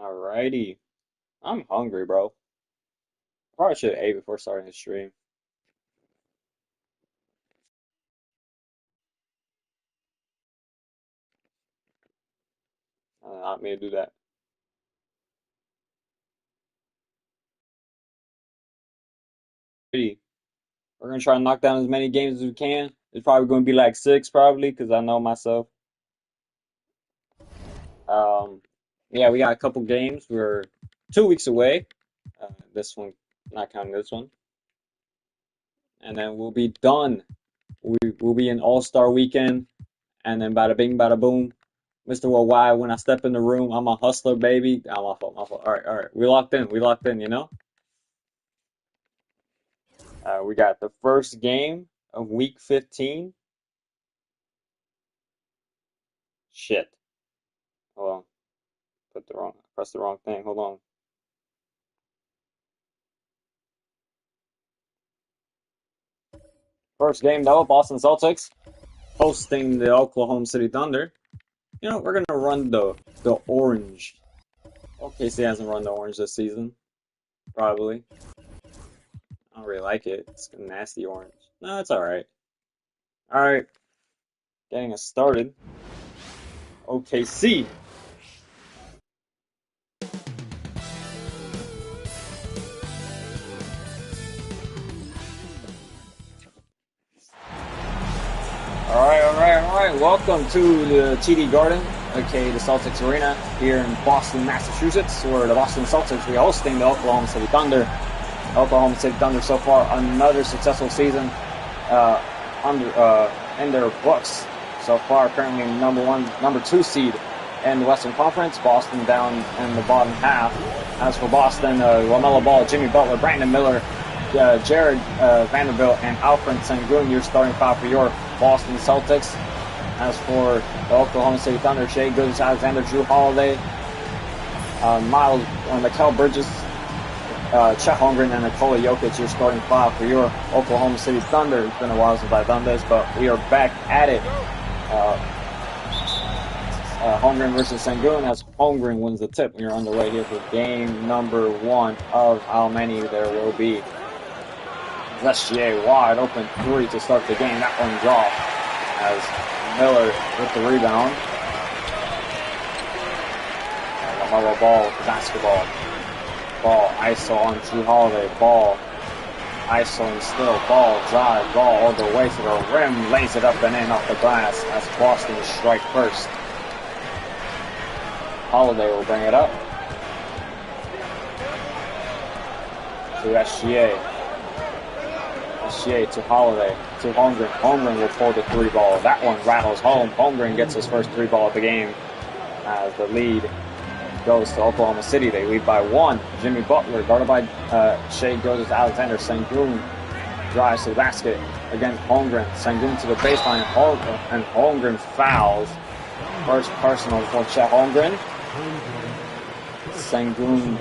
Alrighty. I'm hungry, bro. Probably should have ate before starting the stream. Not me to do that. Alrighty. We're gonna try to knock down as many games as we can. It's probably gonna be like six, probably, because I know myself. Um, yeah, we got a couple games. We're 2 weeks away. This one, not counting this one, and then we'll be done. We'll be in All-Star weekend, and then bada bing, bada boom. Mr. Worldwide, when I step in the room, I'm a hustler, baby. I'm my fault, my fault. All right, all right. We locked in. We locked in, you know? We got the first game of week 15. Shit. Hold on. Press the wrong thing. Hold on. First game though, Boston Celtics hosting the Oklahoma City Thunder. You know, we're gonna run the orange. OKC hasn't run the orange this season. Probably. I don't really like it. It's a nasty orange. No, it's alright. Alright. Getting us started. OKC. All right. Welcome to the TD Garden, aka the Celtics Arena, here in Boston, Massachusetts, where the Boston Celtics will be hosting the Oklahoma City Thunder. Oklahoma City Thunder so far another successful season in their books so far. Currently number two seed in the Western Conference. Boston down in the bottom half. As for Boston, LaMelo Ball, Jimmy Butler, Brandon Miller, Jared Vanderbilt, and Alfred Sengun, your starting five for your Boston Celtics. As for the Oklahoma City Thunder, Shai Gilgeous-Alexander, Jrue Holiday, Mikal Bridges, Chet Holmgren, and Nikola Jokic, your starting five for your Oklahoma City Thunder. It's been a while since I've done this, but we are back at it. Holmgren versus Sengun, as Holmgren wins the tip. We are underway here for game number one of how many there will be. SGA wide open three to start the game. That one's off as Miller with the rebound. LaMelo Ball with the basketball. Ball ISO on Jrue Holiday. Ball ISO and still. Ball drive. Ball all the way to the rim. Lays it up and in off the glass as Boston strike first. Holiday will bring it up to SGA. SGA to Holiday, to Holmgren. Holmgren will pull the three ball. That one rattles home. Holmgren gets his first three ball of the game as the lead goes to Oklahoma City. They lead by one. Jimmy Butler, guarded by Shai Gilgeous-Alexander. Sengun drives to the basket. Again, Holmgren. Sengun to the baseline, and Holmgren fouls. First personal for Chet Holmgren. Sengun,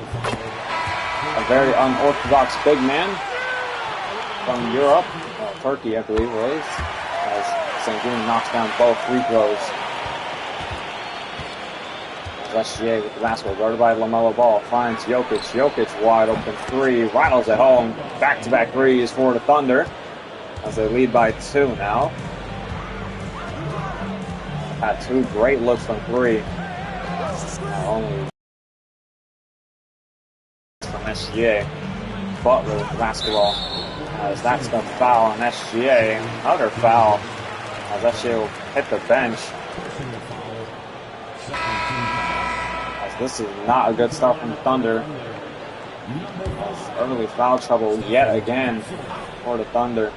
a very unorthodox big man from Europe, Turkey, I believe it was, as Sengun knocks down both free throws. SGA with the basketball, guarded by LaMelo Ball, finds Jokic. Jokic wide open three, rattles it home. Back-to-back threes for the Thunder as they lead by two now. Had two great looks from three. Only from SGA. Butler with the basketball. As that's the foul on SGA. Another foul as SGA will hit the bench. As this is not a good start from the Thunder. As early foul trouble yet again for the Thunder.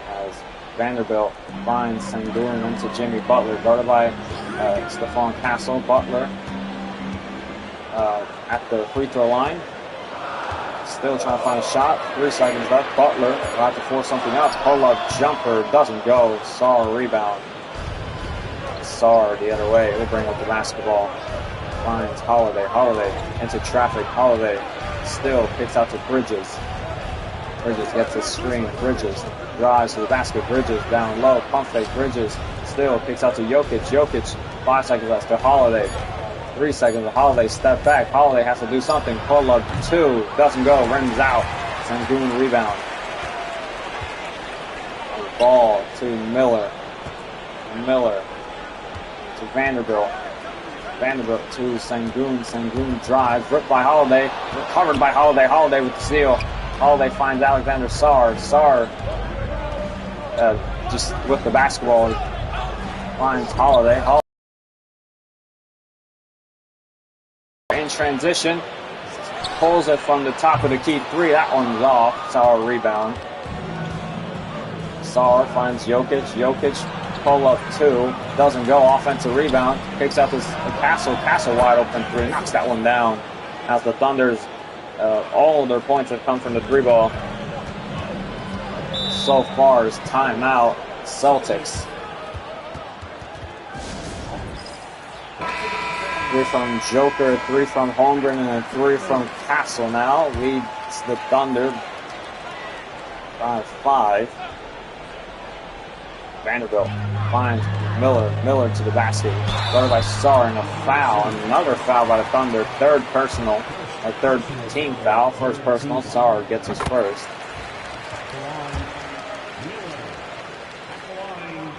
As Vanderbilt finds Sengun into Jimmy Butler, guarded by Stephon Castle. Butler at the free throw line. Still trying to find a shot. 3 seconds left. Butler will have to force something else. Pull-up jumper doesn't go. Sarr rebound. Sarr the other way. He'll bring up the basketball. Finds Holiday. Holiday into traffic. Holiday still kicks out to Bridges. Bridges gets a screen. Bridges drives to the basket. Bridges down low. Pump fake. Bridges still kicks out to Jokic. Jokic, 5 seconds left to Holiday. 3 seconds. Holiday step back. Holiday has to do something. Pull up 2. Doesn't go. Rims out. Sengun rebound. Ball to Miller. Miller to Vanderbilt. Vanderbilt to Sengun. Sengun drives. Ripped by Holiday. Recovered by Holiday. Holiday with the steal. Holiday finds Alexander Sarr. Sarr just with the basketball. Finds Holiday. In transition. Pulls it from the top of the key 3. That one's off. Sarr rebound. Sarr finds Jokic. Jokic pull up 2. Doesn't go. Offensive rebound. Picks up his Castle. Castle wide open 3. Knocks that one down. As the Thunder's all of their points have come from the 3 ball. So far is timeout. Celtics. 3 from Joker, 3 from Holmgren, and then 3 from Castle now. Leads the Thunder by 5. Vanderbilt finds Miller. Miller to the basket. Guarded by Sarr and a foul. Another foul by the Thunder. Third personal. Or third team foul. First personal. Sarr gets his first.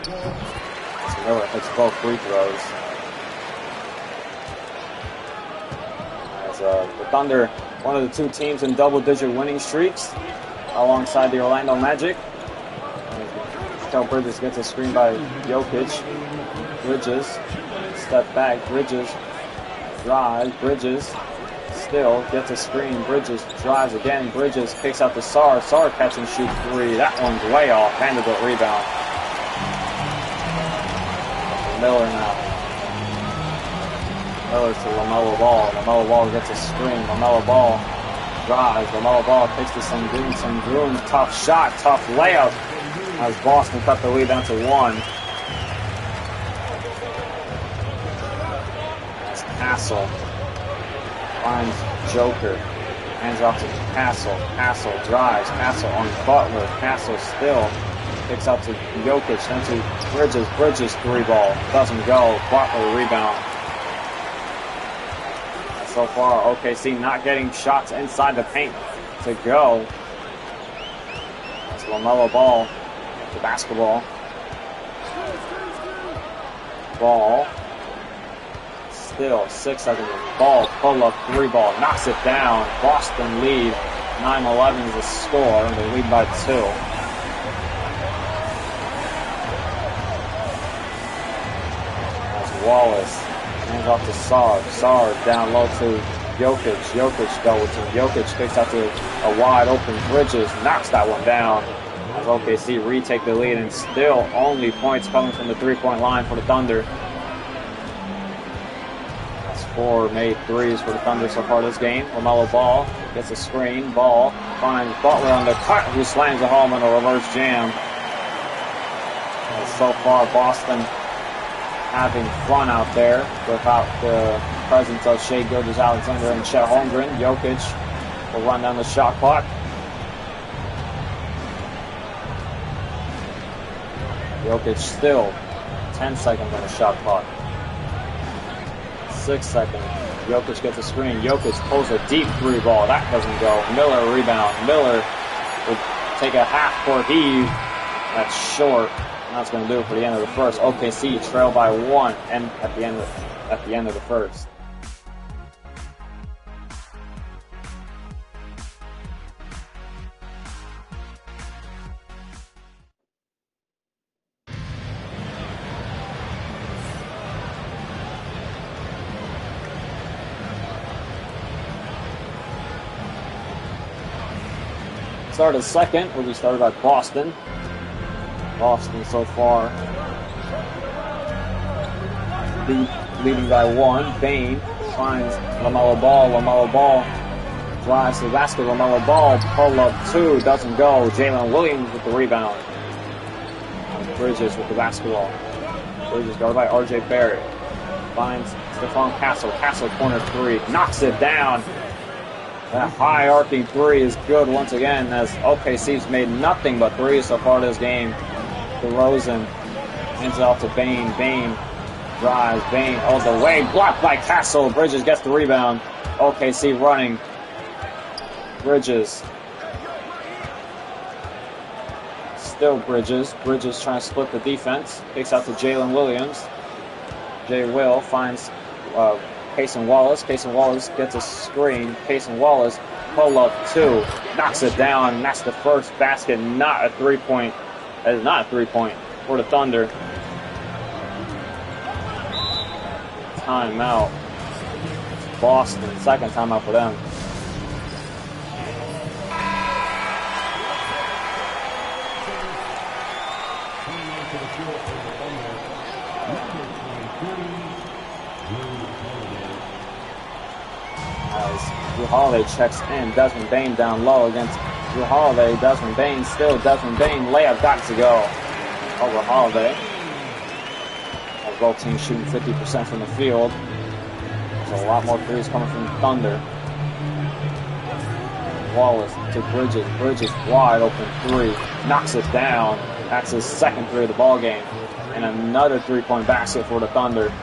So Miller hits both free throws. As the Thunder, one of the 2 teams in double-digit winning streaks, alongside the Orlando Magic. Kel Bridges gets a screen by Jokic. Bridges, step back. Bridges drives. Bridges still gets a screen. Bridges drives again. Bridges kicks out to Sarr. Sarr catch and shoot 3. That one's way off. Vanderbilt rebound. Miller now. Miller to LaMelo Ball. LaMelo Ball gets a screen. LaMelo Ball drives. LaMelo Ball kicks to Sengun. Sengun, tough shot, tough layup. As Boston cut the lead down to 1. As Castle finds Joker. Hands off to Castle. Castle drives. Castle on Butler. Castle still kicks out to Jokic. Then to Bridges. Bridges 3 ball. Doesn't go. Butler rebound. So far, OKC not getting shots inside the paint to go. That's LaMelo Ball. The basketball. Ball. Still 6 seconds. Ball. Pull up 3 ball. Knocks it down. Boston lead. 9-11 is the score. And they lead by 2. That's Wallace. Hands off to Sarr. Sarr down low to Jokic. Jokic double to Jokic. Kicks out to a wide open Bridges. Knocks that one down. As OKC retake the lead, and still only points coming from the 3-point line for the Thunder. That's 4 made 3s for the Thunder so far this game. LaMelo Ball gets a screen. Ball finds Butler on the cut, who slams it home in a reverse jam. And so far, Boston having fun out there without the presence of Shai Gilgeous-Alexander and Chet Holmgren. Jokic will run down the shot clock. Jokic still 10 seconds on the shot clock. 6 seconds. Jokic gets a screen. Jokic pulls a deep 3 ball. That doesn't go. Miller rebound. Miller will take a half-court heave. That's short. And that's going to do it for the end of the first. OKC trail by 1 and at the end of the first. Started second will be started by Boston. Boston so far leading by 1. Bane finds LaMelo Ball. LaMelo Ball drives to the basket. LaMelo Ball pull up 2. Doesn't go. Jalen Williams with the rebound. Bridges with the basketball. Bridges guarded by R.J. Barrett. Finds Stephon Castle. Castle corner 3. Knocks it down. That high arcing 3 is good once again, as OKC's made nothing but 3 so far this game. DeRozan hands it off to Bane. Bane drives, Bane all the way, blocked by Castle. Bridges gets the rebound. OKC running. Bridges. Still Bridges. Bridges trying to split the defense. Kicks out to Jalen Williams. Jay Will finds Payson Wallace. Payson Wallace gets a screen. Payson Wallace, pull up 2. Knocks it down. That's the first basket. Not a 3-point. That is not a 3-point for the Thunder. Timeout. Boston. Second timeout for them. Drew Holiday checks in. Desmond Bane down low against Drew Holiday. Desmond Bane still. Desmond Bane layup got to go over Holiday. As both teams shooting 50% from the field. There's a lot more threes coming from the Thunder. Wallace to Bridges. Bridges wide open 3. Knocks it down. That's his second 3 of the ball game. And another 3-point basket for the Thunder.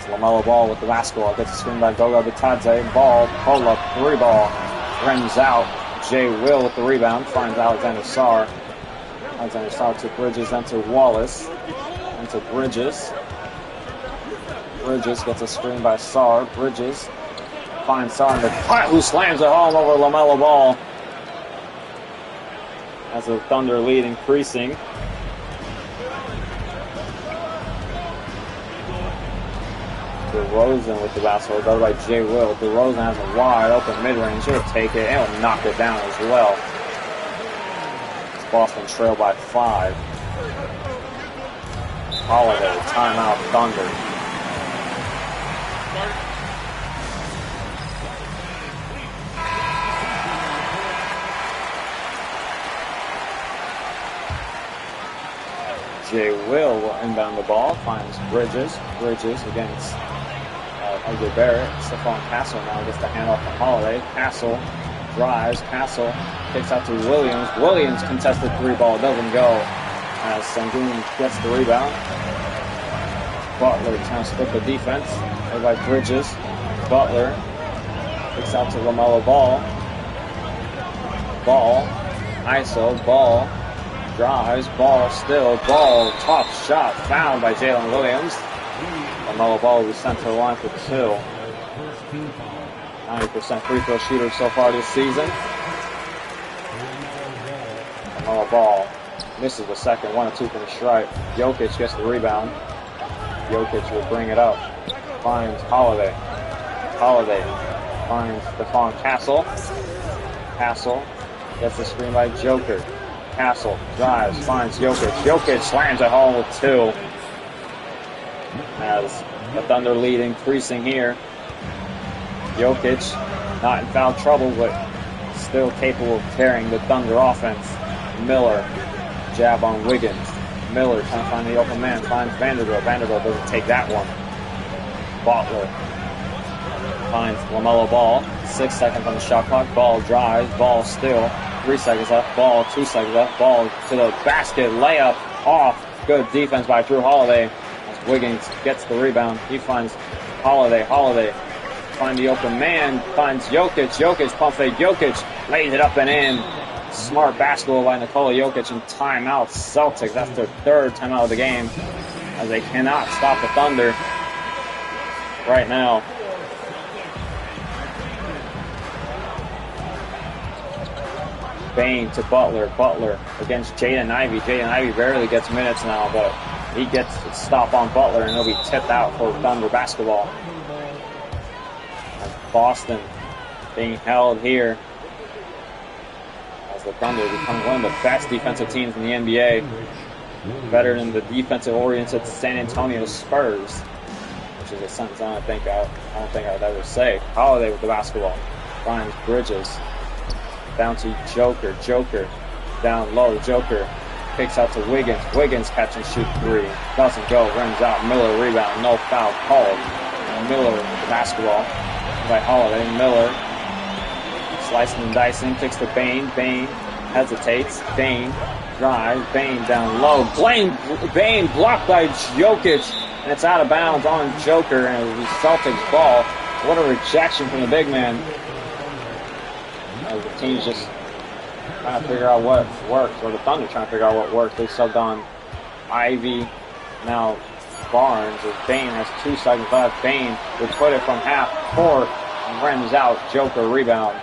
LaMelo Ball with the basketball. Gets a screen by Goga Bitadze. Ball, pull up, 3 ball. Rims out. Jay Will with the rebound. Finds Alexander Sarr. Alexander Sarr to Bridges, then to Wallace. Then to Bridges. Bridges gets a screen by Sarr. Bridges finds Sarr in the cut, who slams it home over LaMelo Ball. As the Thunder lead increasing. DeRozan with the basketball, guarded by Jay Will. DeRozan has a wide open mid-range. He'll take it and will knock it down as well. It's Boston trail by 5. Holiday, timeout, Thunder. Jay Will inbound the ball, finds Bridges. Bridges against RJ Barrett. Stephon Castle now gets the handoff from Holiday. Castle drives. Castle kicks out to Williams. Williams contested 3 ball. Doesn't go as Sengun gets the rebound. Butler trying to split the defense. Led by Bridges. Butler kicks out to LaMelo Ball. Ball. ISO. Ball. Drives. Ball still. Ball. Tough shot. Fouled by Jalen Williams. LaMelo Ball will be sent to the line for 2. 90% free throw shooter so far this season. LaMelo Ball misses the second. 1 of 2 from the stripe. Jokic gets the rebound. Jokic will bring it up. Finds Holiday. Holiday finds Stephon Castle. Castle gets the screen by Joker. Castle drives, finds Jokic. Jokic slams it home with 2. As the Thunder lead increasing here. Jokic not in foul trouble, but still capable of carrying the Thunder offense. Miller, jab on Wiggins. Miller trying to find the open man, finds Vanderbilt. Vanderbilt doesn't take that one. Butler finds LaMelo Ball. 6 seconds on the shot clock. Ball drives, Ball still. 3 seconds left. Ball, 2 seconds left. Ball to the basket. Layup off. Good defense by Drew Holiday. As Wiggins gets the rebound. He finds Holiday. Holiday finds the open man. Finds Jokic. Jokic pump fake. Jokic lays it up and in. Smart basketball by Nikola Jokic, and timeout Celtics. That's their 3rd timeout of the game, as they cannot stop the Thunder right now. Bane to Butler. Butler against Jaden Ivey. Jaden Ivey barely gets minutes now, but he gets a stop on Butler, and he'll be tipped out for Thunder basketball. As Boston being held here. The Thunder become one of the best defensive teams in the NBA. Better than the defensive-oriented San Antonio Spurs, which is a sentence I don't think I'd ever say. Holiday with the basketball. Finds Bridges. Down to Joker. Joker down low. Joker kicks out to Wiggins. Wiggins catch and shoot 3. Doesn't go. Rims out. Miller rebound. No foul called. Miller with the basketball by Holiday. Miller slicing and dicing, kicks to Bane. Bane hesitates. Bane drives. Bane down low. Bane blocked by Jokic, and it's out of bounds on Joker, and it was Celtics ball. What a rejection from the big man. The team's just trying to figure out what works, or the Thunder trying to figure out what works. They subbed on Ivy, now Barnes, as Bane has 2 seconds left. Bane will put it from half court, rims out. Joker rebound,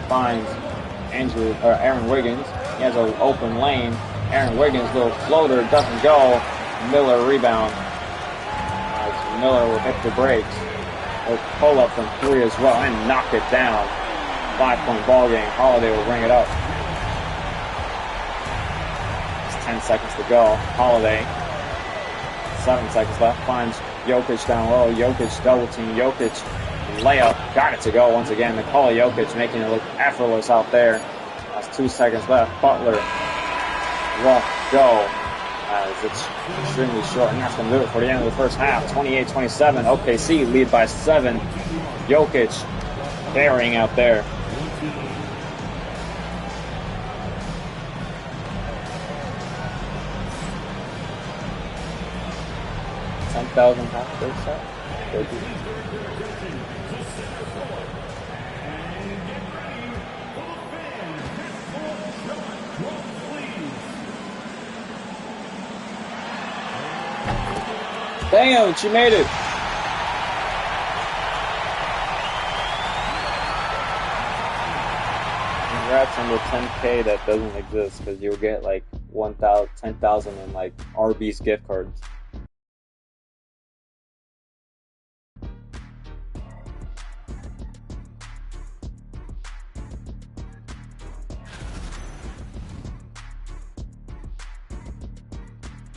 finds Aaron Wiggins. He has an open lane. Aaron Wiggins, little floater, doesn't go. Miller rebound. Miller will hit the brakes. He'll pull up from 3 as well and knock it down. 5-point ball game. Holiday will bring it up. It's 10 seconds to go. Holiday, 7 seconds left. Finds Jokic down low. Jokic double team. Jokic layup. Got it to go once again. Nikola Jokic making it look effortless out there. That's 2 seconds left. Butler won't go, as it's extremely short, and that's going to do it for the end of the first half. 28-27. OKC lead by 7. Jokic burying out there. $10,000 half third set. Damn, she made it. Congrats on the 10K that doesn't exist, because you'll get like 10,000 in like Arby's gift cards.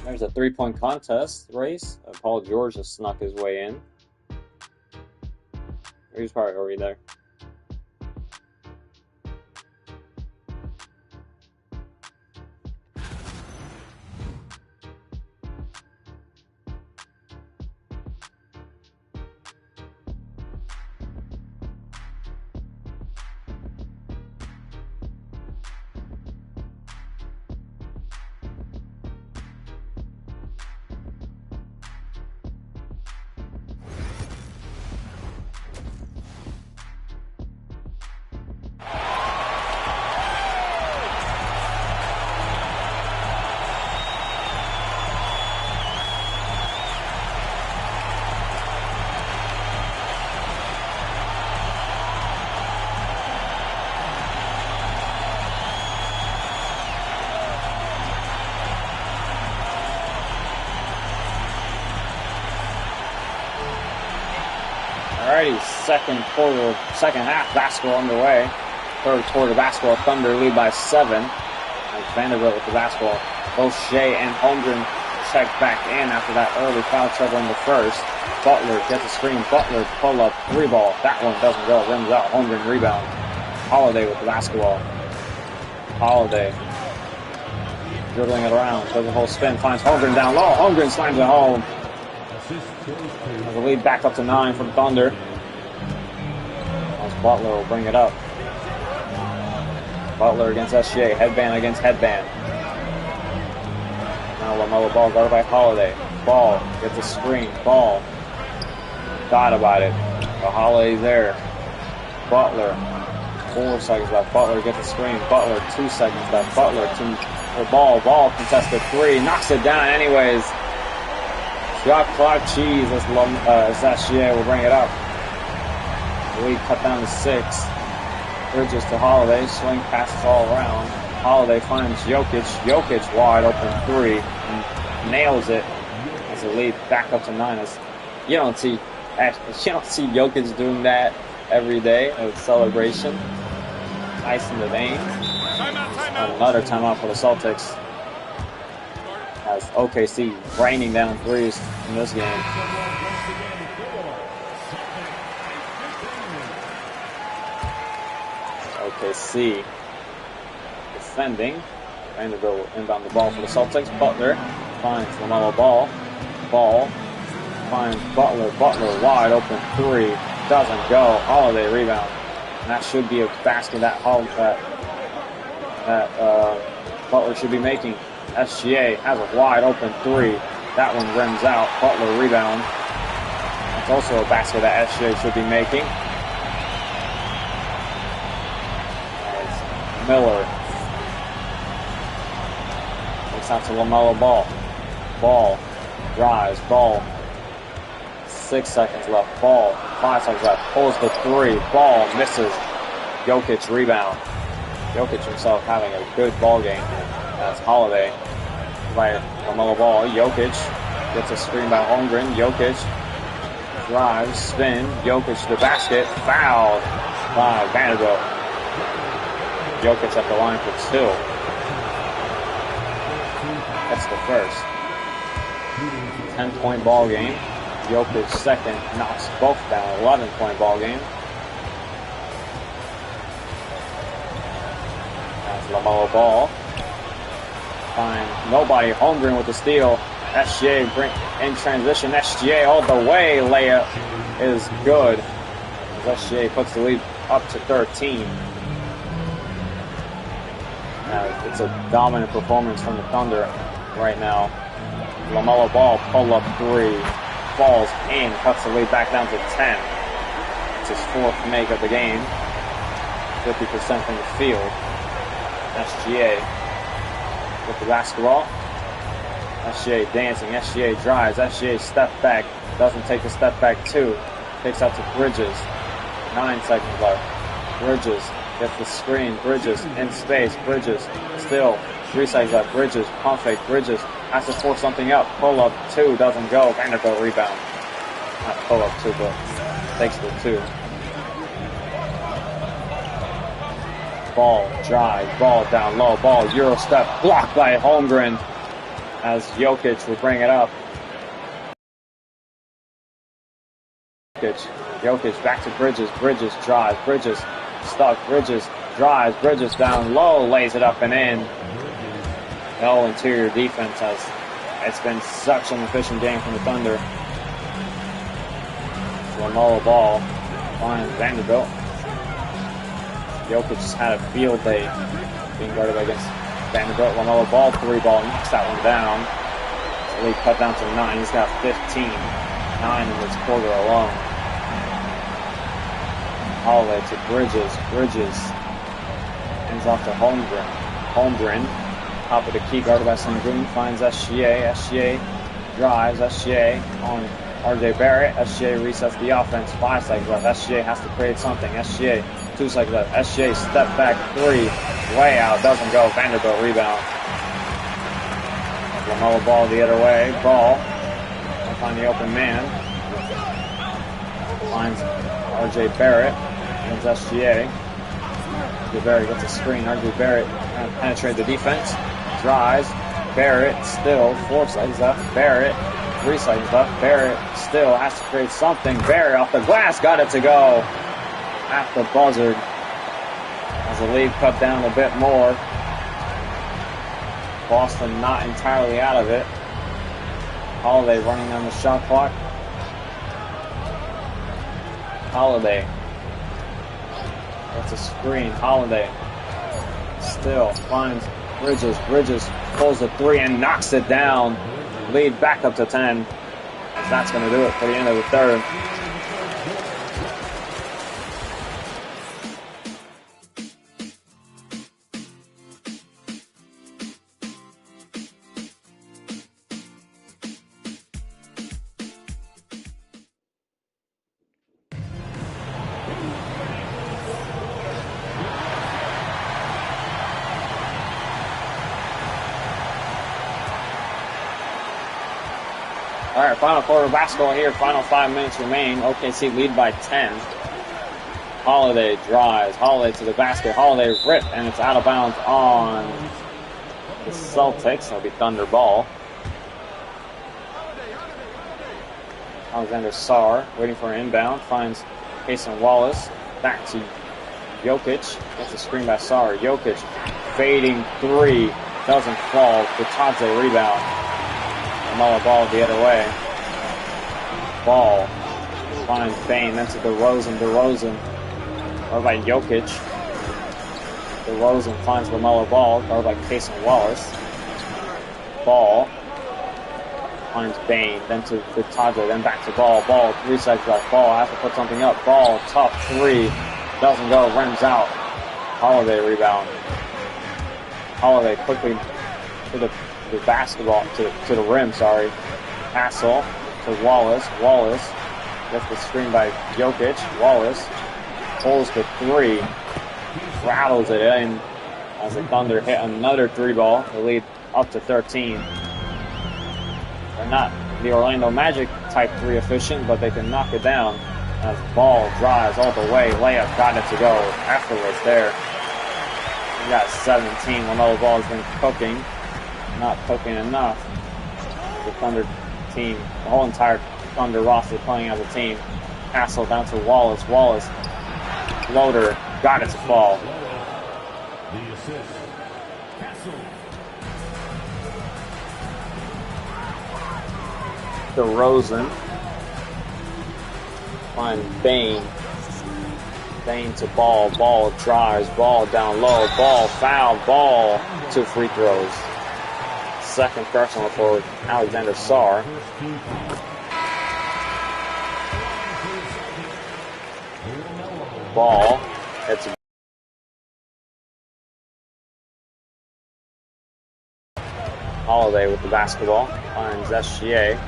There's a 3-point contest race. Paul George has snuck his way in. He's probably already there. Alrighty, second half basketball underway. Third quarter basketball, Thunder lead by 7. As Vanderbilt with the basketball. Both Shea and Holmgren check back in after that early foul trouble in the first. Butler gets a screen. Butler pull up 3 ball. That one doesn't go. Rims out. Holmgren rebound. Holiday with the basketball. Holiday dribbling it around. Does a whole spin. Finds Holmgren down low. Holmgren slams it home. The lead back up to 9 for the Thunder. As Butler will bring it up. Butler against SGA. Headband against headband. Now LaMelo Ball guarded by Holiday. Ball gets a screen. Ball thought about it. But Holiday's there. Butler. 4 seconds left. Butler gets a screen. Butler 2 seconds left. Butler to Ball. Ball contested 3. Knocks it down anyways. Shot clock cheese as SGA will bring it up. The lead cut down to 6. Bridges to Holiday. Swing passes all around. Holiday finds Jokic. Jokic wide open 3. And nails it as the lead back up to 9. As you don't see Jokic doing that every day at a celebration. Ice in the vein. Another timeout for the Celtics. As OKC raining down 3s in this game. OKC defending. Vanderbilt will inbound the ball for the Celtics. Butler finds LaMelo Ball. Ball finds Butler. Butler wide open 3. Doesn't go. Holiday rebound. And that should be a basket that that Butler should be making. SGA has a wide open three. That one rims out. Butler rebound. That's also a basket that SGA should be making. As Miller takes out to LaMelo Ball. Ball drives. Ball. 6 seconds left. Ball. 5 seconds left. Pulls the three. Ball misses. Jokic rebound. Jokic himself having a good ball game. That's Holiday by LaMelo Ball. Jokic gets a screen by Holmgren. Jokic drives, spin. Jokic to the basket. Fouled by Vanderbilt. Jokic at the line for two. That's the first. 10-point ball game. Jokic second knocks both down. 11-point ball game. That's LaMelo Ball. Find nobody. Holmgren with the steal. SGA in transition. SGA all the way. Layup is good. SGA puts the lead up to 13. It's a dominant performance from the Thunder right now. LaMelo Ball pull up three. Falls in. Cuts the lead back down to 10. It's his fourth make of the game. 50% from the field. SGA with the basketball. SGA dancing. SGA drives. SGA step back. Doesn't take the step back two. Takes out to Bridges. 9 seconds left. Bridges gets the screen. Bridges in space. Bridges still. 3 seconds left. Bridges pump fake. Bridges has to force something up. Pull up two. Doesn't go. Vanderbilt rebound. Not pull up two, but takes the two. Ball, drive, ball down low, ball, Euro step, blocked by Holmgren as Jokic will bring it up. Jokic back to Bridges, Bridges drives, Bridges stuck, Bridges drives, Bridges down low, lays it up and in. No interior defense as it's been such an efficient game from the Thunder. LaMelo Ball finds Vanderbilt. Jokic just had a field day being guarded against Vanderbilt. LaMelo Ball, three ball, knocks that one down. So lead cut down to 9. He's got 15. 9 in this quarter alone. Holiday to Bridges. Bridges ends off to Holmgren. Holmgren, top of the key, guarded by Sengun, finds SGA. SGA drives. SGA on RJ Barrett. SGA resets the offense. 5 seconds left. SGA has to create something. SGA 2 seconds left. SGA step back three. Way out. Doesn't go. Vanderbilt rebound. LaMelo Ball the other way. Ball. Find the open man. Finds RJ Barrett. Against SGA. RJ Barrett gets a screen. RJ Barrett trying to penetrate the defense. Drives. Barrett still. 4 seconds left. Barrett. 3 seconds left. Barrett still has to create something. Barrett off the glass. Got it to go. At the buzzer as the lead cut down a bit more. Boston not entirely out of it. Holiday running on the shot clock. Holiday gets a screen. Holiday still finds Bridges. Bridges pulls the three and knocks it down. Lead back up to 10. That's going to do it for the end of the third. All right, final quarter basketball here. Final 5 minutes remain. OKC lead by 10. Holiday drives. Holiday to the basket. Holiday rip, and it's out of bounds on the Celtics. It'll be Thunder ball. Alexander Sarr waiting for an inbound. Finds Cason Wallace. Back to Jokic. Gets a screen by Sarr. Jokic fading three. Doesn't fall. Bitadze rebound. LaMelo Ball the other way. Ball finds Bane. Then to DeRozan. DeRozan over by Jokic. DeRozan finds LaMelo Ball, guarded by Cason Wallace. Ball finds Bane, then to Vitadre, then back to Ball. Ball, 3 seconds left. Ball has to put something up. Ball, tough three. Doesn't go, rims out. Holiday rebound. Holiday quickly to the basketball, to the rim, sorry. Hassel to Wallace. Wallace gets the screen by Jokic. Wallace pulls the three. Rattles it in as the Thunder hit another three ball. The lead up to 13. They're not the Orlando Magic type 3 efficient, but they can knock it down as Ball drives all the way. Layup got it to go. Effortless there. We got 17. LaMelo Ball has been cooking. Not cooking enough. The Thunder team, the whole entire Thunder roster playing as a team. Hassel down to Wallace. Wallace, floater, got it to fall. The assist. Hassel. DeRozan finds Bane. Bane to Ball. Ball drives. Ball down low. Ball foul. Ball 2 free throws. Second personal for Alexander Sarr. Ball. It's Holiday with the basketball. Finds SGA.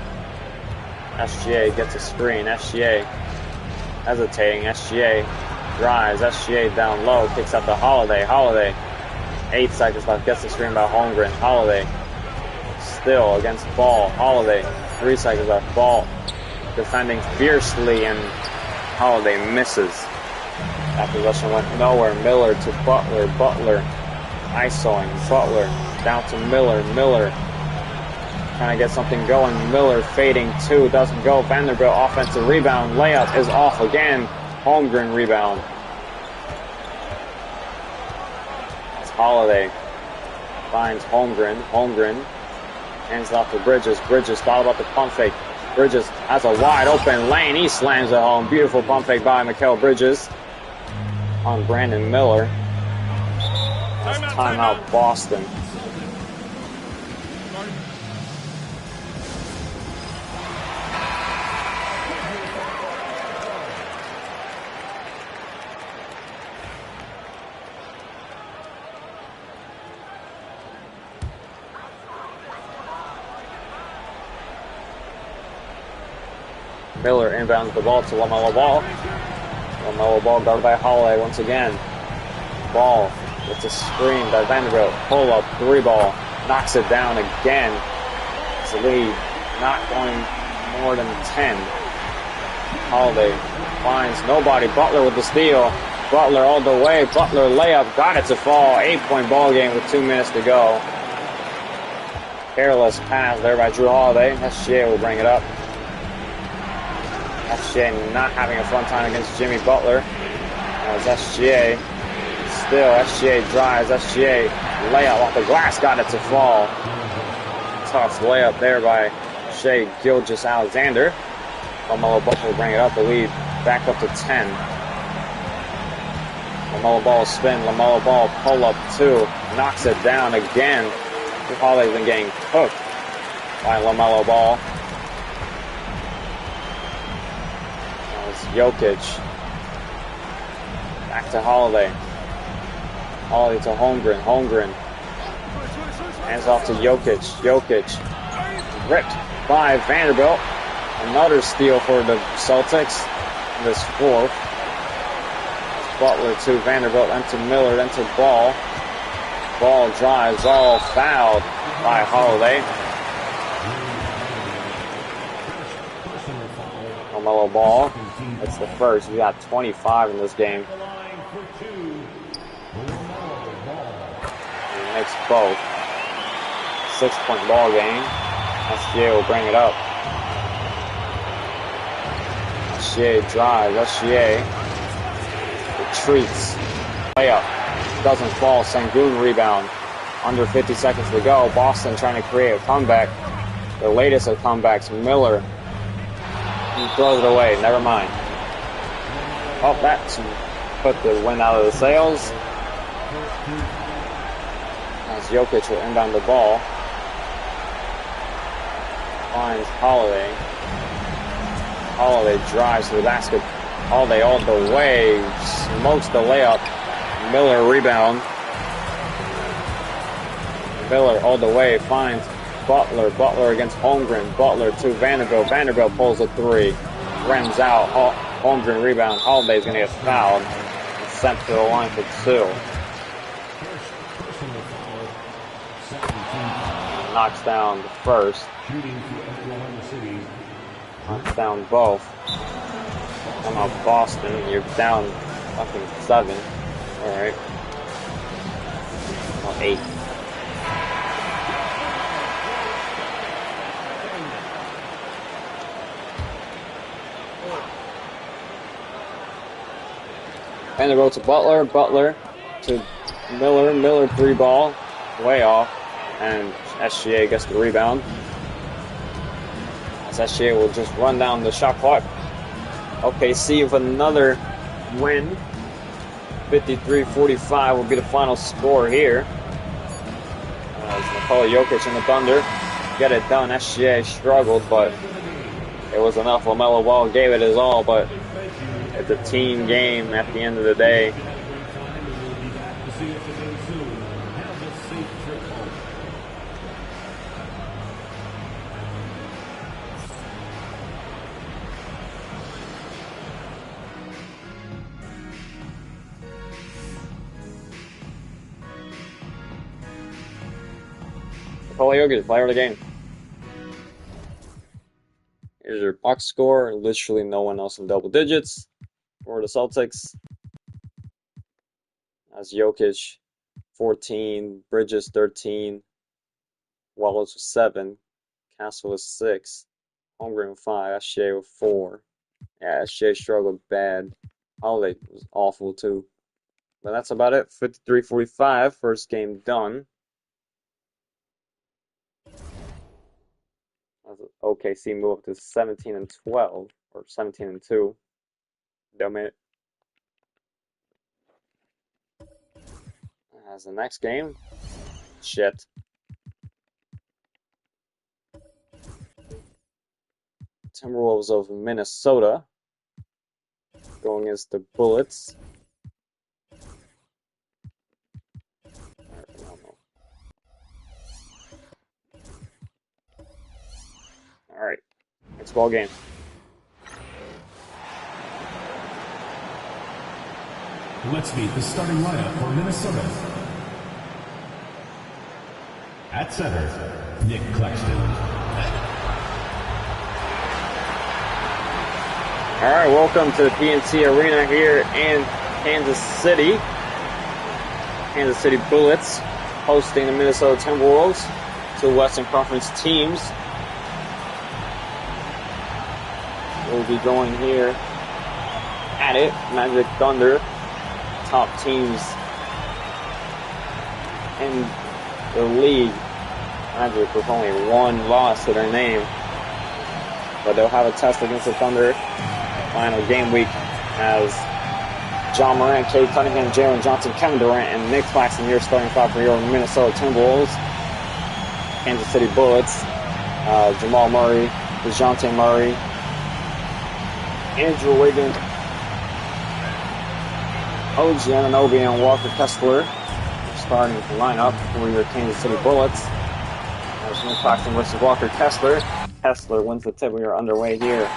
SGA gets a screen. SGA hesitating. SGA drives. SGA down low. Kicks out to Holiday. Holiday. 8 seconds left. Gets the screen by Holmgren. Holiday. Still against Ball. Holiday. 3 seconds left. Ball defending fiercely, and Holiday misses. That possession went nowhere. Miller to Butler. Butler isoing. Butler down to Miller. Miller trying to get something going. Miller fading 2. Doesn't go. Vanderbilt offensive rebound. Layup is off again. Holmgren rebound. That's Holiday. Finds Holmgren. Holmgren hands it off to Bridges. Bridges thought about the pump fake. Bridges has a wide open lane. He slams it home. Beautiful pump fake by Mikal Bridges on Brandon Miller. That's timeout Boston. Miller inbounds the ball to LaMelo Ball. LaMelo Ball guarded by Holiday once again. Ball with a screen by Vanderbilt. Pull up, 3 ball. Knocks it down again. It's a lead. Not going more than 10. Holiday finds nobody. Butler with the steal. Butler all the way. Butler layup. Got it to fall. 8-point ball game with 2 minutes to go. Careless pass there by Drew Holiday. SGA will bring it up. SGA not having a fun time against Jimmy Butler. As SGA, still SGA drives. SGA layup off the glass, got it to fall. Tough layup there by Shai Gilgeous-Alexander. LaMelo Ball will bring it up, the lead back up to 10. LaMelo Ball spin. LaMelo Ball pull up 2, knocks it down again. Drew Holiday's been getting cooked by LaMelo Ball. Jokic. Back to Holiday. Holiday to Holmgren. Holmgren. Hands off to Jokic. Jokic. Ripped by Vanderbilt. Another steal for the Celtics. This 4th. Butler to Vanderbilt, then to Miller, then to Ball. Ball drives, all fouled by Holiday. LaMelo Ball. It's the first. We got 25 in this game. He makes both. 6-point ball game. SGA will bring it up. SGA drives. SGA retreats. Layup. Doesn't fall. Sengun rebound. Under 50 seconds to go. Boston trying to create a comeback. The latest of comebacks. Miller. He throws it away. Never mind. Oh, that's put the wind out of the sails. As Jokic will inbound the ball. Finds Holiday. Holiday drives to the basket. Holiday all the way. Smokes the layup. Miller rebound. Miller all the way. Finds Butler. Butler against Holmgren. Butler to Vanderbilt. Vanderbilt pulls a three. Rims out. Holmgren rebound. Holiday's going to get fouled. And sent to the line for two. Knocks down the first. Knocks down both. Come out Boston. You're down fucking 7. Alright. Oh, 8. Vanderbilt to Butler. Butler to Miller. Miller 3-ball. Way off. And SGA gets the rebound. As SGA will just run down the shot clock. OKC with another win. 53-45 will be the final score here. As Nikola Jokic and the Thunder get it done. SGA struggled, but it was enough. LaMelo Ball gave it his all, but it's a team game at the end of the day. Nikola Jokic, player of the game. Here's your box score. Literally no one else in double digits for the Celtics. As Jokic, 14, Bridges, 13, Wallace with 7, Castle with 6, Holmgren with 5, SGA with 4. Yeah, SGA struggled bad. Holiday was awful too. But that's about it. 53-45, first game done. OKC move up to 17-12 or 17-2. Dominate. As the next game, shit. Timberwolves of Minnesota going against the Bullets. All right, next ball game. Let's meet the starting lineup for Minnesota. At center, Nick Claxton. All right, welcome to the PNC Arena here in Kansas City. Kansas City Bullets hosting the Minnesota Timberwolves, two Western Conference teams. We'll be going here at it. Magic Thunder, top teams in the league. Magic with only one loss to their name. But they'll have a test against the Thunder. Final game week as John Morant, Cade Cunningham, Jalen Johnson, Kevin Durant, and Nick Claxton here starting 5 for your Minnesota Timberwolves. Kansas City Bullets, Jamal Murray, DeJounte Murray, Andrew Wiggins, OG Anunoby, and Walker Kessler starting the lineup for your Kansas City Bullets. There's Nick Claxton versus Walker Kessler. Kessler wins the tip. We are underway here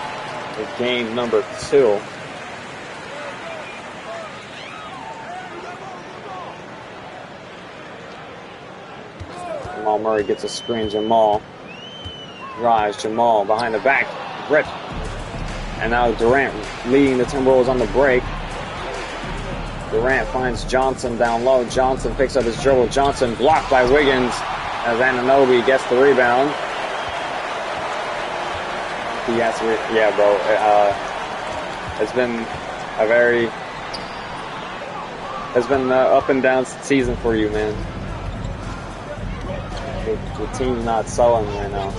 with game number 2. Jamal Murray gets a screen. Jamal drives. Jamal behind the back. Rip. And now Durant leading the Timberwolves on the break. Durant finds Johnson down low. Johnson picks up his dribble. Johnson blocked by Wiggins as Anunoby gets the rebound. He has to, yeah, bro. It's been a very, it's been an up and down season for you, man. The team's not selling right now.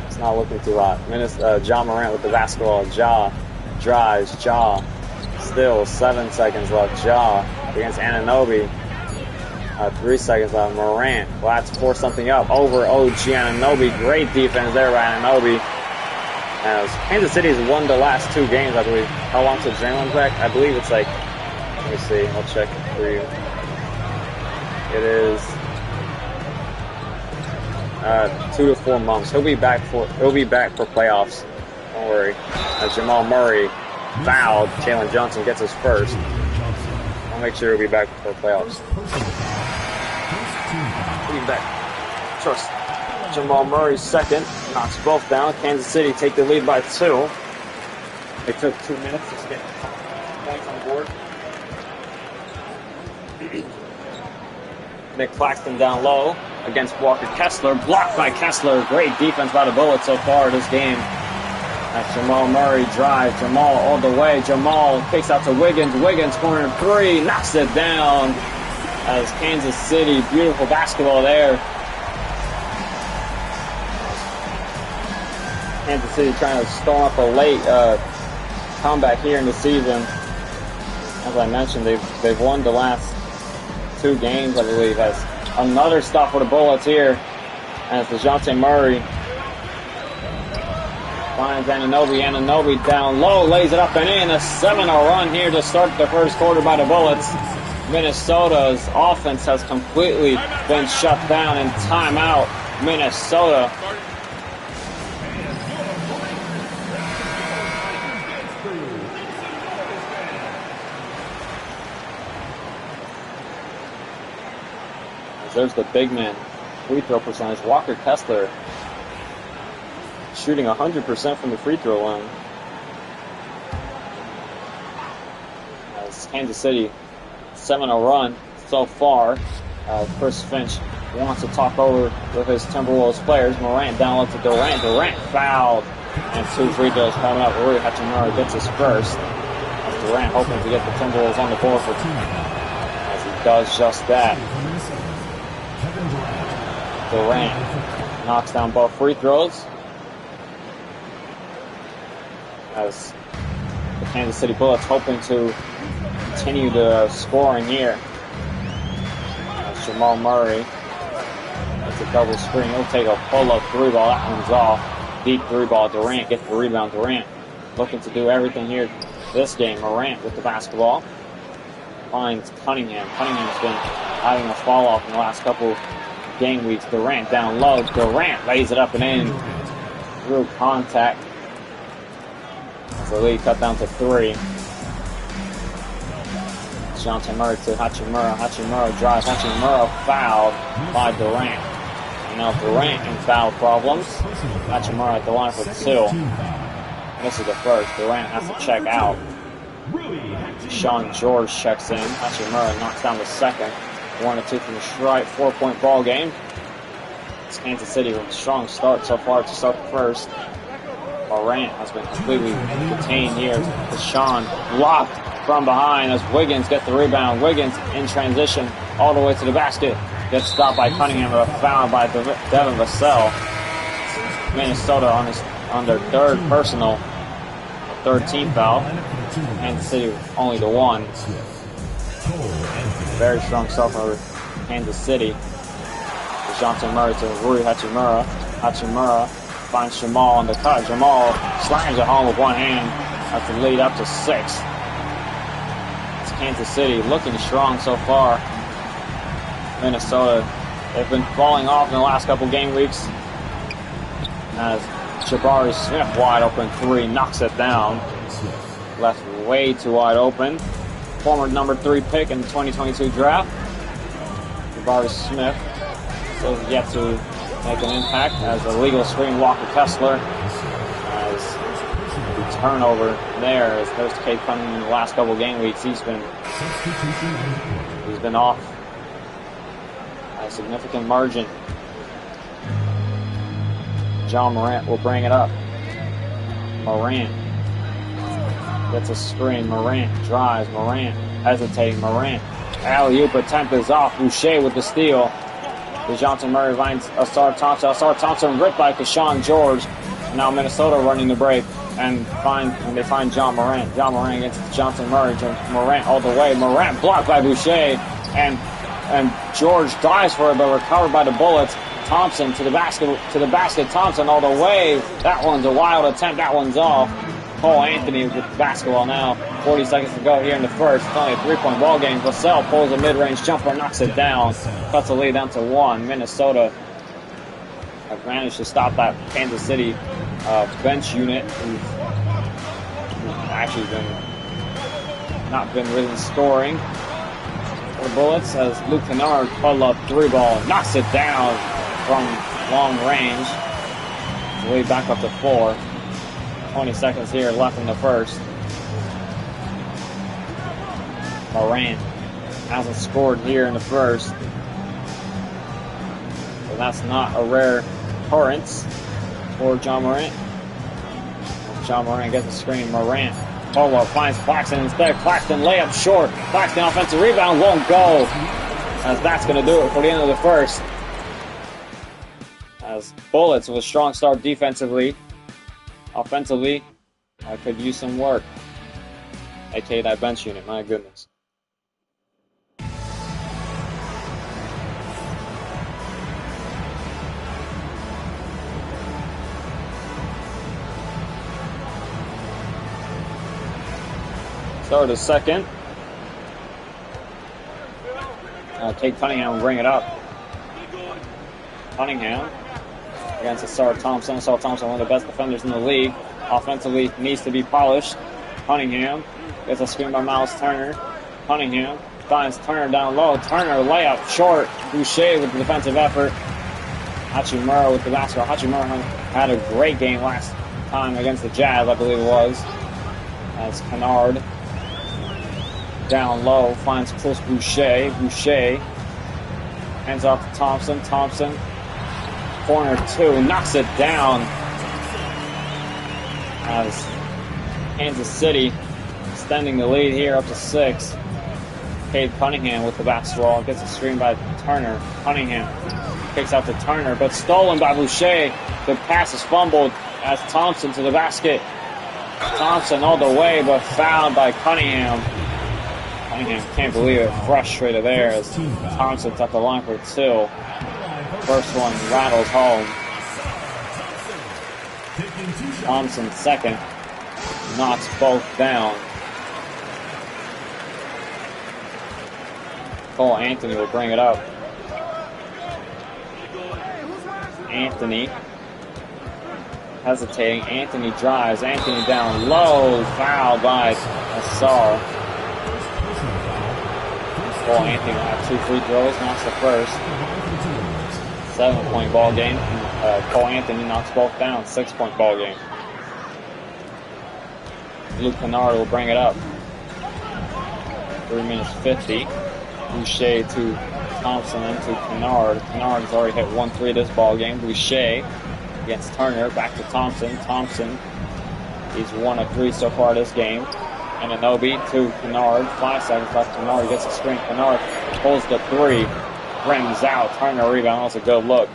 It's not looking too hot. John Morant with the basketball. Ja drives. Ja Still 7 seconds left. Ja against Anunoby. 3 seconds left. Morant will have to force something up over OG Anunoby. Great defense there by Anunoby. As Kansas City's won the last 2 games, I believe. How long till Draymond's back? I believe it's like, let me see. I'll check it for you. It is 2 to 4 months. He'll be back for playoffs. Don't worry. Jamal Murray fouled. Jalen Johnson gets his first. I'll make sure he'll be back for playoffs. He'll be back. Trust. Jamal Murray second. Knocks both down. Kansas City take the lead by 2. It took 2 minutes to get points on the board. Nick Claxton down low against Walker Kessler. Blocked by Kessler. Great defense by the Bullets so far this game. That's Jamal Murray drive. Jamal all the way. Jamal kicks out to Wiggins. Wiggins corner 3. Knocks it down. As Kansas City. Beautiful basketball there. Kansas City trying to storm up a late comeback here in the season. As I mentioned, they've won the last 2 games, I believe. As another stop for the Bullets here. As DeJounte Murray finds Anunoby. Anunoby down low, lays it up and in. A 7-0 run here to start the first quarter by the Bullets. Minnesota's offense has completely been shut down in timeout. Minnesota. There's the big man free throw percentage. Walker Kessler shooting 100% from the free throw line. As Kansas City 7-0 run so far. Chris Finch wants to talk over with his Timberwolves players. Morant down low to Durant. Durant fouled. And 2 free throws coming up. Rui Hachimura gets his first. As Durant hoping to get the Timberwolves on the board for 2. As he does just that. Durant knocks down both free throws. As the Kansas City Bullets hoping to continue the scoring here. As Jamal Murray, that's a double screen. He'll take a pull-up 3 ball. That one's off. Deep 3 ball. Durant gets the rebound. Durant looking to do everything here this game. Morant with the basketball. Finds Cunningham. Cunningham's been having a fall off in the last couple game weeks. Durant down low. Durant lays it up and in through contact. As the lead cut down to 3. DeJounte Murray to Hachimura. Hachimura drives. Hachimura fouled by Durant. And now Durant in foul problems. Hachimura at the line for 2. This is the first. Durant has to check out. Sean George checks in. Hachimura knocks down the second. 1-2 from the strike. 4-point ball game. It's Kansas City with a strong start so far to start the first. Morant has been completely detained here. Deshaun blocked from behind as Wiggins gets the rebound. Wiggins in transition all the way to the basket. Gets stopped by Cunningham, but fouled by Devin Vassell. Minnesota on their 3rd personal, 3rd team foul. Kansas City only the 1. Very strong start for Kansas City. DeJounte Murray to Rui Hachimura. Hachimura finds Jamal on the cut. Jamal slams it home with one hand. That's the lead up to 6. It's Kansas City looking strong so far. Minnesota, they've been falling off in the last couple game weeks. As Jabari Smith wide open 3 knocks it down. Left way too wide open. Former number 3 pick in the 2022 draft. Jabari Smith still yet to make an impact as a legal screen. Walker Kessler as the turnover there as Coach Cade Cunningham in the last couple game weeks. He's been off by a significant margin. John Morant will bring it up. Morant gets a screen. Morant drives. Morant hesitating. Morant. Alley-oop attempt is off. Boucher with the steal. DeJounte Murray finds Ausar Thompson. Ausar Thompson ripped by Keshawn George. Now Minnesota running the break. and they find John Morant. John Morant against Johnson Murray. Morant all the way. Morant blocked by Boucher, and George dives for it, but recovered by the Bullets. Thompson to the basket. Thompson all the way. That one's a wild attempt. That one's off. Cole Anthony with the basketball now. 40 seconds to go here in the first. It's only a 3-point ball game. Vassell pulls a mid-range jumper, knocks it down. Cuts the lead down to 1. Minnesota have managed to stop that Kansas City bench unit who've actually not been really scoring. For the Bullets as Luke Kennard pull up 3-ball, knocks it down from long range. The lead back up to 4. 20 seconds here left in the first. Morant hasn't scored here in the first. So that's not a rare occurrence for John Morant. John Morant gets the screen. Morant pull-up finds Claxton instead. Claxton layup short. Claxton offensive rebound won't go. As that's going to do it for the end of the first. As Bullets with a strong start defensively. Offensively, I could use some work. AKA that bench unit, my goodness. Start the second. Take Cunningham and bring it up. Cunningham against Asar Thompson. Asar Thompson, one of the best defenders in the league. Offensively, needs to be polished. Cunningham gets a screen by Miles Turner. Cunningham finds Turner down low. Turner layup short. Boucher with the defensive effort. Hachimura with the basketball. Hachimura had a great game last time against the Jazz, I believe it was. As Kennard down low finds Chris Boucher. Boucher hands off to Thompson. Thompson, corner 2, knocks it down. As Kansas City extending the lead here up to 6. Cade Cunningham with the basketball. Gets a screen by Turner. Cunningham kicks out to Turner, but stolen by Boucher. The pass is fumbled as Thompson to the basket. Thompson all the way, but fouled by Cunningham. Cunningham can't believe it. Frustrated there as Thompson's at the line for 2. First one rattles home. Thompson second. Knocks both down. Cole Anthony will bring it up. Anthony hesitating. Anthony drives. Anthony down low. Fouled by Asar. Cole Anthony will have 2 free throws. Knocks the first. 7-point ball game. Cole Anthony knocks both down. 6-point ball game. Luke Kennard will bring it up. 3 minutes 50. Boucher to Thompson and to Kennard. Kennard has already hit 1 3 this ball game. Boucher against Turner. Back to Thompson. Thompson, he's 1 of 3 so far this game. And Anunoby to Kennard. 5 seconds left. Kennard gets a screen. Kennard pulls the 3. Rims out. Turner rebound. That's a good look.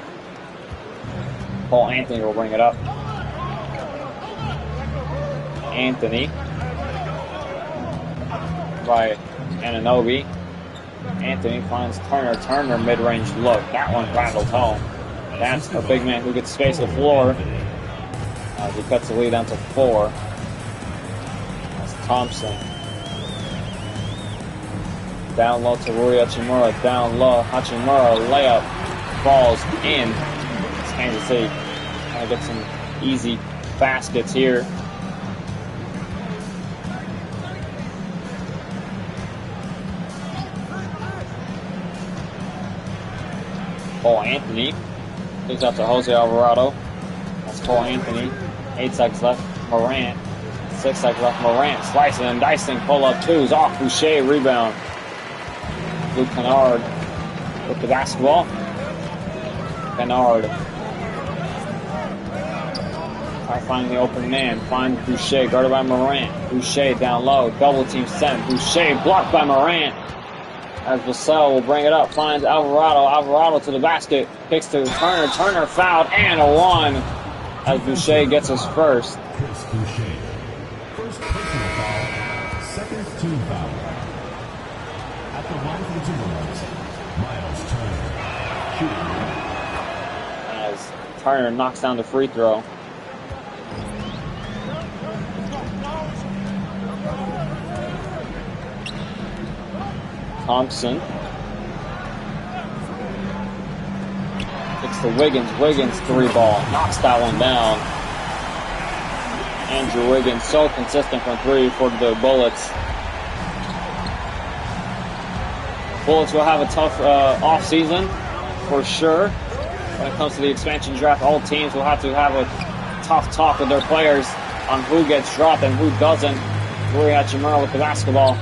Cole Anthony will bring it up. Anthony by Anunoby. Anthony finds Turner. Turner mid-range look. That one rattles home. That's a big man who gets space the floor. As he cuts the lead down to 4. That's Thompson. Down low to Rui Hachimura. Down low. Hachimura layup. Falls in. It's Kansas City trying to get some easy baskets here. Cole Anthony kicks out to Jose Alvarado. That's Cole Anthony. 8 seconds left. Morant. 6 seconds left. Morant slicing and dicing. Pull up 2s off. Boucher rebound. Luke Kennard with the basketball. Kennard. Try finding the open man. Find Boucher. Guarded by Morant. Boucher down low. Double team sent. Boucher blocked by Morant. As Vassell will bring it up, finds Alvarado. Alvarado to the basket, kicks to Turner. Turner fouled and a 1. as Boucher gets his first. Chris Boucher. First personal foul, second team foul. At the line for the Timberwolves, Miles Turner. Shooting. As Turner knocks down the free throw. Thompson. Kicks to Wiggins. Wiggins 3-ball. Knocks that one down. Andrew Wiggins so consistent from 3 for the Bullets. Bullets will have a tough off-season for sure. When it comes to the expansion draft, all teams will have to have a tough talk with their players on who gets dropped and who doesn't. Rui Hachimura with the basketball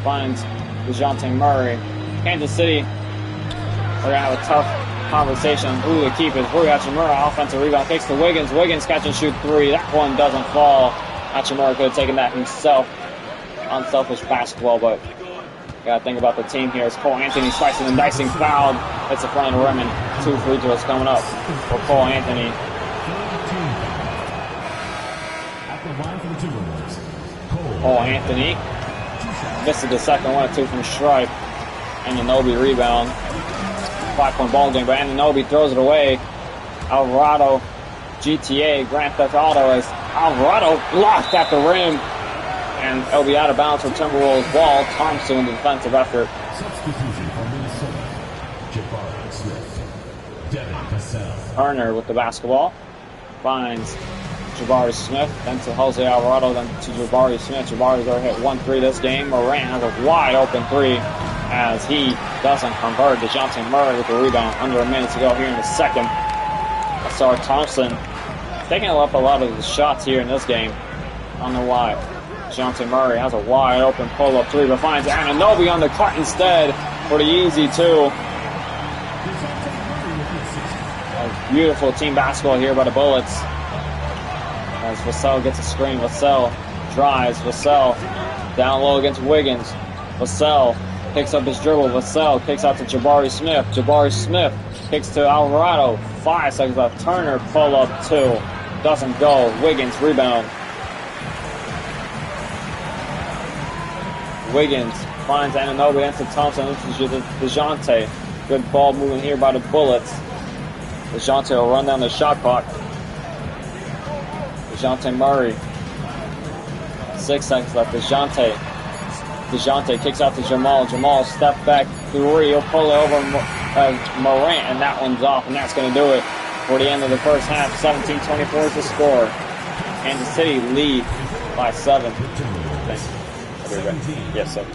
finds DeJounte Murray. Kansas City, we're going to have a tough conversation on who to keep. Is Rui Hachimura, offensive rebound, kicks to Wiggins. Wiggins catch and shoot 3. That one doesn't fall. Hachimura could have taken that himself. Unselfish basketball, but you got to think about the team here. It's Cole Anthony slicing and dicing, fouled. Hits the front of the rim, and 2 free throws coming up for Cole Anthony. At the line for the Timberwolves, Cole Anthony misses the second one, 2 from Stripe. Anunoby rebound. 5-point ball game, but Anunoby throws it away. Alvarado, GTA, Grand Theft Auto, as Alvarado blocked at the rim. And it'll be out of bounds for Timberwolves ball. Thompson in the defensive effort. substitution from Minnesota, Jabari Smith. Devin Vassell. Turner with the basketball. Finds Jabari Smith, then to Jose Alvarado, then to Jabari Smith. Jabari's already hit 1-3 this game. Morant has a wide open 3 as he doesn't convert. DeJounte Murray with the rebound under a minute to go here in the second. Ausar Thompson taking up a lot of the shots here in this game. I don't know why. DeJounte Murray has a wide open pull-up 3, but finds Anunoby on the cut instead for the easy 2. A beautiful team basketball here by the Bullets. As Vassell gets a screen, Vassell drives, Vassell down low against Wiggins. Vassell picks up his dribble, Vassell kicks out to Jabari Smith. Jabari Smith kicks to Alvarado. 5 seconds left. Turner pull up 2. Doesn't go. Wiggins rebound. Wiggins finds Anunoby into Thompson. This is DeJounte. Good ball moving here by the Bullets. DeJounte will run down the shot clock. DeJounte Murray. 6 seconds left. DeJounte kicks out to Jamal. Jamal step back 3. He'll pull it over Morant, and that one's off, and that's going to do it for the end of the first half. 17-24 is the score. Kansas City lead by 7. Yes, sir.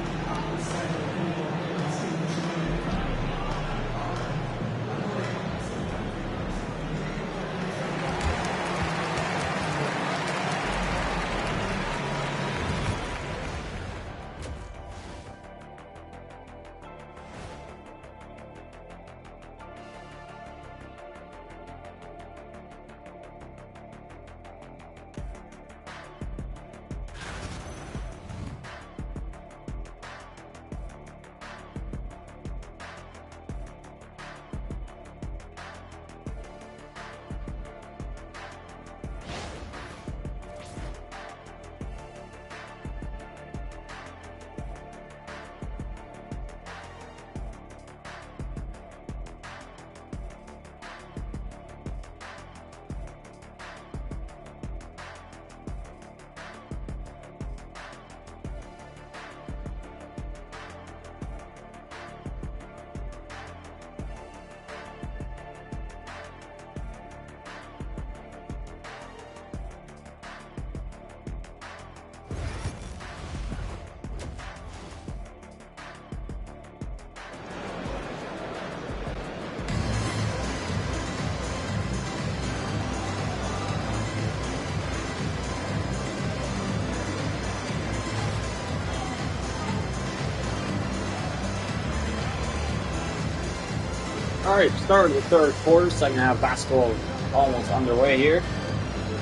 All right, start of the third quarter, second half basketball almost underway here.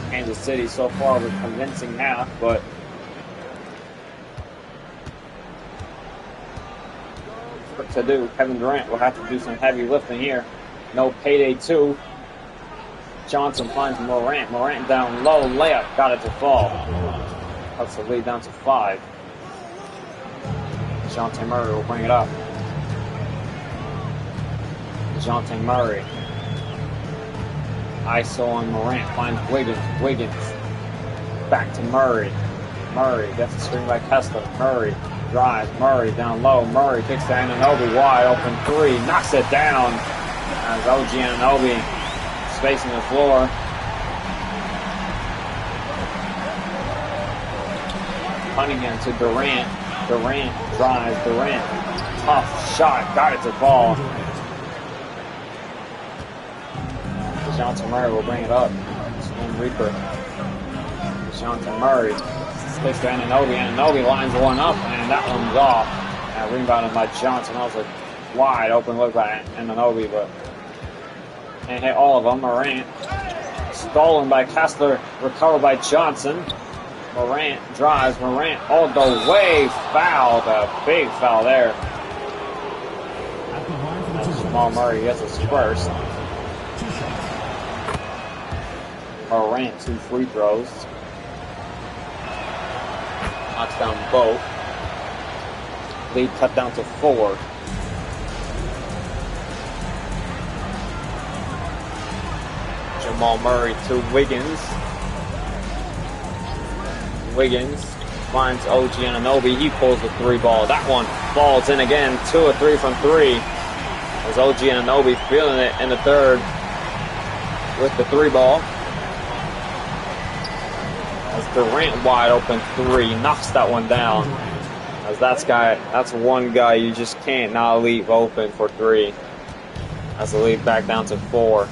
Kansas City so far with convincing half, but what to do? Kevin Durant will have to do some heavy lifting here. No payday 2 Johnson finds Morant. Morant down low, layup, got it to fall. Cuts the lead down to 5. DeJounte Murray will bring it up. DeJounte Murray. ISO on Morant, finds Wiggins. Wiggins. Back to Murray. Murray gets a screen by Kessler. Murray drives. Murray down low. Murray kicks to Anunoby. Wide open 3. Knocks it down. As OG Anunoby spacing the floor. Cunningham to Durant. Durant drives. Durant. Tough shot. Got it to fall. DeJounte Murray will bring it up. Slim Reaper. DeJounte Murray sticks to Anunoby. Anunoby lines one up, and that one's off. Rebounded by Johnson. That was a wide open look by Anunoby, but can't hit all of them. Morant stolen by Kessler. Recovered by Johnson. Morant drives. Morant all the way. Fouled. A big foul there. As Jamal Murray gets his first. Morant 2 free throws. Knocks down both. Lead cut down to 4. Jamal Murray to Wiggins. Wiggins finds OG Anunoby. He pulls the 3 ball. That one falls in again. 2 of 3 from 3. As OG Anunoby feeling it in the third with the 3 ball. As Durant wide open 3, knocks that one down. As that's one guy you just can't not leave open for 3. As the lead back down to 4.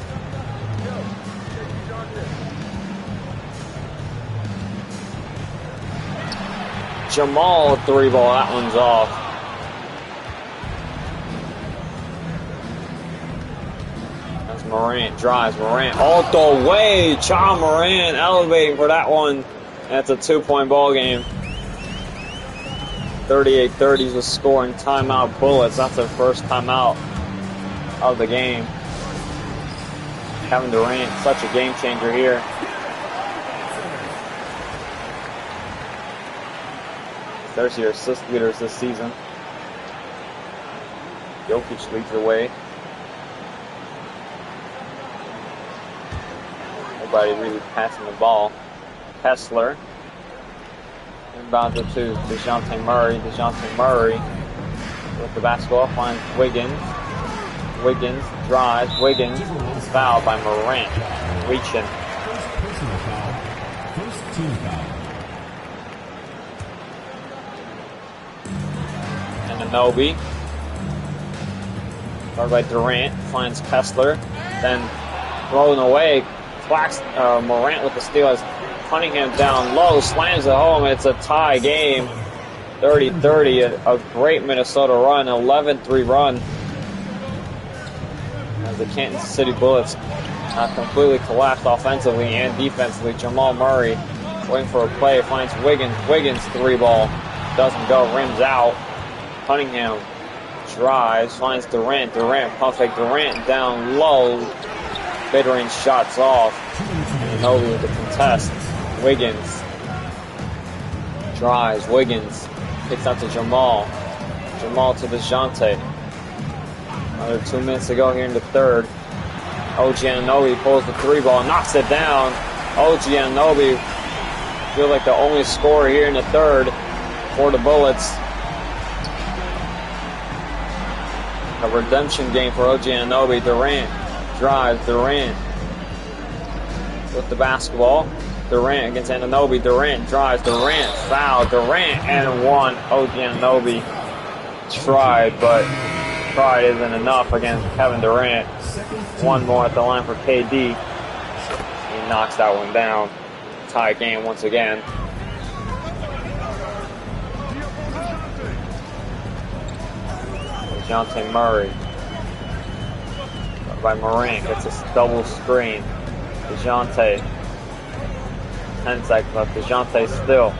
Jamal 3 ball, that one's off. As Morant drives, Morant all the way. Ja Morant elevating for that one. That's a 2-point ball game. 38-30 was scoring timeout Bullets. That's their first timeout of the game. Kevin Durant, such a game changer here. There's your assist leaders this season. Jokic leads the way. Nobody really passing the ball. Kessler. Inbounds it to DeJounte Murray. DeJounte Murray with the basketball finds Wiggins. Wiggins drives. Wiggins is fouled by Morant. Reaching. Personal foul. First team foul. Anunoby. Guarded by Durant. Finds Kessler. Then thrown away. Clacks Morant with the steal as Cunningham down low. Slams it home. It's a tie game. 30-30. A great Minnesota run. 11-3 run. As the Kansas City Bullets completely collapsed offensively and defensively. Jamal Murray waiting for a play. Finds Wiggins. Wiggins 3 ball. Doesn't go. Rims out. Cunningham drives, finds Durant. Durant, pump fake. Durant down low. Mid-range shots off. Anunoby with the contest. Wiggins drives. Wiggins kicks out to Jamal. Jamal to DeJounte. Another 2 minutes to go here in the third. OG Anunoby pulls the 3 ball, knocks it down. OG Anunoby feels like the only scorer here in the third for the Bullets. A redemption game for OG Anunoby. Durant drives. Durant with the basketball. Durant against Anunoby. Durant drives. Durant fouled. Durant and 1. OG Anunoby tried, but pride isn't enough against Kevin Durant. 1 more at the line for KD. He knocks that one down. Tie game once again. DeJounte Murray by Morant gets a double screen. DeJounte 10 seconds left. DeJounte still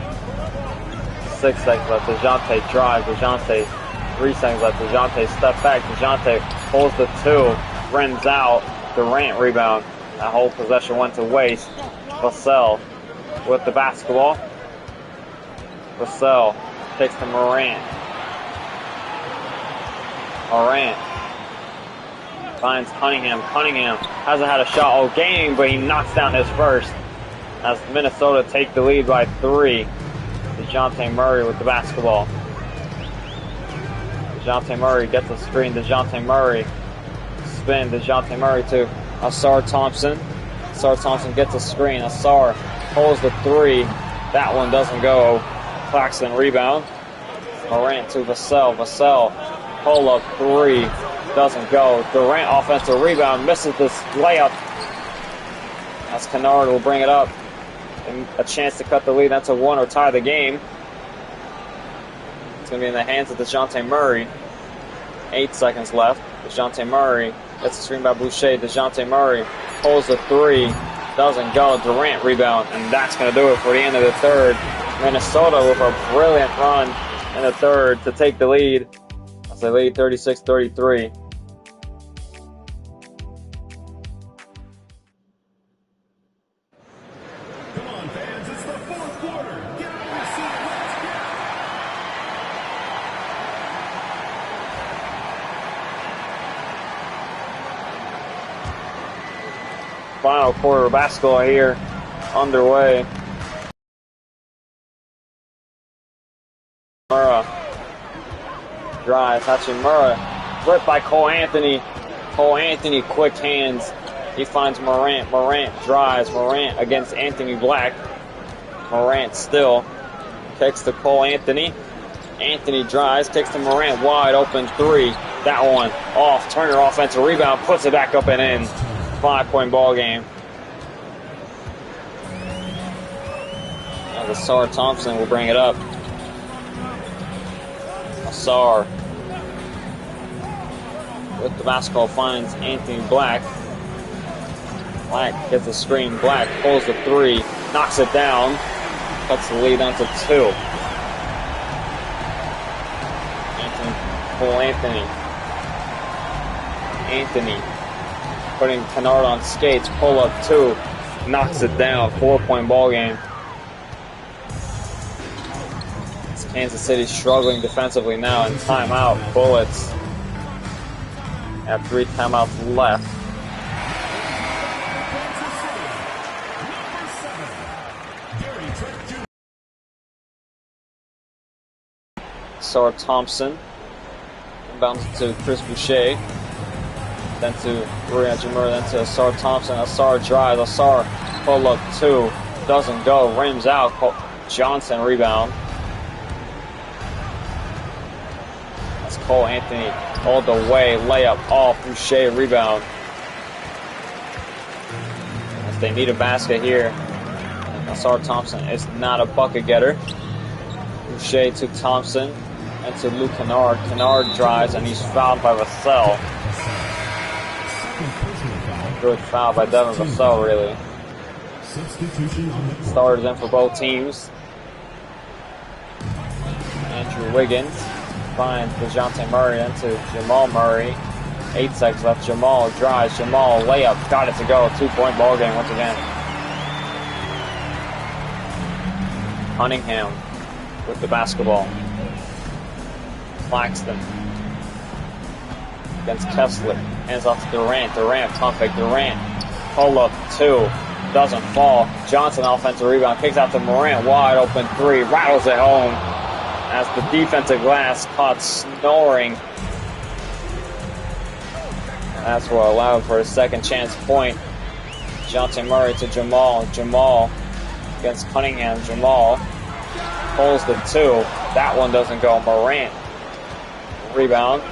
6 seconds left. DeJounte drives. DeJounte 3 seconds left. DeJounte step back. DeJounte pulls the 2. Rims out. Durant rebound. That whole possession went to waste. Vassell with the basketball. Vassell takes to Morant. Morant finds Cunningham. Cunningham hasn't had a shot all game, but he knocks down his first as Minnesota take the lead by 3. DeJounte Murray with the basketball. DeJounte Murray gets a screen. DeJounte Murray spin. DeJounte Murray to Ausar Thompson. Ausar Thompson gets a screen. Ausar holds the 3. That one doesn't go. Claxton rebound. Morant to Vassell. Vassell pull up 3. Doesn't go. Durant offensive rebound. Misses this layup. As Kennard will bring it up. And a chance to cut the lead into 1 or tie the game. It's going to be in the hands of DeJounte Murray. 8 seconds left. DeJounte Murray gets a screen by Boucher. DeJounte Murray holds the 3. Doesn't go. Durant rebound. And that's going to do it for the end of the third. Minnesota with a brilliant run in the third to take the lead. As they lead 36-33. Come on, fans, it's the fourth quarter. Get on your seat, let's go! Final quarter of basketball here underway. Murrah drives. Hachimura ripped by Cole Anthony. Cole Anthony, quick hands. He finds Morant. Morant drives. Morant against Anthony Black. Morant still kicks to Cole Anthony. Anthony drives, kicks to Morant. Wide open 3. That one off. Turner offensive rebound. Puts it back up and in. 5-point ball game. Now Ausar Thompson will bring it up. Ausar with the basketball finds Anthony Black. Black gets the screen. Black pulls the 3, knocks it down, cuts the lead onto 2. Anthony putting Kennard on skates. Pull up 2, knocks it down. 4-point ball game. It's Kansas City struggling defensively now. And timeout. Bullets have 3 timeouts left. Ausar Thompson bounces to Chris Boucher, then to Rui Hachimura, then to Ausar Thompson. Ausar drives. Ausar pull up 2, doesn't go, rims out. Johnson rebound. That's Cole Anthony all the way, layup off. Boucher rebound. As they need a basket here, Ausar Thompson is not a bucket getter. Boucher to Thompson. And to Luke Kennard. Kennard drives and he's fouled by Vassell. Good foul by Devin Vassell, really. Starters in for both teams. Andrew Wiggins finds DeJounte Murray into Jamal Murray. 8 seconds left. Jamal drives. Jamal layup. Got it to go. 2-point ball game once again. Cunningham with the basketball. Claxton against Kessler. Hands off to Durant. Durant, pump fake. Durant. Pull up 2. Doesn't fall. Johnson offensive rebound. Kicks out to Morant. Wide open 3. Rattles it home as the defensive glass caught snoring. And that's what allowed for a second chance point. DeJounte Murray to Jamal. Jamal against Cunningham. Jamal pulls the 2. That one doesn't go. Morant. Rebound.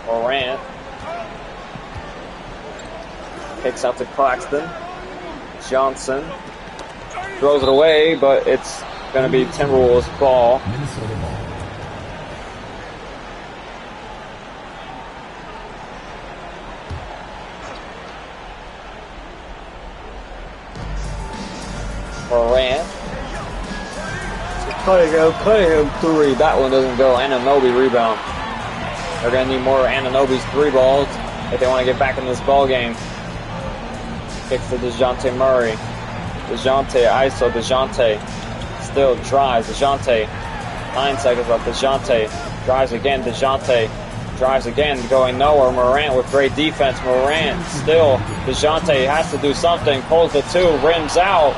Morant kicks out to Claxton. Johnson throws it away, but it's going to be Timberwolves ball. Minnesota ball. Morant. Cunningham 3. That one doesn't go. Anunoby rebound. They're going to need more Anunoby's 3 balls if they want to get back in this ball game. Kick for DeJounte Murray. DeJounte, ISO, DeJounte. Still drives, DeJounte. 9 seconds left, DeJounte. Drives again, DeJounte. Drives again, going nowhere. Morant with great defense. Morant still. DeJounte has to do something. Pulls the 2, rims out.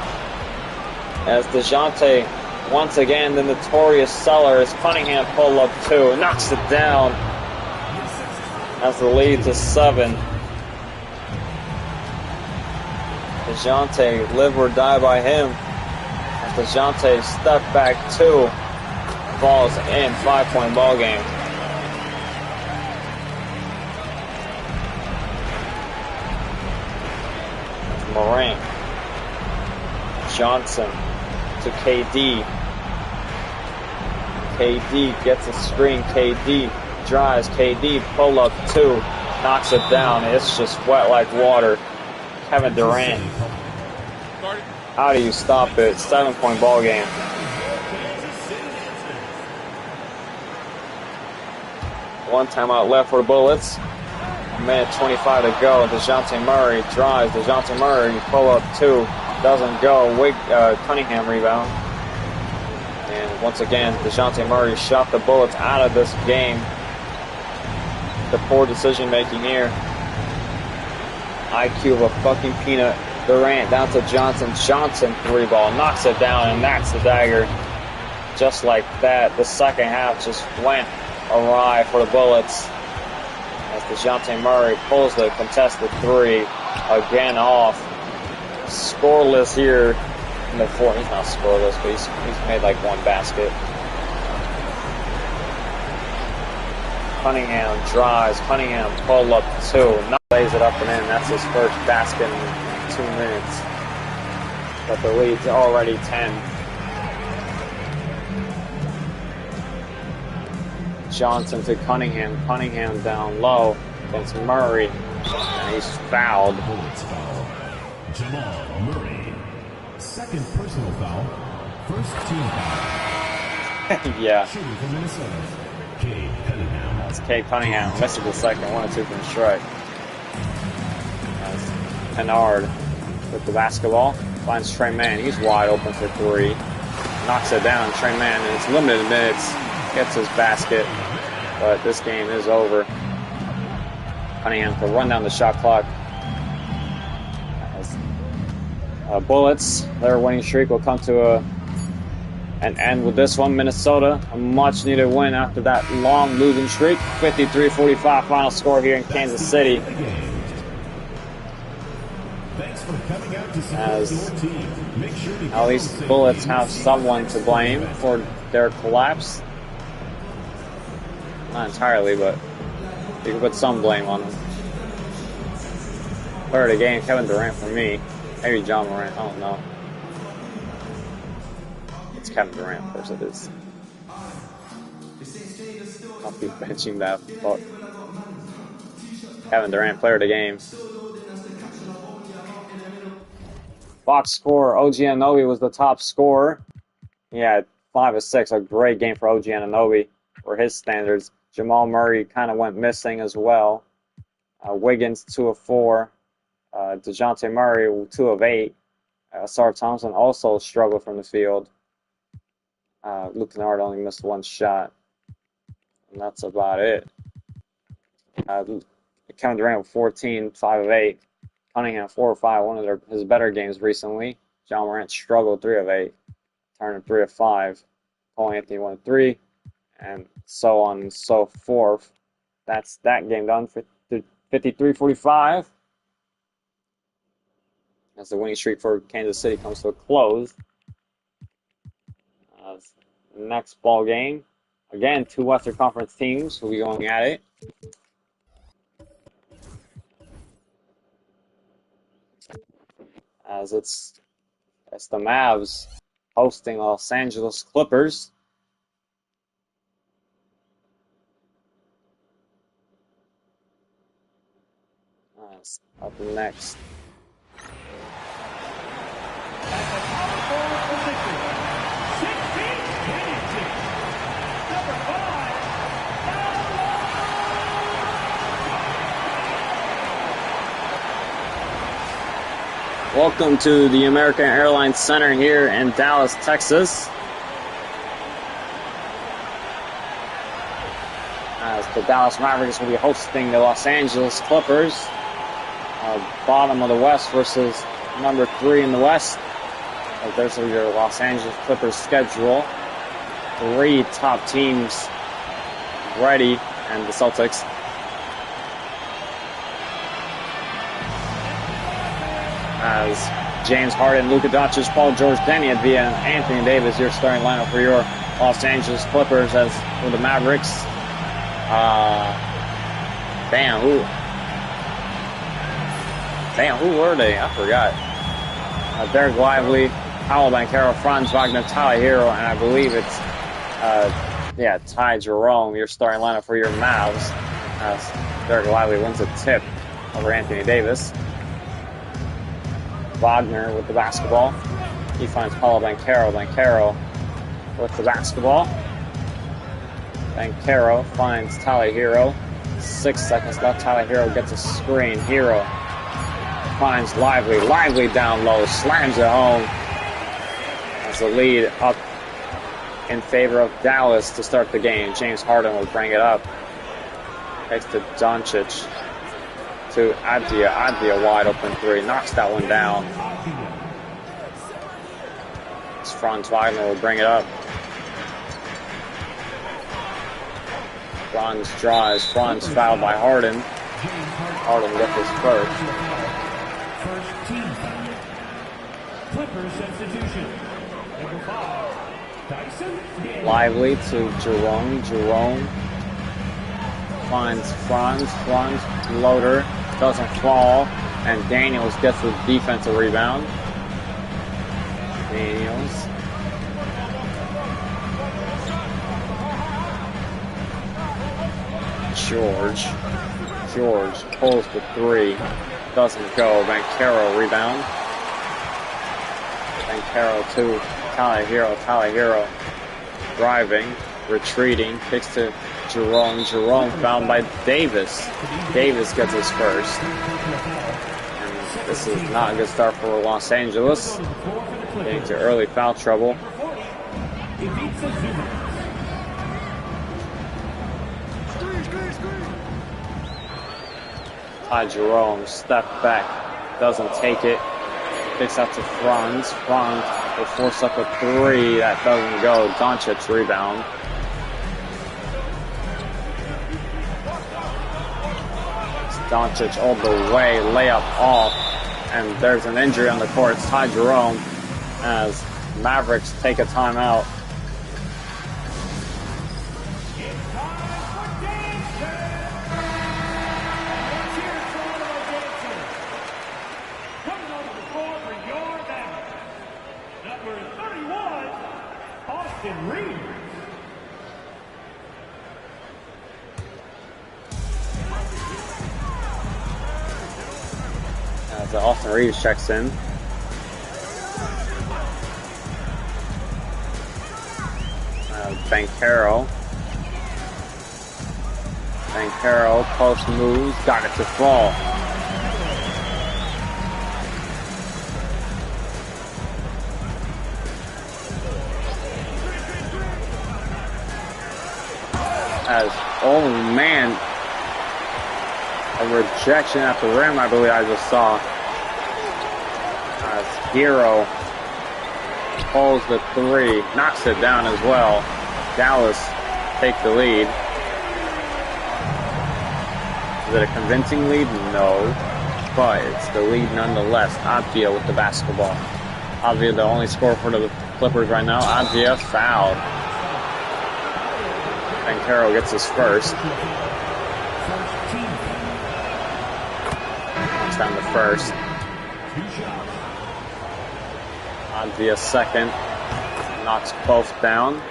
As DeJounte, once again, the notorious Sellers. Cunningham pull up 2, knocks it down. As the lead to 7. DeJounte, live or die by him. As DeJounte, step back 2. Falls in, 5-point ball game. Morant. Johnson to KD. KD gets a screen. KD drives. KD pull up 2. Knocks it down. It's just wet like water. Kevin Durant. How do you stop it? 7-point ball game. One timeout left for the Bullets. 1:25 to go. DeJounte Murray drives. DeJounte Murray pull up 2. Doesn't go. Cunningham rebound. And once again, DeJounte Murray shot the Bullets out of this game. The poor decision making here. IQ of a fucking peanut. Durant down to Johnson. Johnson 3-ball. Knocks it down, and that's the dagger. Just like that. The second half just went awry for the Bullets. As DeJounte Murray pulls the contested 3 again off. Scoreless here in the 4th. He's not scoreless, but he's made like 1 basket. Cunningham drives. Cunningham pull up 2. Lays it up and in. That's his first basket in 2 minutes. But the lead's already 10. Johnson to Cunningham. Cunningham down low against Murray. And he's fouled. Bullets foul. Jamal Murray. Second personal foul. First team foul. Yeah. Shooting for Minnesota. Cade Cunningham. That's Cade Cunningham. Misses the second. 1 or 2 from strike. That's Kennard with the basketball. Finds Trey Mann. He's wide open for 3. Knocks it down. Trey Mann, in its limited minutes, gets his basket. But this game is over. Cunningham can run down the shot clock. Bullets, their winning streak will come to an end with this one. Minnesota, a much-needed win after that long losing streak. 53-45 final score here in Kansas City. As at least Bullets have someone to blame for their collapse. Not entirely, but you can put some blame on them. Player of the game, Kevin Durant for me. Maybe John Morant, I don't know. It's Kevin Durant, of course it is. I'll be benching that, but Kevin Durant, player of the game. Box score, OG Anunoby was the top scorer. He had 5 of 6, a great game for OG Anunoby for his standards. Jamal Murray kind of went missing as well. Wiggins, 2 of 4. DeJounte Murray, 2 of 8. Ausar Thompson also struggled from the field. Luke Kennard only missed 1 shot. And that's about it. Kevin Durant with 14, 5 of 8. Cunningham, 4 of 5, one of his better games recently. John Morant struggled, 3 of 8. Turner, 3 of 5. Cole Anthony, 1 of 3. And so on and so forth. That's that game done. 53-45. As the winning streak for Kansas City comes to a close. Next ball game. Again, 2 Western Conference teams will be going at it. As it's the Mavs hosting Los Angeles Clippers. Up next. Welcome to the American Airlines Center here in Dallas, Texas. As the Dallas Mavericks will be hosting the Los Angeles Clippers. Bottom of the West versus number 3 in the West. There's your Los Angeles Clippers schedule. 3 top teams ready, and the Celtics. As James Harden, Luka Doncic, Paul George, Danny Avdija, and Anthony Davis, your starting lineup for your Los Angeles Clippers. As for the Mavericks, who were they? I forgot. Derek Lively, Paolo Banchero, Franz Wagner, Tyler Hero, and I believe it's Ty Jerome, your starting lineup for your Mavs. As Derek Lively wins a tip over Anthony Davis. Wagner with the basketball. He finds Paolo Banchero. Banchero with the basketball. Banchero finds Tyler Hero. 6 seconds left. Tyler Hero gets a screen. Hero finds Lively. Lively down low. Slams it home. As the lead up in favor of Dallas to start the game. James Harden will bring it up. Takes to Doncic. To Avdija. Avdija wide open 3. Knocks that one down. As Franz Wagner will bring it up. Franz drives. Franz fouled by Harden. Harden gets his first. First team foul. Clippers substitution. Number 5, Dyson Daniels. Lively to Jerome. Jerome finds Franz. Franz floater doesn't fall, and Daniels gets the defensive rebound. Daniels. George pulls the 3. Doesn't go. Banchero rebound. Banchero to Tyler Hero. Tyler Hero driving, retreating, kicks to Jerome. Jerome found by Davis. Davis gets his first. And this is not a good start for Los Angeles. Getting to early foul trouble. Ty Jerome, step back, doesn't take it. Kicks out to Franz. Franz will force up a 3. That doesn't go. Doncic rebound. Doncic all the way, layup off, and there's an injury on the court. It's Ty Jerome as Mavericks take a timeout. Coming onto the floor for your Mavericks, number 31, Austin Reeves. As Austin Reeves checks in. Banchero post moves, got it to fall. As, oh man, a rejection at the rim, I believe I just saw. As Hero pulls the 3, knocks it down as well. Dallas take the lead. Is it a convincing lead? No, but it's the lead nonetheless. Avdija with the basketball. Avdija the only scorer for the Clippers right now. Avdija fouled. Banchero gets his first. Knocks down the first. Avdija second. Knocks both down.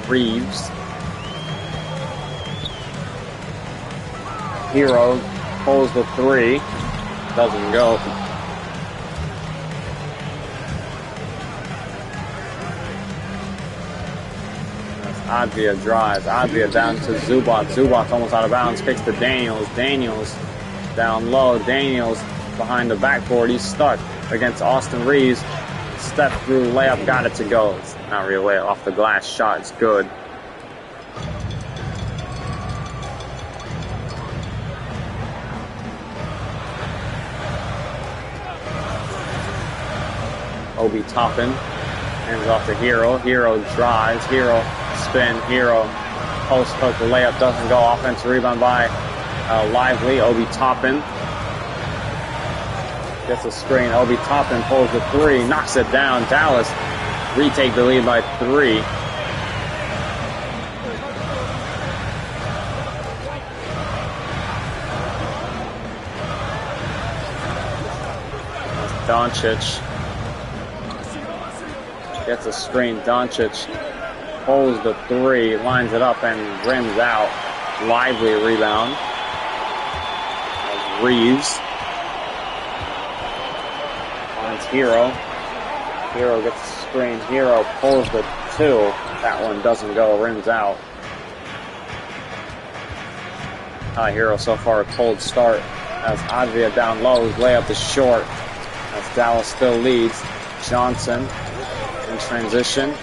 Reeves. Hero pulls the 3. Doesn't go. Advia drives. Advia down to Zubac. Zubac's almost out of bounds. Kicks to Daniels. Daniels down low. Daniels behind the backboard. He's stuck against Austin Reeves. Step through layup. Got it to go. It's not really a layup. Off the glass shot. It's good. Obi Toppin hands off to Hero. Hero drives. Hero spin. Hero post hook. The layup doesn't go. Offensive rebound by Lively. Obi Toppin gets a screen. Obi Toppin pulls the three. Knocks it down. Dallas retake the lead by 3. Doncic gets a screen. Doncic pulls the 3, lines it up and rims out. Lively rebound. Reeves finds Hero. Hero gets a screen. Hero pulls the 2. That one doesn't go. Rims out. Hero so far a cold start. As Advia down low. His layup is short. As Dallas still leads. Johnson in transition.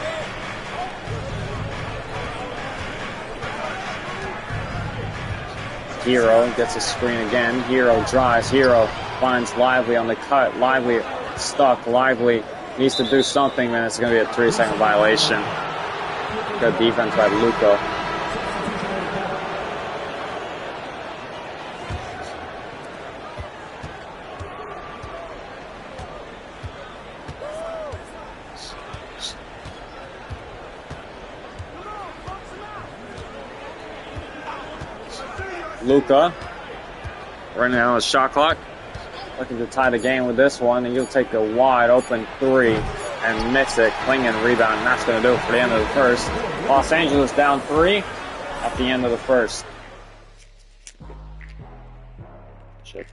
Hero gets a screen again. Hero drives. Hero finds Lively on the cut. Lively stuck. Lively needs to do something, man. It's going to be a 3-second violation. Good defense by Luka. Luka running out of the shot clock, looking to tie the game with this one, and he'll take a wide open 3 and miss it. Klingon rebound, and that's going to do it for the end of the first. Los Angeles down 3 at the end of the first. Check.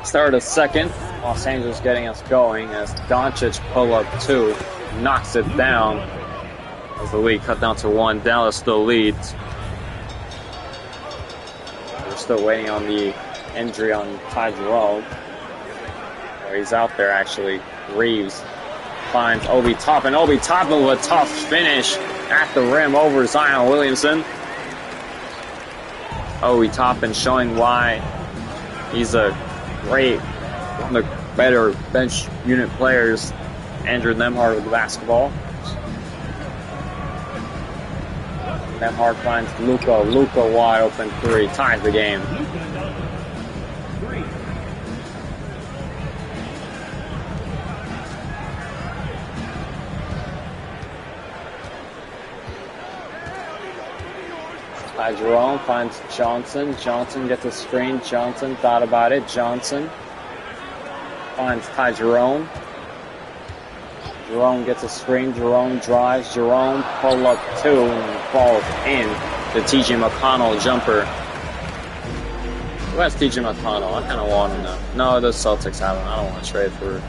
Start of second. Los Angeles getting us going as Doncic pull up 2, knocks it down as the lead cut down to 1. Dallas still leads. We're still waiting on the injury on Ty Jerome. Or he's out there actually. Reeves finds Obi Toppin. Obi Toppin with a tough finish at the rim over Zion Williamson. Obi Toppin showing why he's a great, one of the better bench unit players. Andrew Nembhard with the basketball. Nembhard finds Luka. Luka wide open 3, ties the game. Ty Jerome finds Johnson. Johnson gets a screen. Johnson thought about it. Johnson finds Ty Jerome. Jerome gets a screen. Jerome drives. Jerome pull up 2 and falls in. The TJ McConnell jumper. Who has TJ McConnell? I kind of want him now. No, the Celtics have him. I don't want to trade for him.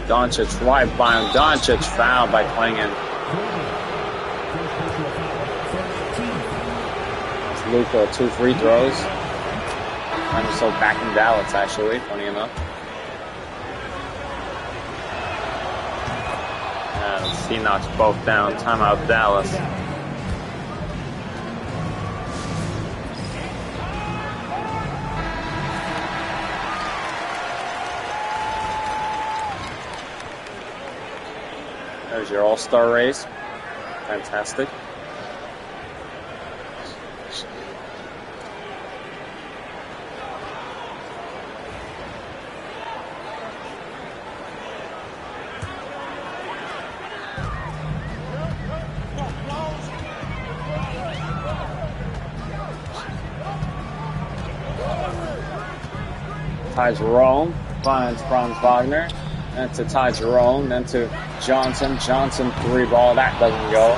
Doncic right by him. Doncic fouled by Klingon. Luka 2 free throws. I'm still back in Dallas, actually, funny enough. And he knocks both down. Timeout, Dallas. There's your all-star race. Fantastic. Ty Jerome finds Franz Wagner. Then to Ty Jerome. Then to Johnson. Johnson 3-ball. That doesn't go.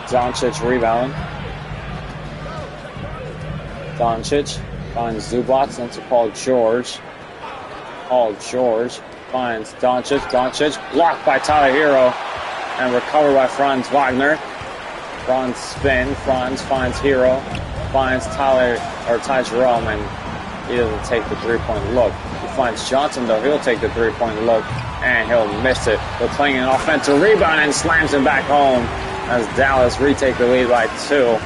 Doncic rebound. Doncic finds Zubac. Then to Paul George. Paul George finds Doncic. Doncic blocked by Tyler Hero. And recovered by Franz Wagner. Franz spin. Franz finds Hero. Finds Ty Jerome, and he doesn't take the three-point look. He finds Johnson, though. He'll take the three-point look, and he'll miss it. But playing an offensive rebound and slams it back home as Dallas retake the lead by 2.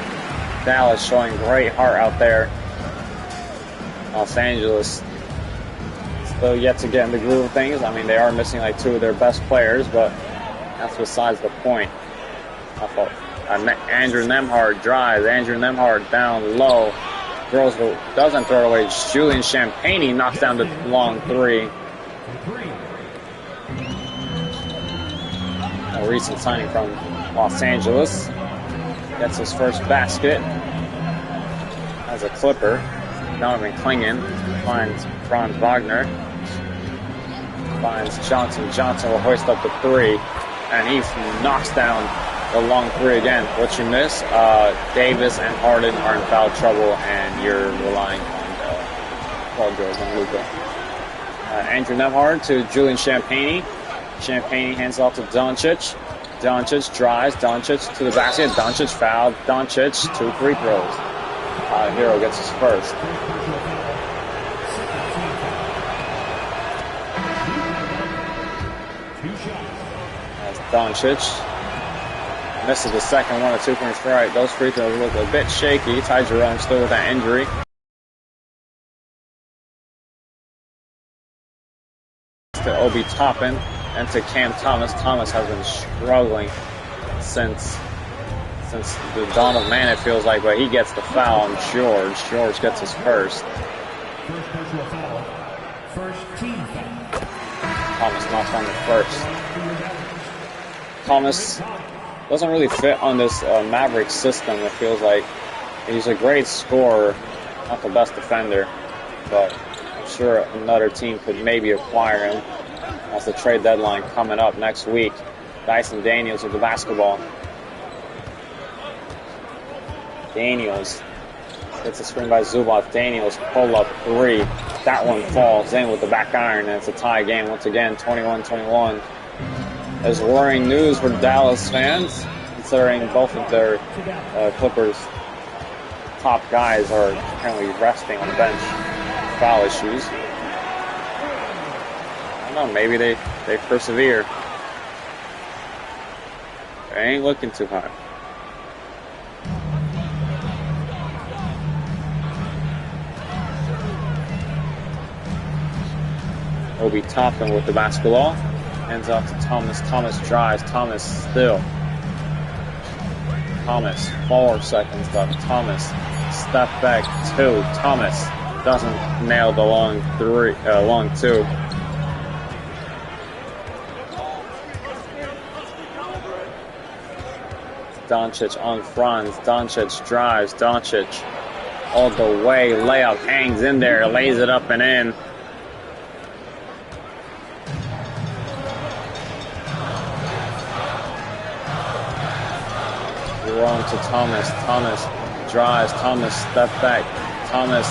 Dallas showing great heart out there. Los Angeles still yet to get in the groove of things. I mean, they are missing like 2 of their best players, but that's besides the point. I thought Andrew Nembhard drives. Andrew Nembhard down low. Doesn't throw it away. Julian Champagnie knocks down the long 3. A recent signing from Los Angeles. Gets his first basket as a Clipper. Donovan Clingan finds Franz Wagner. Finds Johnson. Johnson will hoist up the 3. And he knocks down the long 3 again. What you miss? Davis and Harden are in foul trouble, and you're relying on Paul George and Luka. Andrew Nembhard to Julian Champagnie. Champagnie hands off to Doncic. Doncic drives. Doncic to the basket. Doncic fouled. Doncic 2 free throws. Hero gets his first. As Doncic misses the second one of 2 points right. Those free throws look a bit shaky. Ty Jerome still with that injury. To Obi Toppin and to Cam Thomas. Thomas has been struggling since the dawn of man, it feels like, but he gets the foul on George. George gets his first. First personal foul. First team foul. Thomas knocks on the first. Thomas doesn't really fit on this Mavericks system, it feels like. He's a great scorer, not the best defender, but I'm sure another team could maybe acquire him. That's the trade deadline coming up next week. Dyson Daniels with the basketball. Daniels gets a screen by Zubac. Daniels pull up 3. That one falls in with the back iron, and it's a tie game once again, 21-21. There's worrying news for Dallas fans, considering both of their Clippers' top guys are currently resting on the bench. Foul issues. I don't know, maybe they persevere. They ain't looking too hot. Obi Toppin with the basketball. Hands off to Thomas. Thomas drives. Thomas still. Thomas, 4 seconds left. Thomas, step back 2. Thomas doesn't nail the long 2. Doncic on Franz. Doncic drives. Doncic all the way. Layup hangs in there. Lays it up and in. On to Thomas. Thomas drives. Thomas step back. Thomas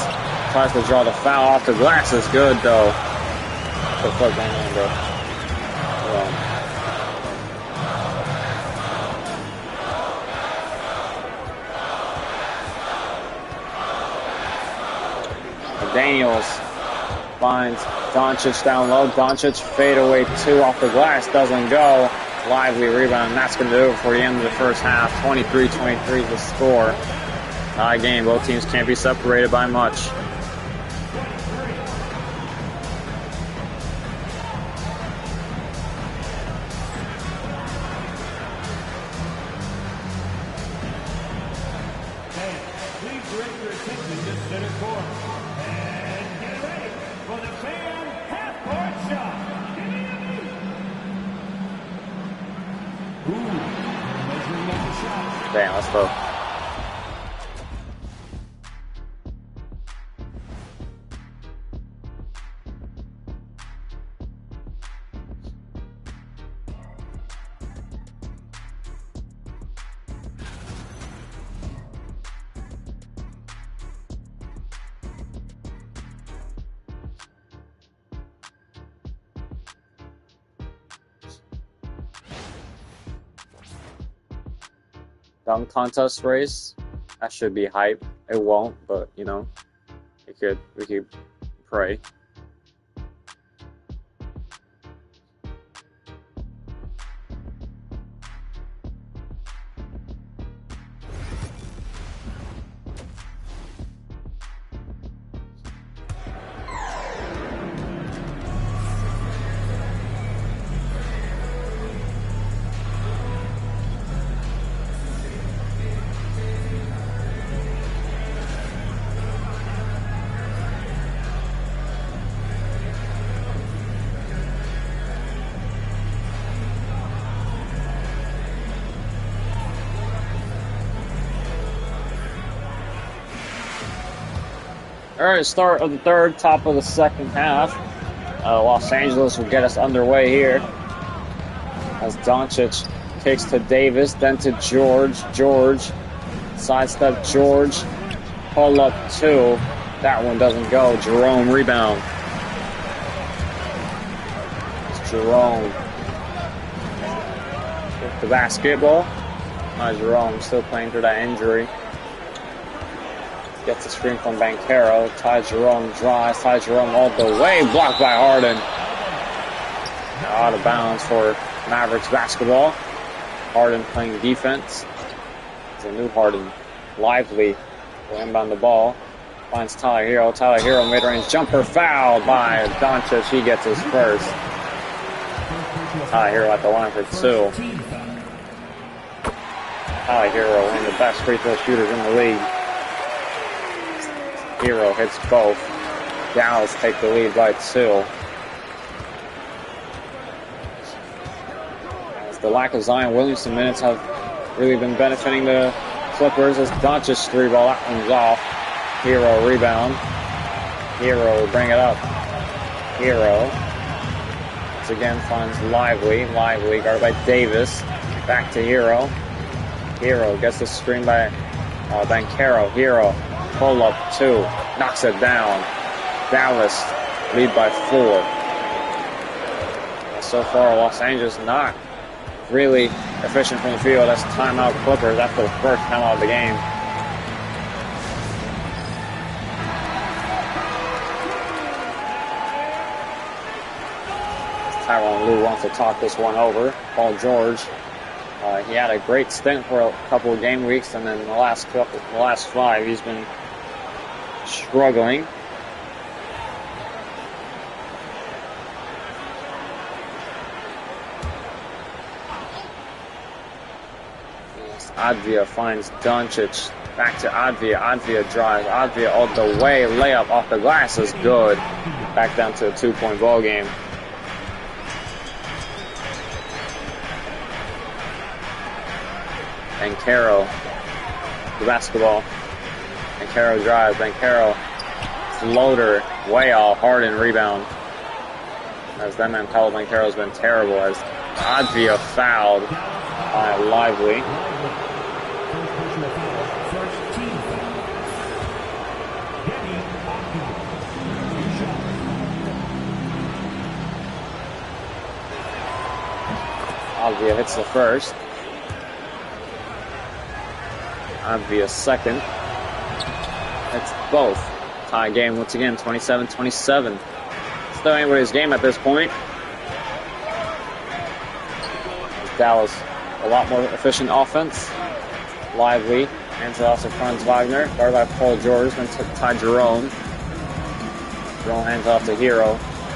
tries to draw the foul off the glass. It's good though. What the fuck going on, bro? Daniels finds Doncic down low. Doncic fadeaway 2 off the glass. Doesn't go. Lively rebound, and that's going to do it for the end of the first half. 23-23 is the score. Tie game. Both teams can't be separated by much. Please direct your attention to center court. And get ready for the fan half-court shot. Damn, let's go. dunk contest race. That should be hype. It won't, but you know, we could pray. All right, start of the third, top of the second half. Los Angeles will get us underway here as Doncic kicks to Davis, then to George. George, sidestep George, pull up 2. That one doesn't go. Jerome rebound. It's Jerome with the basketball. Jerome still playing through that injury. Gets a screen from Banchero. Ty Jerome drives. Ty Jerome all the way. Blocked by Harden. Out of bounds for Mavericks basketball. Harden playing defense. It's a new Harden. Lively will inbound the ball. Finds Tyler Hero. Tyler Hero mid-range jumper fouled by Doncic. He gets his first. Tyler Hero at the line for 2. Tyler Hero, one of the best free throw shooters in the league. Hero hits both. Dallas take the lead by 2. As the lack of Zion Williamson minutes have really been benefiting the Clippers as Doncic 3 ball, that one's off. Hero rebound. Hero will bring it up. Hero once again finds Lively. Lively guarded by Davis. Back to Hero. Hero gets the screen by Banchero. Hero pull up 2, knocks it down. Dallas lead by 4. So far, Los Angeles not really efficient from the field. That's timeout Clippers. That's the first timeout of the game. Tyronn Lue wants to talk this one over. Paul George. He had a great stint for a couple of game weeks, and then the last 5, he's been struggling. Advia finds Doncic. Back to Advia. Advia drives. Advia all the way. Layup off the glass is good. Back down to a 2-point ball game. Banchero, the basketball. Banchero drives. Banchero floater way off. Harden rebound. As that man Paolo Banchero has been terrible. As Advia fouled by Lively. Advia hits the first. Advia second. It's both. Tie game once again, 27-27. Still anybody's game at this point. Dallas, a lot more efficient offense. Lively, hands it off to Franz Wagner. Guarded by Paul George, then to Ty Jerome. Jerome hands off to Hero.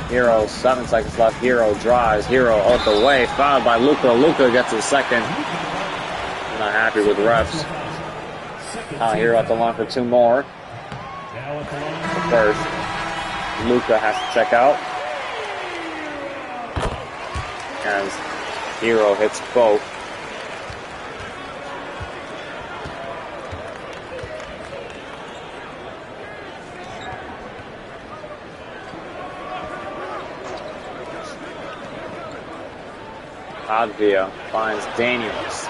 Hero, 7 seconds left. Hero drives. Hero all the way. Fouled by Luka. Luka gets his second. Not happy with the refs. Hero at the line for 2 more. The first. Luka has to check out. As Hero hits both. Advia finds Daniels.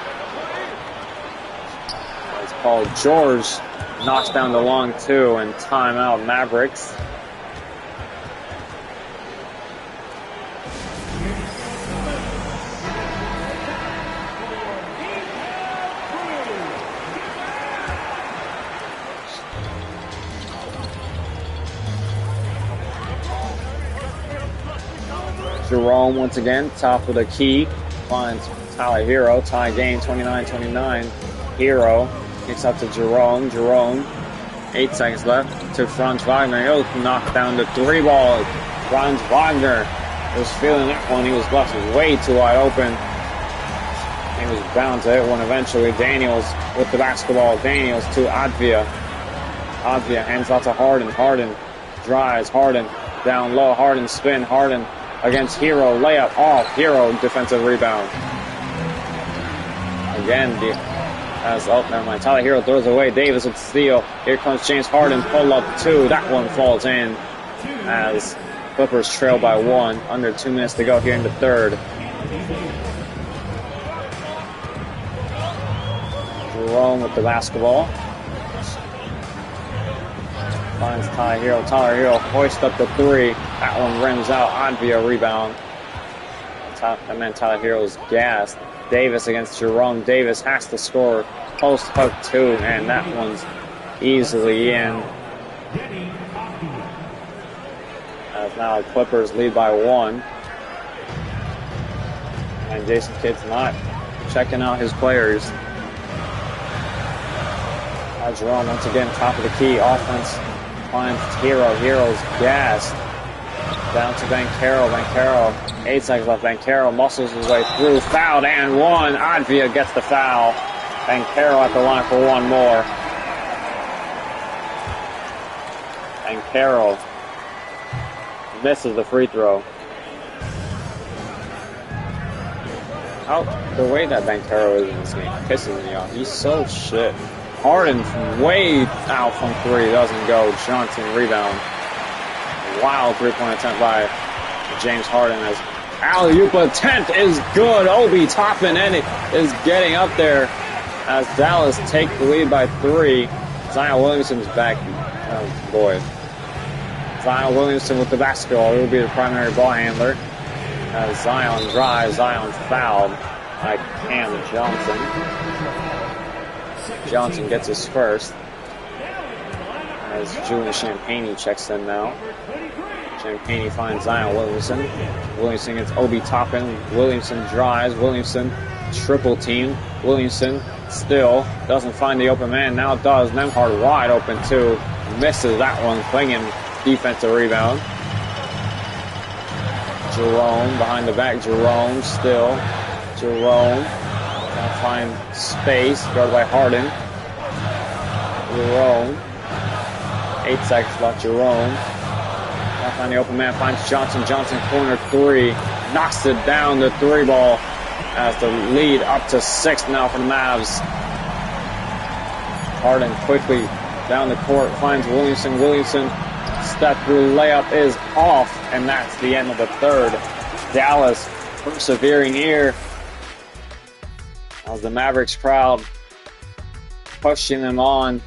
As Paul George knocks down the long 2 and timeout Mavericks. Jerome once again, top of the key, finds Tyler Hero, tie game 29-29. Hero kicks up to Jerome. Jerome, 8 seconds left to Franz Wagner. He'll knock down the 3 ball. Franz Wagner was feeling that one. He was left way too wide open. He was bound to hit one eventually. Daniels with the basketball. Daniels to Advia. Advia hands out to Harden. Harden drives. Harden down low. Harden spin. Harden against Hero. Layup off. Hero defensive rebound. Again, never mind. Tyler Hero throws away. Davis with the steal. Here comes James Harden. Pull up 2. That one falls in as Clippers trail by 1. Under 2 minutes to go here in the third. Jerome with the basketball. Finds Tyler Hero. Tyler Hero hoists up the 3. That one rims out. Advia rebound. That meant Tyler Hero's gassed. Davis against Jerome. Davis has to score. Post hook 2, and that one's easily in. As now Clippers lead by 1. And Jason Kidd's not checking out his players. Jerome once again top of the key. Offense finds Hero. Hero's gassed. Down to Banchero. Banchero, 8 seconds left. Banchero muscles his way through. Fouled and 1. Advia gets the foul. Banchero at the line for 1 more. Banchero misses the free throw. The way that Banchero is in this game pisses me off. He's so shit. Harden from way out from 3 doesn't go. Johnson rebound. Wild 3-point attempt by James Harden as alley-oop attempt is good. Obi Toppin is getting up there as Dallas take the lead by 3. Zion Williamson's back. Oh boy. Zion Williamson with the basketball. He will be the primary ball handler. As Zion drives, Zion fouled by Cam Johnson. Johnson gets his first. As Julian Champagnie checks in now. Champagnie finds Zion Williamson. Williamson gets Obi Toppin. Williamson drives. Williamson triple team. Williamson still doesn't find the open man. Now does. Nembhard wide open too. Misses that one. Clinging defensive rebound. Jerome behind the back. Jerome still. Jerome trying to find space. Guarded by Harden. Jerome. 8 seconds left. Jerome. Now find the open man. Finds Johnson. Johnson corner 3. Knocks it down the 3 ball as the lead up to 6 now for the Mavs. Harden quickly down the court. Finds Williamson. Williamson step through layup is off. And that's the end of the third. Dallas persevering here as the Mavericks crowd pushing them on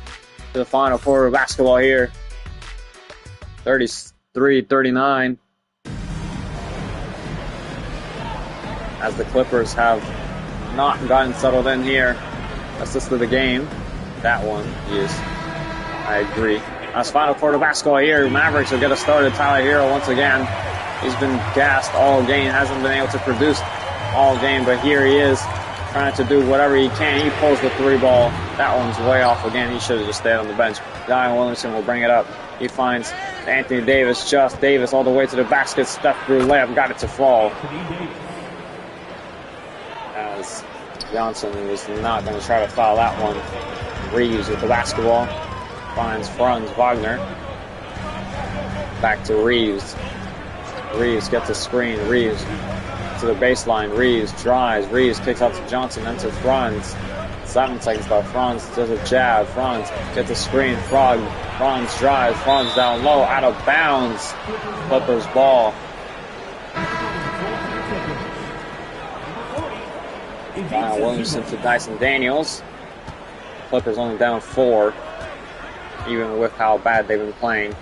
to the final quarter of basketball here. 33-39. As the Clippers have not gotten settled in here. Assist of the game. That one, yes. I agree. As final quarter of basketball here, Mavericks will get us started. Tyler Hero once again. He's been gassed all game. Hasn't been able to produce all game, but here he is trying to do whatever he can. He pulls the 3 ball. That one's way off again. He should have just stayed on the bench. Zion Williamson will bring it up. He finds Anthony Davis. Just Davis all the way to the basket. Step through layup. Got it to fall. As Johnson was not going to try to foul that one. Reeves with the basketball. Finds Franz Wagner. Back to Reeves. Reeves gets a screen. Reeves to the baseline. Reeves drives. Reeves kicks out to Johnson. Then to Franz. 7 seconds left. Franz does a jab. Franz gets a screen. Franz drives. Franz down low. Out of bounds. Clippers ball. Williamson to Dyson Daniels. Clippers only down 4. Even with how bad they've been playing.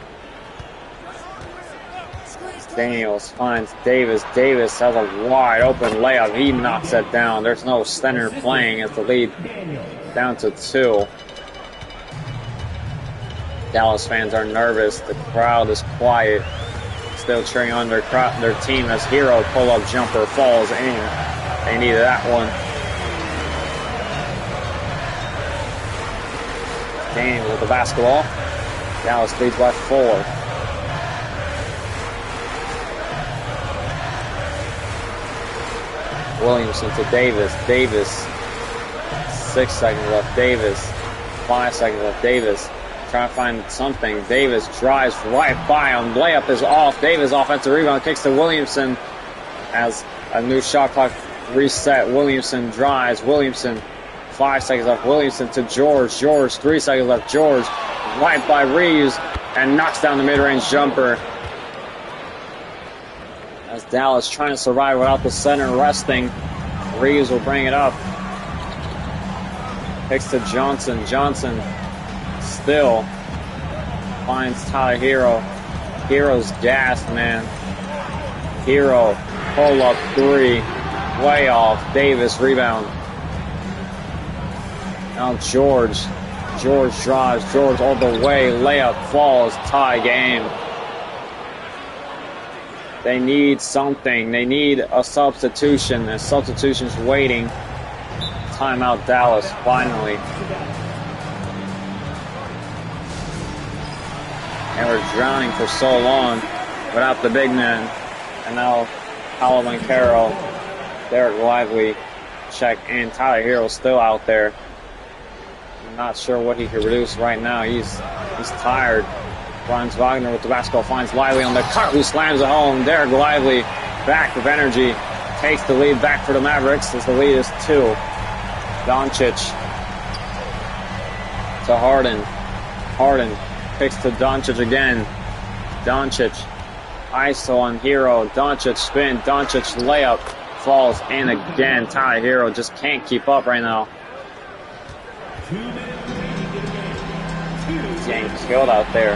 Daniels finds Davis. Davis has a wide open layup. He knocks it down. There's no center playing as the lead down to 2. Dallas fans are nervous. The crowd is quiet. still cheering on their team as Hero pull-up jumper falls in. They needed that one. Game with the basketball. Dallas leads by 4. Williamson to Davis. Davis. 6 seconds left. Davis. 5 seconds left. Davis. Trying to find something. Davis drives right by him. Layup is off. Davis offensive rebound. Kicks to Williamson as a new shot clock reset. Williamson drives. Williamson. 5 seconds left. Williamson to George. George. 3 seconds left. George right by Reeves and knocks down the mid-range jumper. As Dallas trying to survive without the center resting. Reeves will bring it up. Kicks to Johnson. Johnson still finds Tyler Hero. Hero's gassed, man. Hero pull up 3. Way off. Davis rebound. Now George. George drives. George all the way. Layup falls. Tie game. They need something. They need a substitution. And substitution's waiting. Timeout Dallas, finally. And we're drowning for so long without the big man. And now Paolo Banchero, Derek Lively, check in. Tyler Hero's still out there. I'm not sure what he can produce right now. He's tired. Franz Wagner with the basketball finds Lively on the cut, who slams it home. Derek Lively back with energy. Takes the lead back for the Mavericks as the lead is 2. Doncic to Harden. Harden kicks to Doncic again. Doncic ISO on Hero. Doncic spin. Doncic layup falls in again. Tyler Hero just can't keep up right now. He's getting killed out there.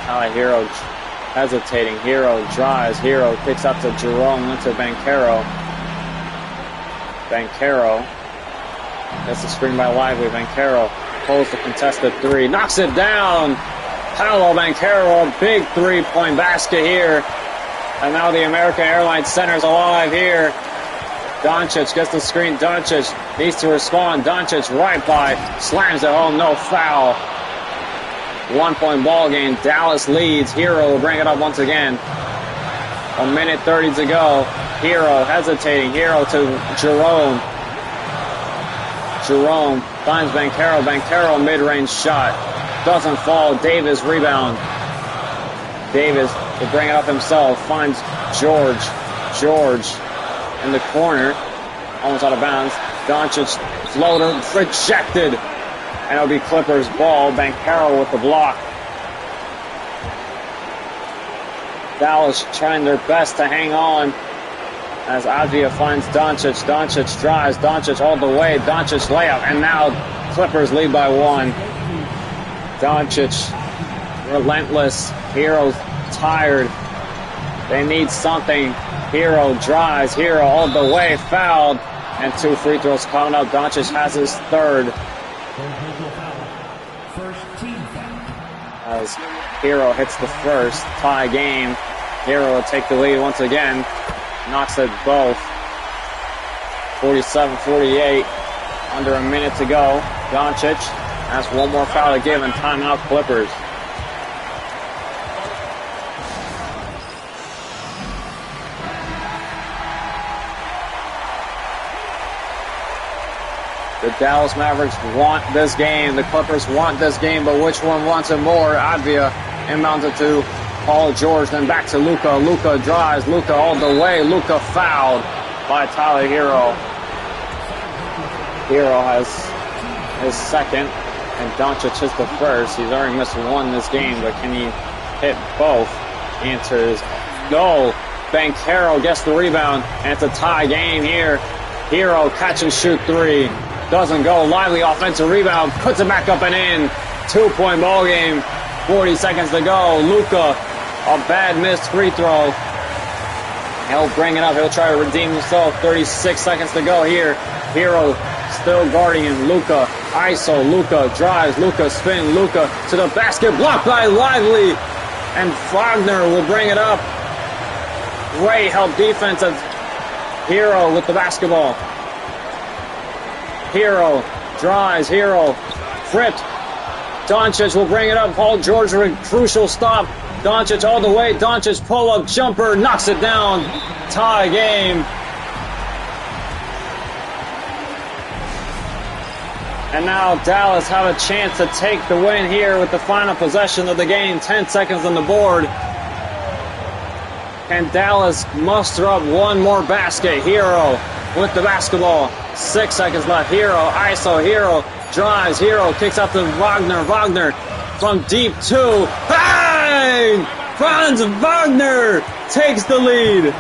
Tyler Hero hesitating. Hero drives. Hero kicks up to Jerome. Into Banchero. Banchero gets the screen by Lively. Banchero pulls the contested 3. Knocks it down. Paolo Banchero. Big 3-point basket here. And now the American Airlines Center's alive here. Doncic gets the screen. Doncic needs to respond. Doncic right by. Slams it home. No foul. 1-point ball game. Dallas leads. Hero will bring it up once again. 1:30 to go. Hero hesitating. Hero to Jerome. Jerome finds Banchero. Banchero mid-range shot. Doesn't fall. Davis rebound. Davis will bring it up himself. Finds George. George in the corner. Almost out of bounds. Doncic floater rejected. And it'll be Clippers ball. Banchero with the block. Dallas trying their best to hang on as Avdia finds Doncic. Doncic drives. Doncic all the way. Doncic layup. And now Clippers lead by 1. Doncic relentless. Hero's tired. They need something. Hero drives. Hero all the way. Fouled. And 2 free throws coming up. Doncic has his 3rd. As Hero hits the 1st. Tie game. Hero will take the lead once again. Knocks it both. 47-48. Under a minute to go. Doncic has one more foul to give and timeout Clippers. The Dallas Mavericks want this game. The Clippers want this game, but which one wants it more? Avdia inbounds it to Paul George, then back to Luka. Luka drives. Luka all the way. Luka fouled by Tyler Hero. Hero has his 2nd, and Doncic hits the 1st. He's already missed 1 this game, but can he hit both? The answer is no. Banchero gets the rebound, and it's a tie game here. Hero catch and shoot 3. Doesn't go. Lively offensive rebound. Puts it back up and in. 2-point ball game. 40 seconds to go. Luka, a bad missed free throw. He'll bring it up. He'll try to redeem himself. 36 seconds to go here. Hero still guarding him. Luka, ISO. Luka drives. Luka spin. Luka to the basket. Blocked by Lively. And Wagner will bring it up. Great help defense of Hero with the basketball. Hero drives. Hero Frit. Doncic will bring it up. Paul George with a crucial stop. Doncic all the way. Doncic pull-up jumper. Knocks it down. Tie game. And now Dallas have a chance to take the win here with the final possession of the game. 10 seconds on the board. Can Dallas muster up one more basket? Hero with the basketball. 6 seconds left. Hero, ISO, Hero drives. Hero kicks out to Wagner. Wagner from deep two. Bang! Franz Wagner takes the lead.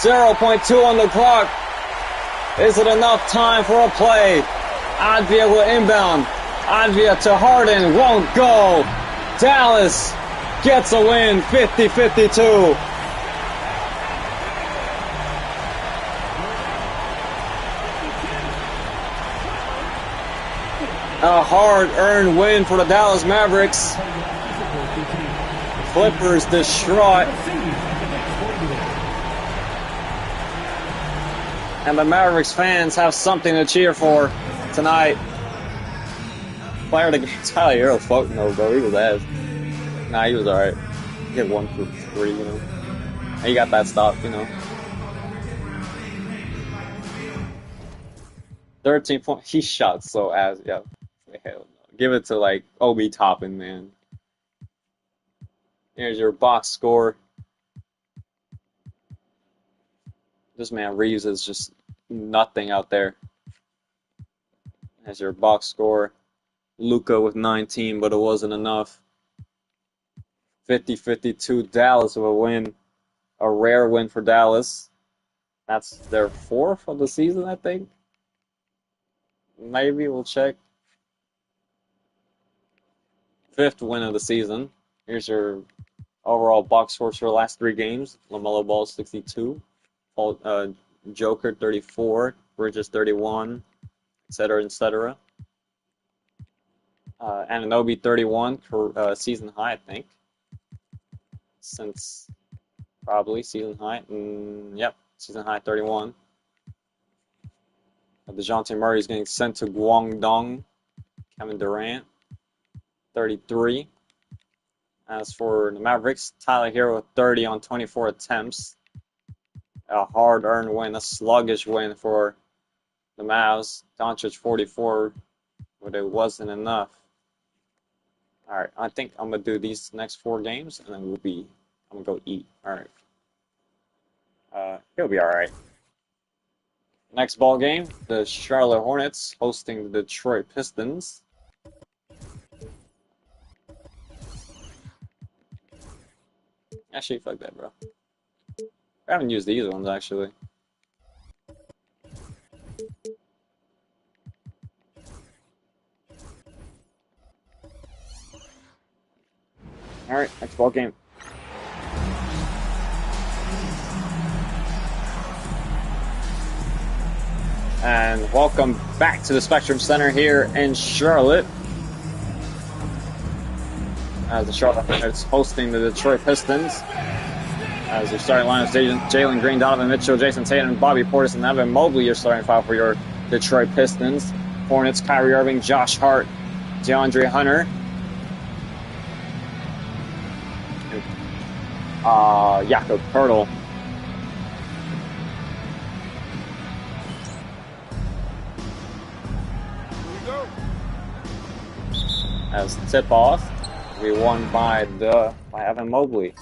.2 on the clock. Is it enough time for a play? Advia will inbound. Advia to Harden. Won't go. Dallas gets a win. 50-52. A hard-earned win for the Dallas Mavericks. Clippers distraught. And the Mavericks fans have something to cheer for tonight. Player of the game, Tyler Hero floating though, bro. He was ass. Nah, he was alright. He hit 1 for 3, you know. And he got that stop, you know. 13 points. He shot so ass, yeah. Hell no. Give it to like Obi Toppin, man. Here's your box score. This man Reeves is just nothing out there. As your box score. Luka with 19, but it wasn't enough. 50-52. Dallas with a win. A rare win for Dallas. That's their 4th of the season, I think. Maybe we'll check. 5th win of the season. Here's your overall box scores for the last 3 games. LaMelo Ball 62. Joker 34, Bridges 31, etc., etc. Anunoby 31 for season high, I think. Since probably season high. Yep, season high 31. DeJounte Murray is getting sent to Guangdong. Kevin Durant 33. As for the Mavericks, Tyler Hero with 30 on 24 attempts. A hard-earned win, a sluggish win for the Mavs. Doncic 44, but it wasn't enough. All right, I think I'm gonna do these next 4 games, and then I'm gonna go eat. All right. He'll be all right. Next ball game, the Charlotte Hornets hosting the Detroit Pistons. Actually, fuck that, bro. I haven't used these ones, actually. Alright, next ball game. And welcome back to the Spectrum Center here in Charlotte. As the Charlotte Hornets hosting the Detroit Pistons. As your starting lineup, Jalen Green, Donovan Mitchell, Jason Tatum, Bobby Portis, and Evan Mobley, your starting 5 for your Detroit Pistons. Hornets, Kyrie Irving, Josh Hart, DeAndre Hunter. Jakob Poeltl. As tip-off, we won by Evan Mobley.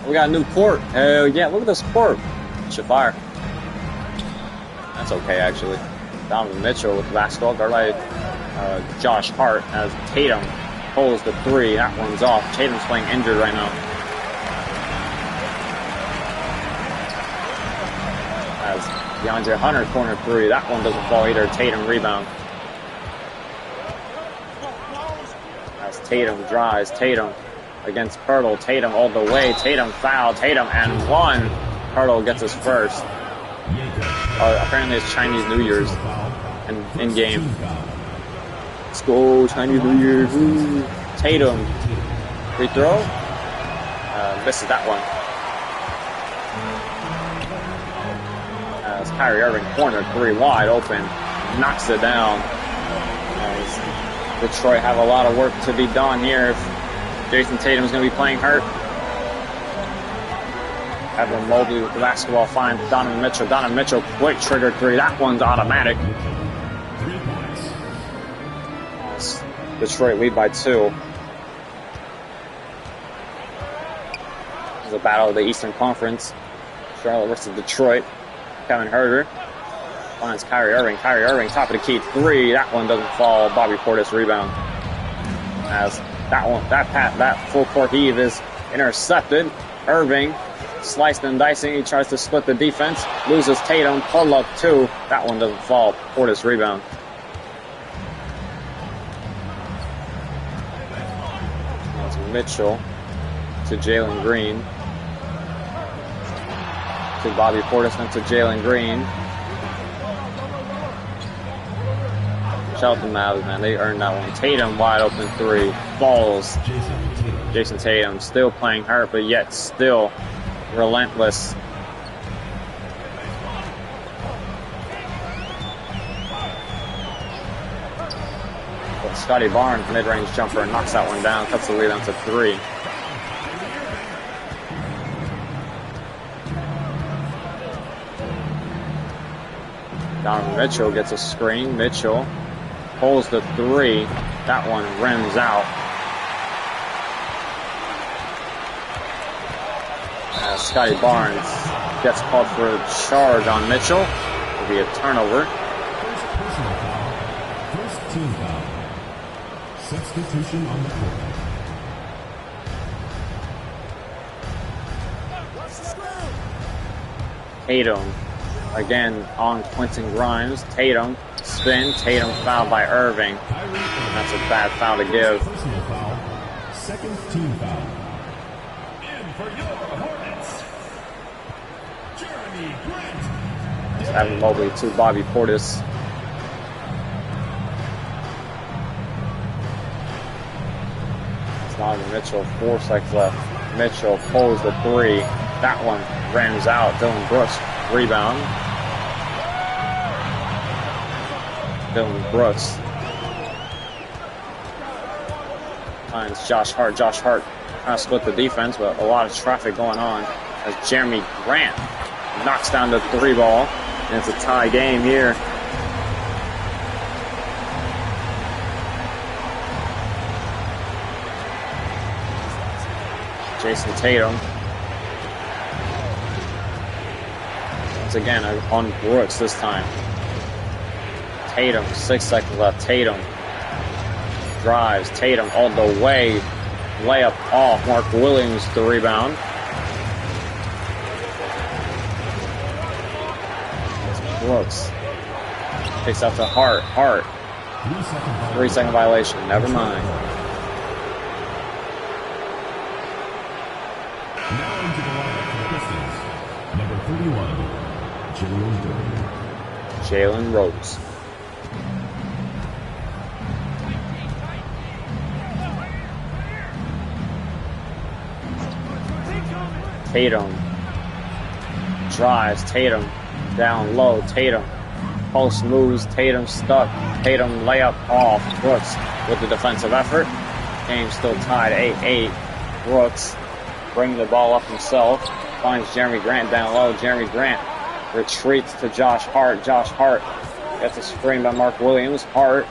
We got a new court. Hell yeah, look at this court. Should fire. That's okay, actually. Donovan Mitchell with the basketball, guard by Josh Hart as Tatum pulls the 3. That one's off. Tatum's playing injured right now. As DeAndre Hunter corner 3. That one doesn't fall either. Tatum rebound. As Tatum drives. Tatum against Poeltl. Tatum all the way. Tatum foul. Tatum and 1. Poeltl gets his first. Apparently it's Chinese New Year's in game. Let's go, Chinese New Year. Woo. Tatum, free throw. Misses that one. As Kyrie Irving, corner three, wide open, knocks it down. As Detroit have a lot of work to be done here if Jason Tatum is going to be playing hurt. Evan Mobley with the basketball finds Donovan Mitchell. Donovan Mitchell, quick trigger three. That one's automatic. Detroit lead by 2. It's a battle of the Eastern Conference. Charlotte versus Detroit. Kevin Huerter finds Kyrie Irving. Kyrie Irving, top of the key, 3. That one doesn't fall. Bobby Portis rebound. As that full court heave is intercepted. Irving sliced and dicing. He tries to split the defense. Loses Tatum. Pull up 2. That one doesn't fall. Portis rebound. That's Mitchell to Jalen Green. To Bobby Portis and to Jalen Green. Shout out to the Mavs, man. They earned that one. Tatum wide open 3. Falls. Jason Tatum still playing hurt, but yet still relentless. But Scotty Barnes, mid-range jumper, knocks that one down. Cuts the lead down to 3. Donovan Mitchell gets a screen. Mitchell pulls the 3. That one rims out. As Scotty Barnes gets called for a charge on Mitchell. It'll be a turnover. First team foul. Substitution on the court. Tatum again on Quentin Grimes. Tatum spin. Tatum fouled by Irving. That's a bad foul to give. Personal foul. Second team foul. In for your Hornets, Jeremy Grant. Evan Mobley to Bobby Portis. It's Donovan Mitchell. 4 seconds left. Mitchell pulls the 3. That one rims out. Dillon Brooks rebound. Dillon Brooks finds Josh Hart. Josh Hart trying to split the defense, but a lot of traffic going on as Jeremy Grant knocks down the 3 ball. And it's a tie game here. Jason Tatum. Once again on Brooks this time. Tatum, 6 seconds left. Tatum drives. Tatum all the way. Layup off. Mark Williams the rebound. Brooks takes out to Hart. Hart. 3 second violation. Never mind. Now into the lineup for the Pistons. Number 31, Jalen Rose. Jalen Rose. Tatum drives. Tatum down low. Tatum post moves. Tatum stuck. Tatum layup off. Brooks with the defensive effort. Game still tied 8-8. Brooks bringing the ball up himself. Finds Jeremy Grant down low. Jeremy Grant retreats to Josh Hart. Josh Hart gets a screen by Mark Williams. Hart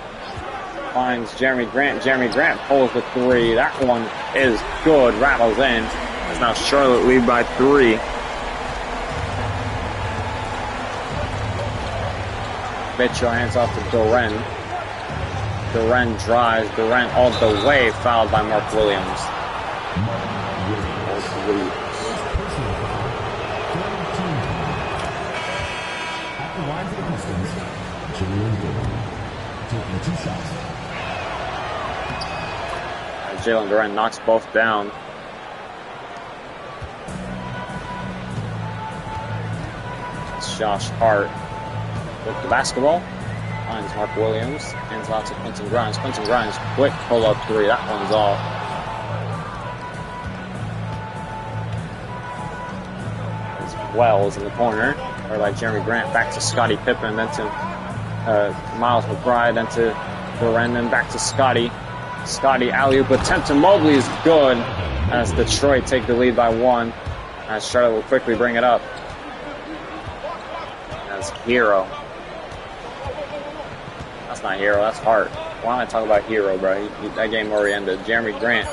finds Jeremy Grant. Jeremy Grant pulls the 3. That one is good. Rattles in. As now Charlotte lead by 3. Mitchell hands off to Duren. Duren drives. Duren all the way. Fouled by Mark Williams. At the line for the Pistons, Jalen Duren taking 2 shots. Jalen Duren knocks both down. It's Josh Hart with the basketball. Finds Mark Williams. Hands off to Quentin Grimes. Quentin Grimes, quick pull-up three. That one's off. There's Wells in the corner. Or by Jeremy Grant. Back to Scottie Pippen. Then to Miles McBride. Then to Duren. Then back to Scottie. Scottie alley-oop attempt to Mobley is good. As Detroit take the lead by 1. As Charlotte will quickly bring it up. As Hero. That's not Hero, that's Hart. Why don't I talk about Hero, bro? That game already ended. Jeremy Grant.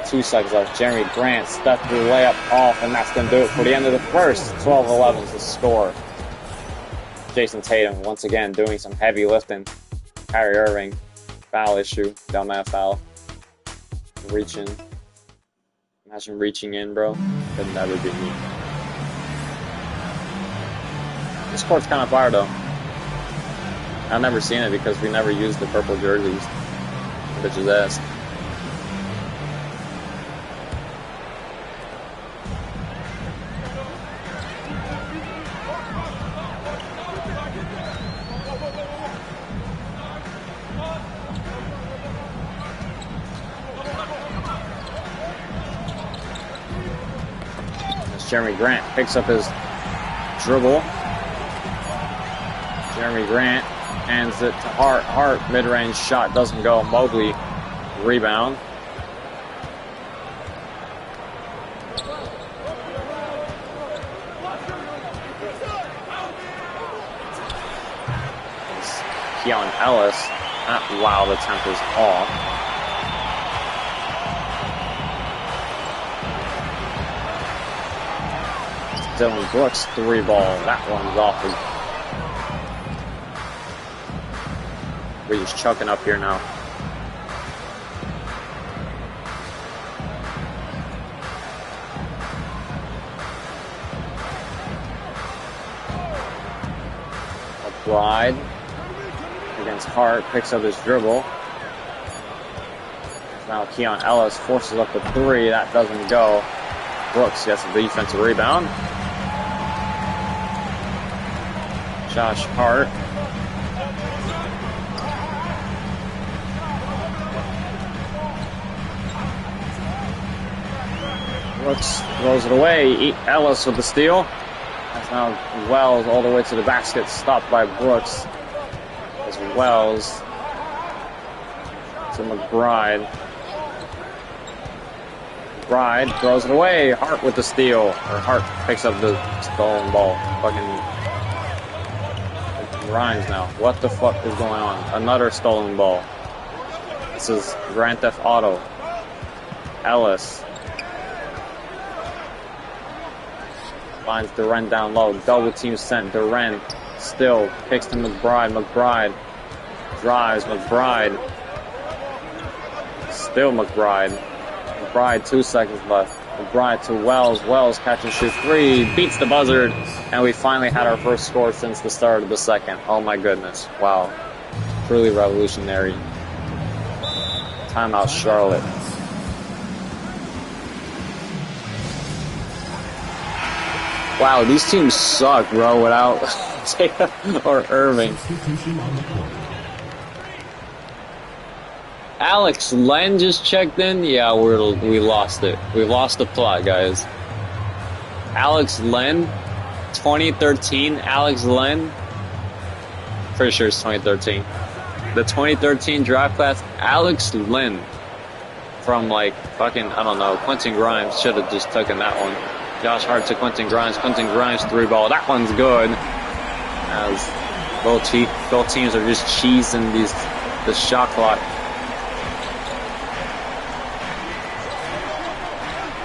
2 seconds left. Jeremy Grant stepped the layup off, and that's going to do it for the end of the first. 12-11 is the score. Jason Tatum, once again, doing some heavy lifting. Kyrie Irving, foul issue. Dumbass foul. Reaching. Imagine reaching in, bro. Could never be me. This court's kind of fire, though. I've never seen it because we never used the purple jerseys. Bitch's ass. As Jeremy Grant picks up his dribble. Jeremy Grant hands it to Hart. Hart, mid-range shot doesn't go. Mobley, rebound. Keon Ellis. Wow, the temp is off. Dylan Brooks, 3 ball. That one's off. We're just chucking up here now. McBride against Hart, picks up his dribble. Now Keon Ellis forces up the 3, that doesn't go. Brooks gets the defensive rebound. Josh Hart. Brooks throws it away. Ellis with the steal. That's now Wells all the way to the basket, stopped by Brooks. As Wells to McBride. McBride throws it away. Hart with the steal. Or Hart picks up the stolen ball. Fucking Grimes now. What the fuck is going on? Another stolen ball. This is Grand Theft Auto. Ellis. Finds Duren down low. Double team sent. Duren still kicks to McBride. McBride drives. McBride. Still McBride. McBride, 2 seconds left. McBride to Wells. Wells catch and shoot 3. Beats the buzzard. And we finally had our first score since the start of the second. Oh my goodness. Wow. Truly revolutionary. Timeout Charlotte. Wow, these teams suck, bro, without Tatum or Irving. Alex Len just checked in. Yeah, we lost it. We lost the plot, guys. Alex Len, 2013. Alex Len. Pretty sure it's 2013. The 2013 draft class. Alex Len. From like fucking, I don't know, Quentin Grimes should have just taken that one. Josh Hart to Quentin Grimes. Quentin Grimes 3 ball. That one's good. As both teams are just cheesing the shot clock.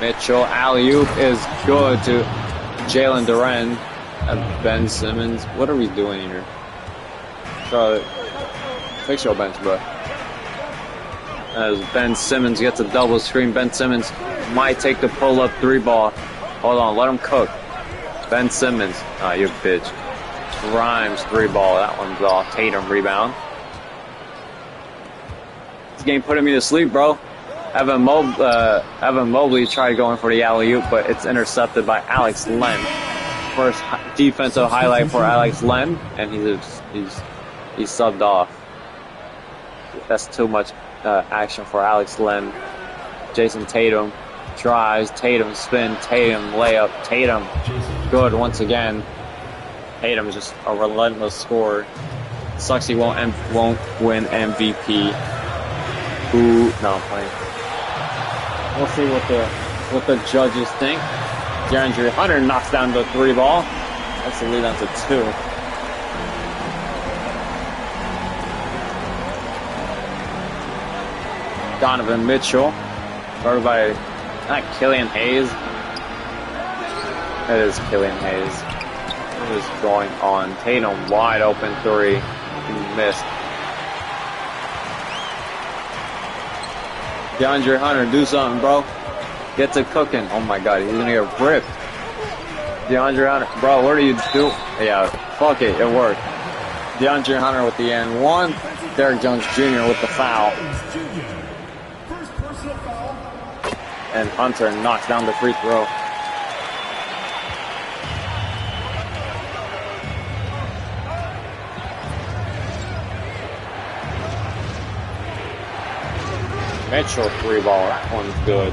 Mitchell alley-oop is good to Jalen Duren and Ben Simmons. What are we doing here? Charlotte, fix your bench, bro. As Ben Simmons gets a double screen. Ben Simmons might take the pull-up 3 ball. Hold on, let him cook. Ben Simmons. Ah, you bitch. Grimes, 3 ball. That one's off. Tatum, rebound. This game putting me to sleep, bro. Evan Mobley tried going for the alley-oop, but it's intercepted by Alex Len. First defensive highlight for Alex Len, and he's He's subbed off. That's too much action for Alex Len. Jason Tatum tries. Tatum spin. Tatum layup. Tatum good once again. Tatum is just a relentless scorer. Sucks he won't win MVP. Ooh, no, I'm playing. We'll see what the judges think. DeAndre Hunter knocks down the 3 ball. That's the lead on to 2. Donovan Mitchell, guarded by not Killian Hayes. It is Killian Hayes. What is going on? Tatum wide open 3. He missed. DeAndre Hunter, do something, bro. Get to cooking. Oh my God, he's gonna get ripped. DeAndre Hunter, bro, what are you doing? Yeah, fuck it, it worked. DeAndre Hunter with the N one. Derrick Jones Jr. with the foul. And Hunter knocks down the free throw. Mitchell 3 ball, that one's good.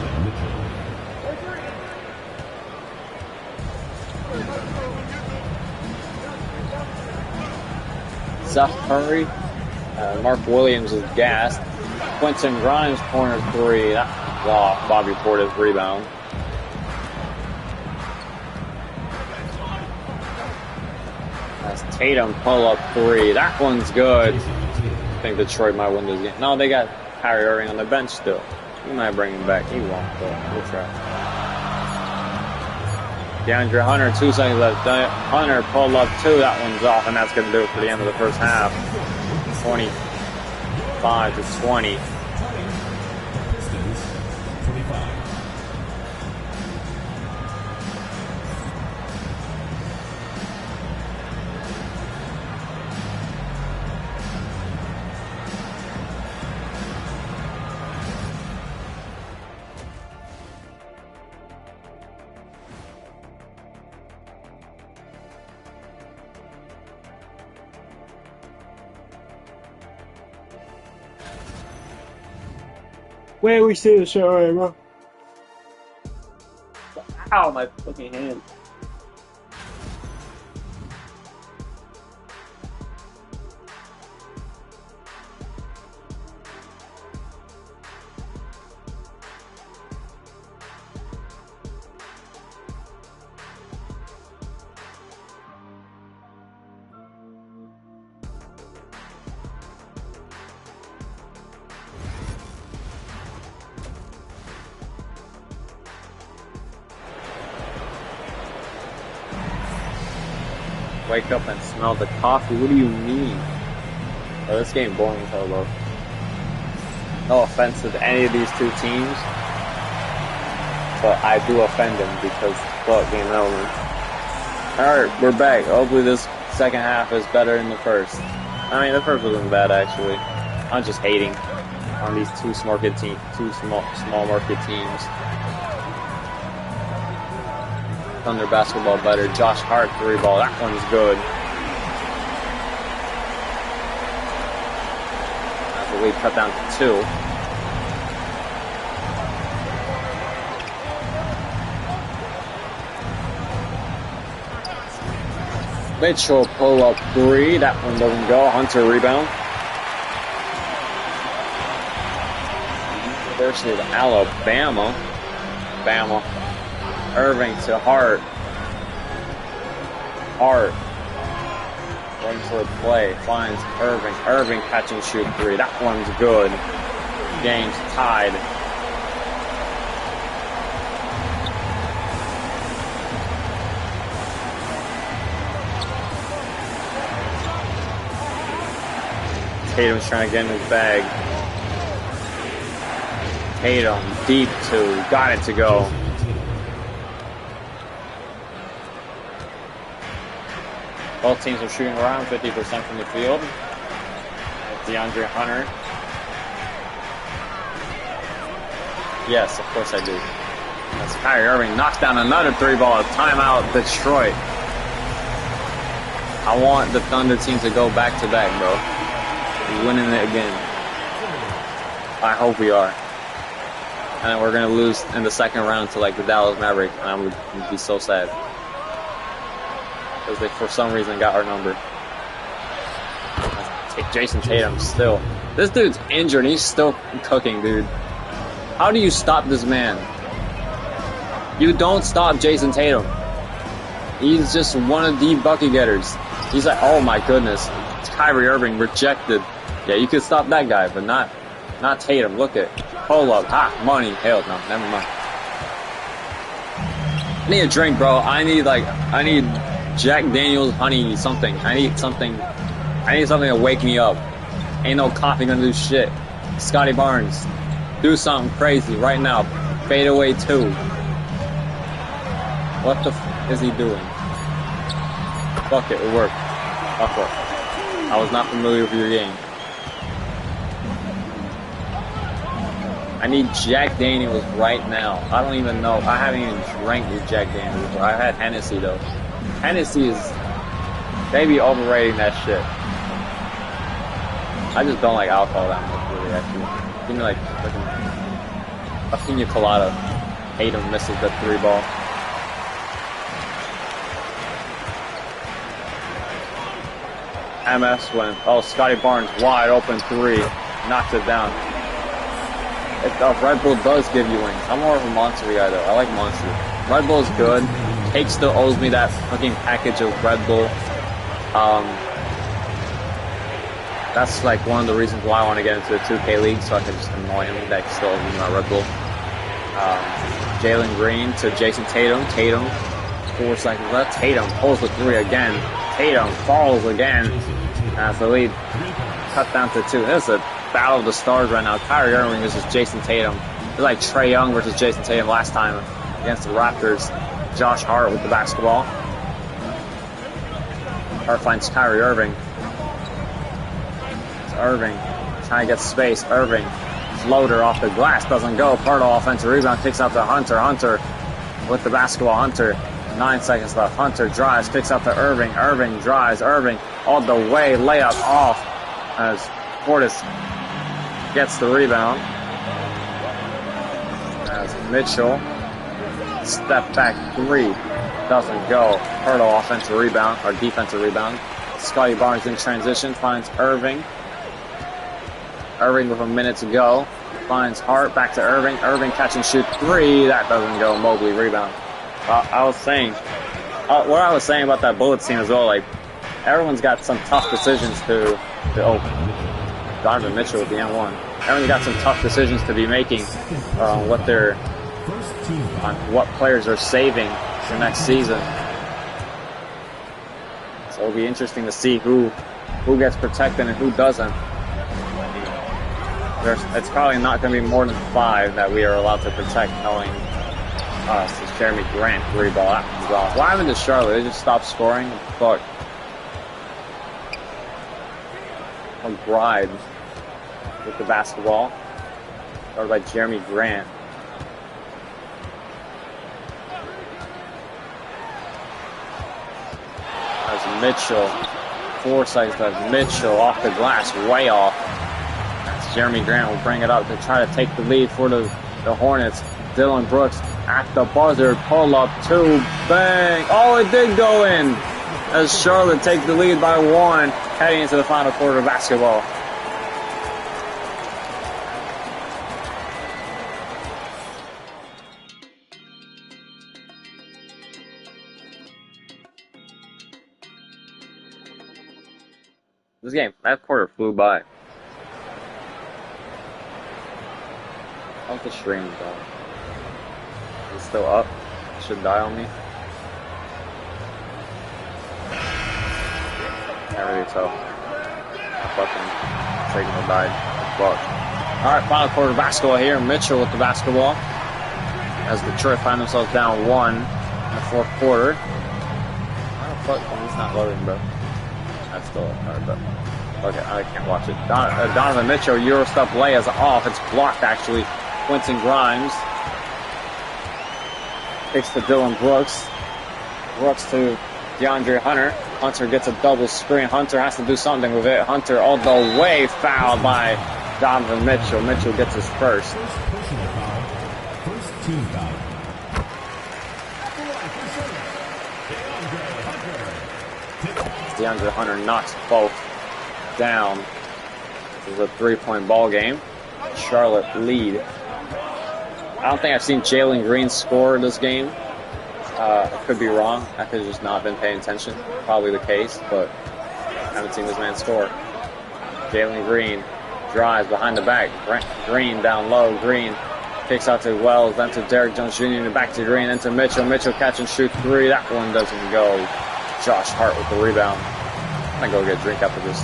Seth Curry, Mark Williams is gassed. Quentin Grimes corner 3, that off. Bobby Portis rebound. That's Tatum pull up 3, that one's good. I think Detroit might win this game. No, they got Kyrie Irving on the bench still. He might bring him back. He won't, but we'll try. DeAndre Hunter, 2 seconds left. Hunter pulled up 2. That one's off, and that's going to do it for the end of the first half. 25-20. Where we see the shit already, bro? Ow, my fucking hand. Wake up and smell the coffee. What do you mean? Oh, this game boring as hell, though. No offense to any of these 2 teams, but I do offend them because fuck game over. Alright, we're back. Hopefully this second half is better than the first. I mean, the first wasn't bad actually. I'm just hating on these 2 small market teams. Thunder basketball better. Josh Hart 3 ball. That one's good. That's the lead cut down to 2. Mitchell pull up 3. That one doesn't go. Hunter rebound. University of Alabama. Bama. Irving to Hart. Hart. Runs for a play. Finds Irving. Irving catch and shoot 3. That one's good. Game's tied. Tatum's trying to get in his bag. Tatum, deep 2. Got it to go. Both teams are shooting around 50% from the field. DeAndre Hunter. Yes, of course I do. That's Kyrie Irving knocks down another 3 ball. Timeout, Detroit. I want the Thunder team to go back to back, bro. We're winning it again. I hope we are. And we're gonna lose in the second round to like the Dallas Mavericks, and I would be so sad because they for some reason got our number. Take Jason Tatum still. This dude's injured. He's still cooking, dude. How do you stop this man? You don't stop Jason Tatum. He's just one of the bucket getters. He's like, oh my goodness, it's Kyrie Irving rejected. Yeah, you could stop that guy, but not Tatum. Look at pull up, money. Hell no, never mind. I need a drink, bro. I need Jack Daniels honey something. I need something to wake me up. Ain't no coffee gonna do shit. Scotty Barnes, do something crazy right now. Fade away 2. What the f is he doing? Fuck it worked. Fuck it. I was not familiar with your game. I need Jack Daniels right now. I don't even know. I haven't even drank with Jack Daniels. I had Hennessy though. Hennessy is, they be overrating that shit. I just don't like alcohol that much, really, actually. Give me like fucking a pina colada. Tatum misses the 3 ball. MS went, oh, Scotty Barnes, wide open 3. Knocks it down. Red Bull does give you wings. I'm more of a Monster guy, though. I like Monster. Red Bull's good. Cake still owes me that fucking package of Red Bull. That's like one of the reasons why I want to get into the 2K League, so I can just annoy him. That still owes me my Red Bull. Jalen Green to Jason Tatum. Tatum, 4 seconds left. Tatum pulls the 3 again. Tatum falls again. As the lead cut down to 2. This is a battle of the stars right now. Kyrie Irving versus Jason Tatum. It's like Trae Young versus Jason Tatum last time against the Raptors. Josh Hart with the basketball. Hart finds Kyrie Irving. It's Irving trying to get space. Irving, floater off the glass, doesn't go. Pirtle offensive rebound, kicks out to Hunter. Hunter with the basketball. Hunter, 9 seconds left. Hunter drives, kicks out to Irving. Irving drives. Irving all the way, layup off as Portis gets the rebound. As Mitchell, step back 3, doesn't go. Pirtle offensive rebound, or defensive rebound. Scotty Barnes in transition, finds Irving. Irving with a minute to go. Finds Hart, back to Irving. Irving catch and shoot 3, that doesn't go. Mobley rebound. I was saying, what I was saying about that Bullets team as well, like, everyone's got some tough decisions to Donovan Mitchell with the N1. Everyone's got some tough decisions to be making on what players are saving for next season. So it'll be interesting to see who gets protected and who doesn't. It's probably not going to be more than 5 that we are allowed to protect, knowing us. It's Jeremy Grant, 3 ball. What happened to Charlotte? They just stopped scoring? Fuck. McBride with the basketball. Started by Jeremy Grant. As Mitchell, 4 seconds left. Mitchell off the glass, way off. As Jeremy Grant will bring it up to try to take the lead for the Hornets. Dylan Brooks at the buzzer, pull up 2, bang! Oh, it did go in! As Charlotte take the lead by 1, heading into the final quarter of basketball. This game, that quarter flew by. How's the stream though? Is it still up? It should die on me. Can't really tell. My fucking signal died. Fuck. Alright, final quarter basketball here. Mitchell with the basketball. As Detroit find themselves down 1 in the 4th quarter. Oh, fuck. Oh, he's not loading, bro. That's still hard, but okay, I can't watch it. Donovan Mitchell, Eurostep lay is off. It's blocked, actually. Quentin Grimes kicks to Dylan Brooks. Brooks to DeAndre Hunter. Hunter gets a double screen. Hunter has to do something with it. Hunter all the way fouled by Donovan Mitchell. Mitchell gets his first. First personal foul. First team foul. DeAndre Hunter knocks both down. This is a 3-point ball game. Charlotte lead. I don't think I've seen Jalen Green score this game. I could be wrong. I could have just not been paying attention. Probably the case, but I haven't seen this man score. Jalen Green drives behind the back. Green down low. Green kicks out to Wells, then to Derrick Jones Jr., and back to Green, then to Mitchell. Mitchell catch and shoot three. That one doesn't go. Josh Hart with the rebound. I'm gonna go get a drink after this.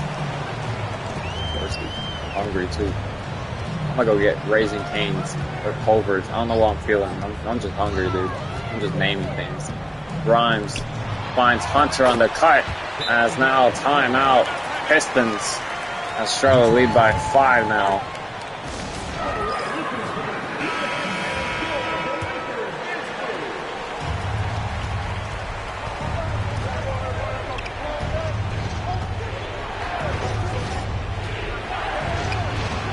Thirsty. Hungry too. I'm gonna go get Raising Cane's or Culver's. I don't know what I'm feeling. I'm just hungry, dude. I'm just naming things. Grimes finds Hunter on the cut. As now timeout. Pistons. As Charlotte lead by 5 now.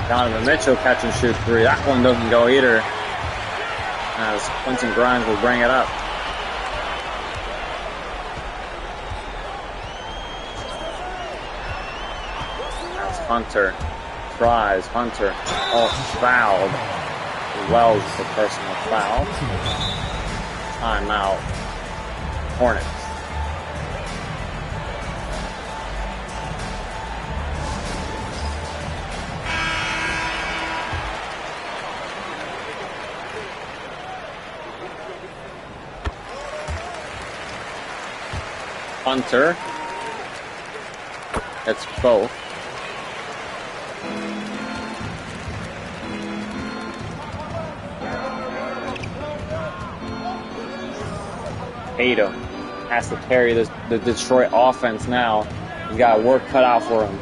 Donovan Mitchell catch and shoot three. That one doesn't go either. As Quentin Grimes will bring it up. As Hunter tries. Hunter fouled. Wells the personal foul. Timeout. Hornets. Hunter. It's both. Tatum has to carry the Detroit offense now. He's got work cut out for him.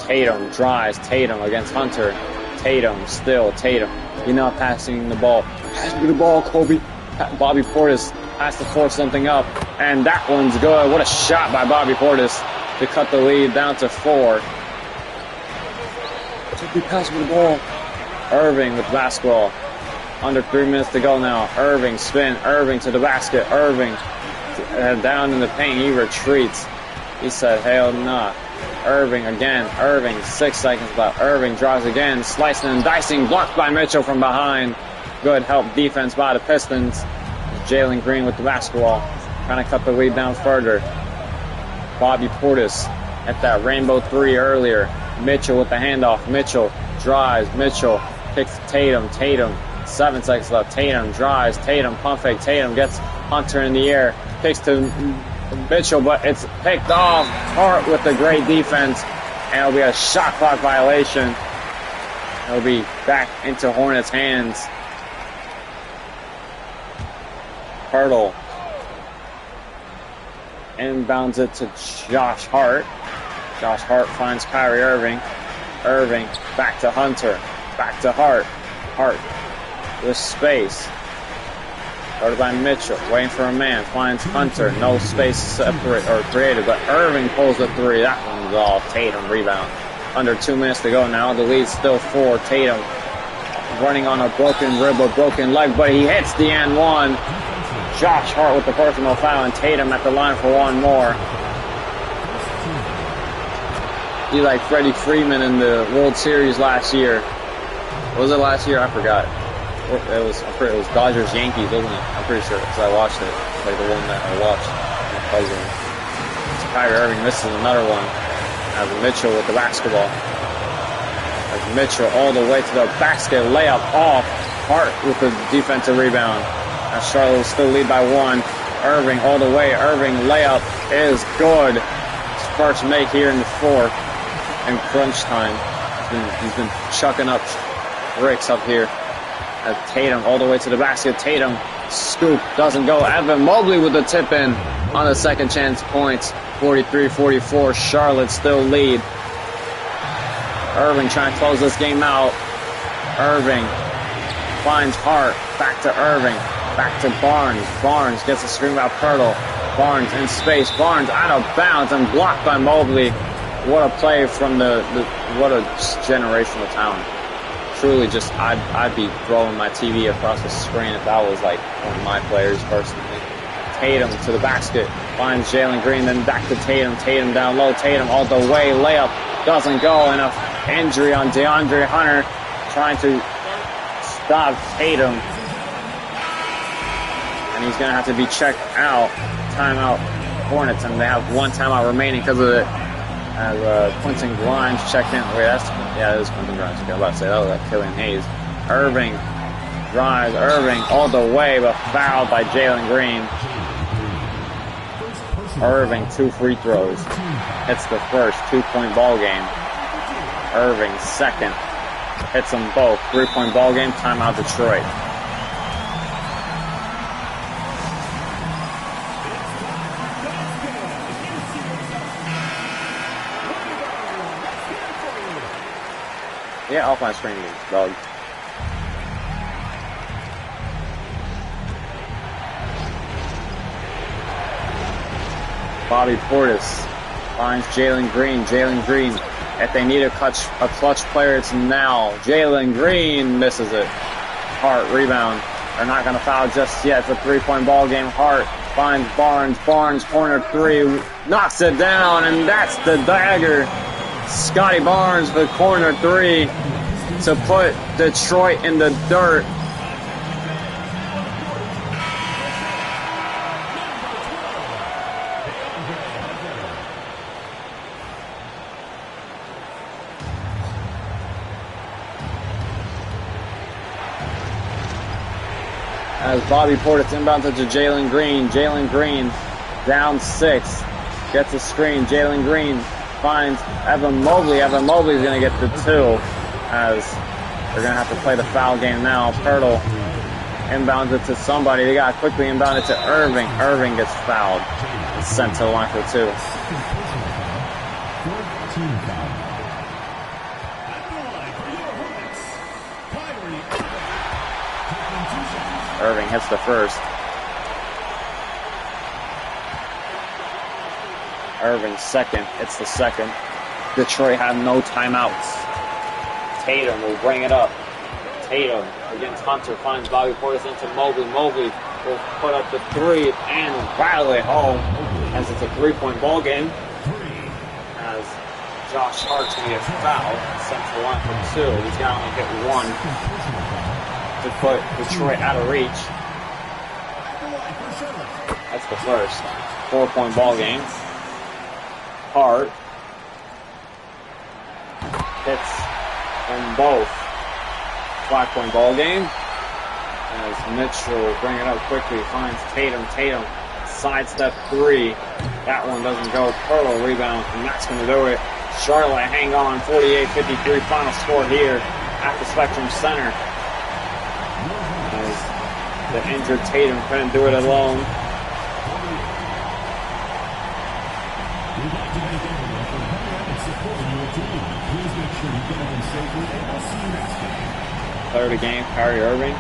Tatum drives. Tatum against Hunter. Tatum still. Tatum. You're not passing the ball. Pass me the ball, Kobe. Bobby Portis has to force something up. And that one's good. What a shot by Bobby Portis to cut the lead down to 4. Took pass me the ball. Irving with basketball. Under 3 minutes to go now. Irving spin. Irving to the basket. Irving down in the paint. He retreats. He said, hell nah. Irving again. Irving, 6 seconds left. Irving drives again. Slicing and dicing. Blocked by Mitchell from behind. Good help defense by the Pistons. Jalen Green with the basketball. Trying to cut the lead down further. Bobby Portis at that rainbow 3 earlier. Mitchell with the handoff. Mitchell drives. Mitchell kicks Tatum. Tatum. 7 seconds left. Tatum drives. Tatum pump fake. Tatum gets Hunter in the air. Kicks to Mitchell, but it's picked off. Hart with the great defense. And it'll be a shot clock violation. It'll be back into Hornets' hands. Hurdle. Inbounds it to Josh Hart. Josh Hart finds Kyrie Irving. Irving back to Hunter. Back to Hart. Hart with space. Guarded by Mitchell. Waiting for a man. Finds Hunter. No space separate or created. But Irving pulls the 3. That one's off. Tatum rebound. Under 2 minutes to go now. The lead's still 4. Tatum running on a broken rib or broken leg. But he hits the and one. Josh Hart with the personal foul, and Tatum at the line for one more. He's like Freddie Freeman in the World Series last year. What was it last year? I forgot. It was Dodgers Yankees, wasn't it? I'm pretty sure because I watched it. Like the one that I watched. My cousin. Kyrie Irving misses another one. As Mitchell with the basketball. As Mitchell all the way to the basket, layup off. Hart with the defensive rebound. As Charlotte will still lead by 1. Irving all the way. Irving layup is good. His first make here in the 4th. In crunch time. He's been chucking up bricks up here. As Tatum all the way to the basket. Tatum scoop doesn't go. Evan Mobley with the tip in on the second chance points. 43-44. Charlotte still lead. Irving trying to close this game out. Irving finds Hart. Back to Irving. Back to Barnes. Barnes gets a screen by Pirtle. Barnes in space. Barnes out of bounds and blocked by Mobley. What a play from what a generational talent. Truly, just I'd be throwing my TV across the screen if that was like one of my players personally. Tatum to the basket, finds Jalen Green, then back to Tatum. Tatum down low. Tatum all the way. Layup doesn't go. And an injury on DeAndre Hunter, trying to stop Tatum. And he's going to have to be checked out. Timeout Hornets, and they have one timeout remaining because of it. As Quentin Grimes checked in. Wait, that is Quentin Grimes. Okay, I was about to say that was like Killian Hayes. Irving drives. Irving all the way, but fouled by Jalen Green. Irving 2 free throws. Hits the first 2-point ball game. Irving second. Hits them both. 3-point ball game. Timeout Detroit. Yeah, off my screen, dog. Bobby Portis finds Jalen Green. Jalen Green, if they need a clutch player, it's now. Jalen Green misses it. Hart rebound. They're not going to foul just yet. It's a 3-point ball game. Hart finds Barnes. Barnes corner 3, knocks it down, and that's the dagger. Scotty Barnes with corner 3 to put Detroit in the dirt. As Bobby Portis inbounds it to Jalen Green. Jalen Green down 6. Gets a screen. Jalen Green finds Evan Mobley. Evan Mobley's going to get the 2 as they're going to have to play the foul game now. Pirtle inbounds it to somebody. They got to quickly inbound it to Irving. Irving gets fouled. It's sent to the line for 2. Irving hits the first. Irving second. It's the second. Detroit have no timeouts. Tatum will bring it up. Tatum against Hunter finds Bobby Portis into Mobley. Mobley will put up the 3 and rattle it home as it's a 3-point ball game. As Josh Hart's going to get fouled, sent to the line for 2. He's got to only hit 1 to put Detroit out of reach. That's the first 4-point ball game. Hart hits them both. 5-point ball game. As Mitchell will bring it up quickly, finds Tatum. Tatum sidestep 3. That one doesn't go. Pirtle rebound, and that's going to do it. Charlotte hang on. 48-53 final score here at the Spectrum Center. As the injured Tatum couldn't do it alone. Player of the game, Kyrie Irving.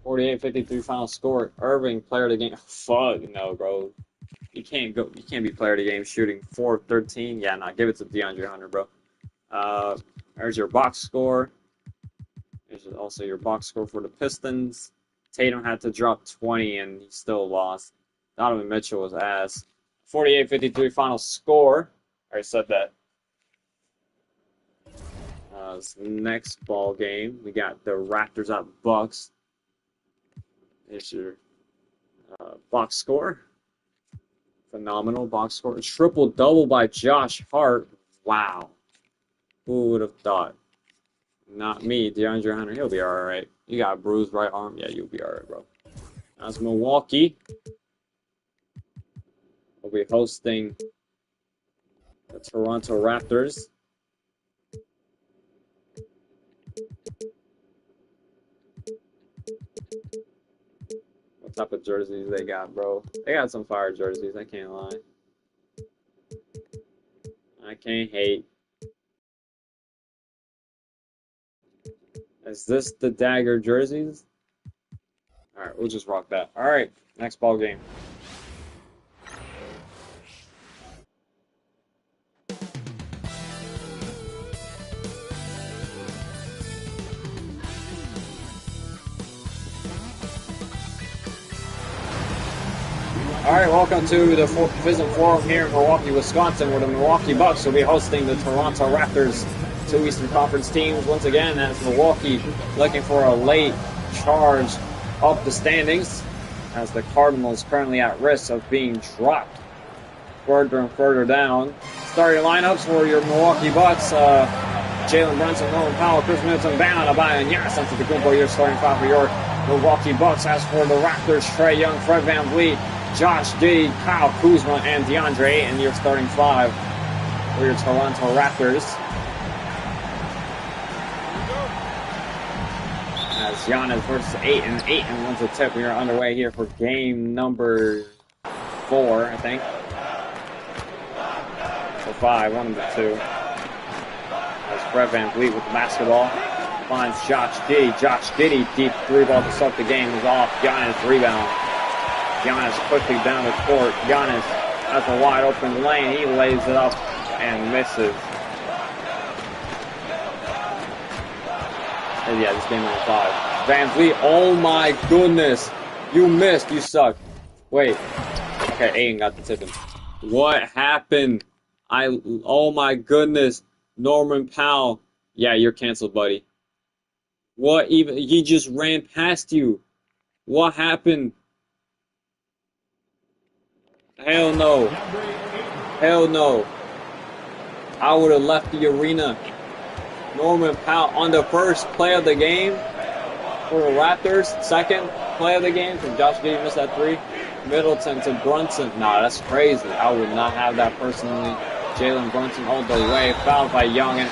.48-53 final score. Irving, player of the game. Fuck no, bro. You can't be player of the game shooting 4 of 13. Yeah, nah, give it to DeAndre Hunter, bro. There's your box score. There's also your box score for the Pistons. Tatum had to drop 20 and he still lost. Donovan Mitchell was ass. 48-53 final score. I already said that. Next ball game, we got the Raptors at Bucks. There's your box score. Phenomenal box score. Triple-double by Josh Hart. Wow. Who would have thought? Not me, DeAndre Hunter. He'll be all right. You got a bruised right arm. Yeah, you'll be all right, bro. That's Milwaukee. We'll be hosting the Toronto Raptors. type of jerseys they got, bro. They got some fire jerseys, I can't lie. I can't hate. Is this the Dagger jerseys? Alright, we'll just rock that. Alright, next ball game. Alright, welcome to the Vism Forum here in Milwaukee, Wisconsin, where the Milwaukee Bucks will be hosting the Toronto Raptors. Two Eastern Conference teams once again, as Milwaukee looking for a late charge up the standings, as the Cardinals currently at risk of being dropped further and further down. Starting lineups for your Milwaukee Bucks, Jalen Brunson, Norman Powell, Chris Middleton, Bam Adebayo, and Giannis Antetokounmpo, your starting five for your Milwaukee Bucks. As for the Raptors, Trae Young, Fred VanVleet, Josh Giddey, Kyle Kuzma, and DeAndre Ayton, your starting five for your Toronto Raptors. As Giannis versus Ayton. Ayton wins the tip. We are underway here for game number 4, I think. Or 5, one of the two. As Fred VanVleet with the basketball finds Josh Giddey. Josh Giddey, deep three ball to start the game, is off. Giannis rebound. Giannis quickly down the court. Giannis has a wide open lane. He lays it up and misses. And yeah, this game number 5. VanVleet, oh my goodness. You missed. You suck. Wait. Okay, Ayton got the tip. What happened? Oh my goodness. Norman Powell. Yeah, you're canceled, buddy. What even? He just ran past you. What happened? Hell no. Hell no. I would have left the arena. Norman Powell on the first play of the game for the Raptors. Second play of the game from Josh Giddey, missed that 3. Middleton to Brunson. Nah, that's crazy. I would not have that personally. Jalen Brunson all the way. Fouled by Young and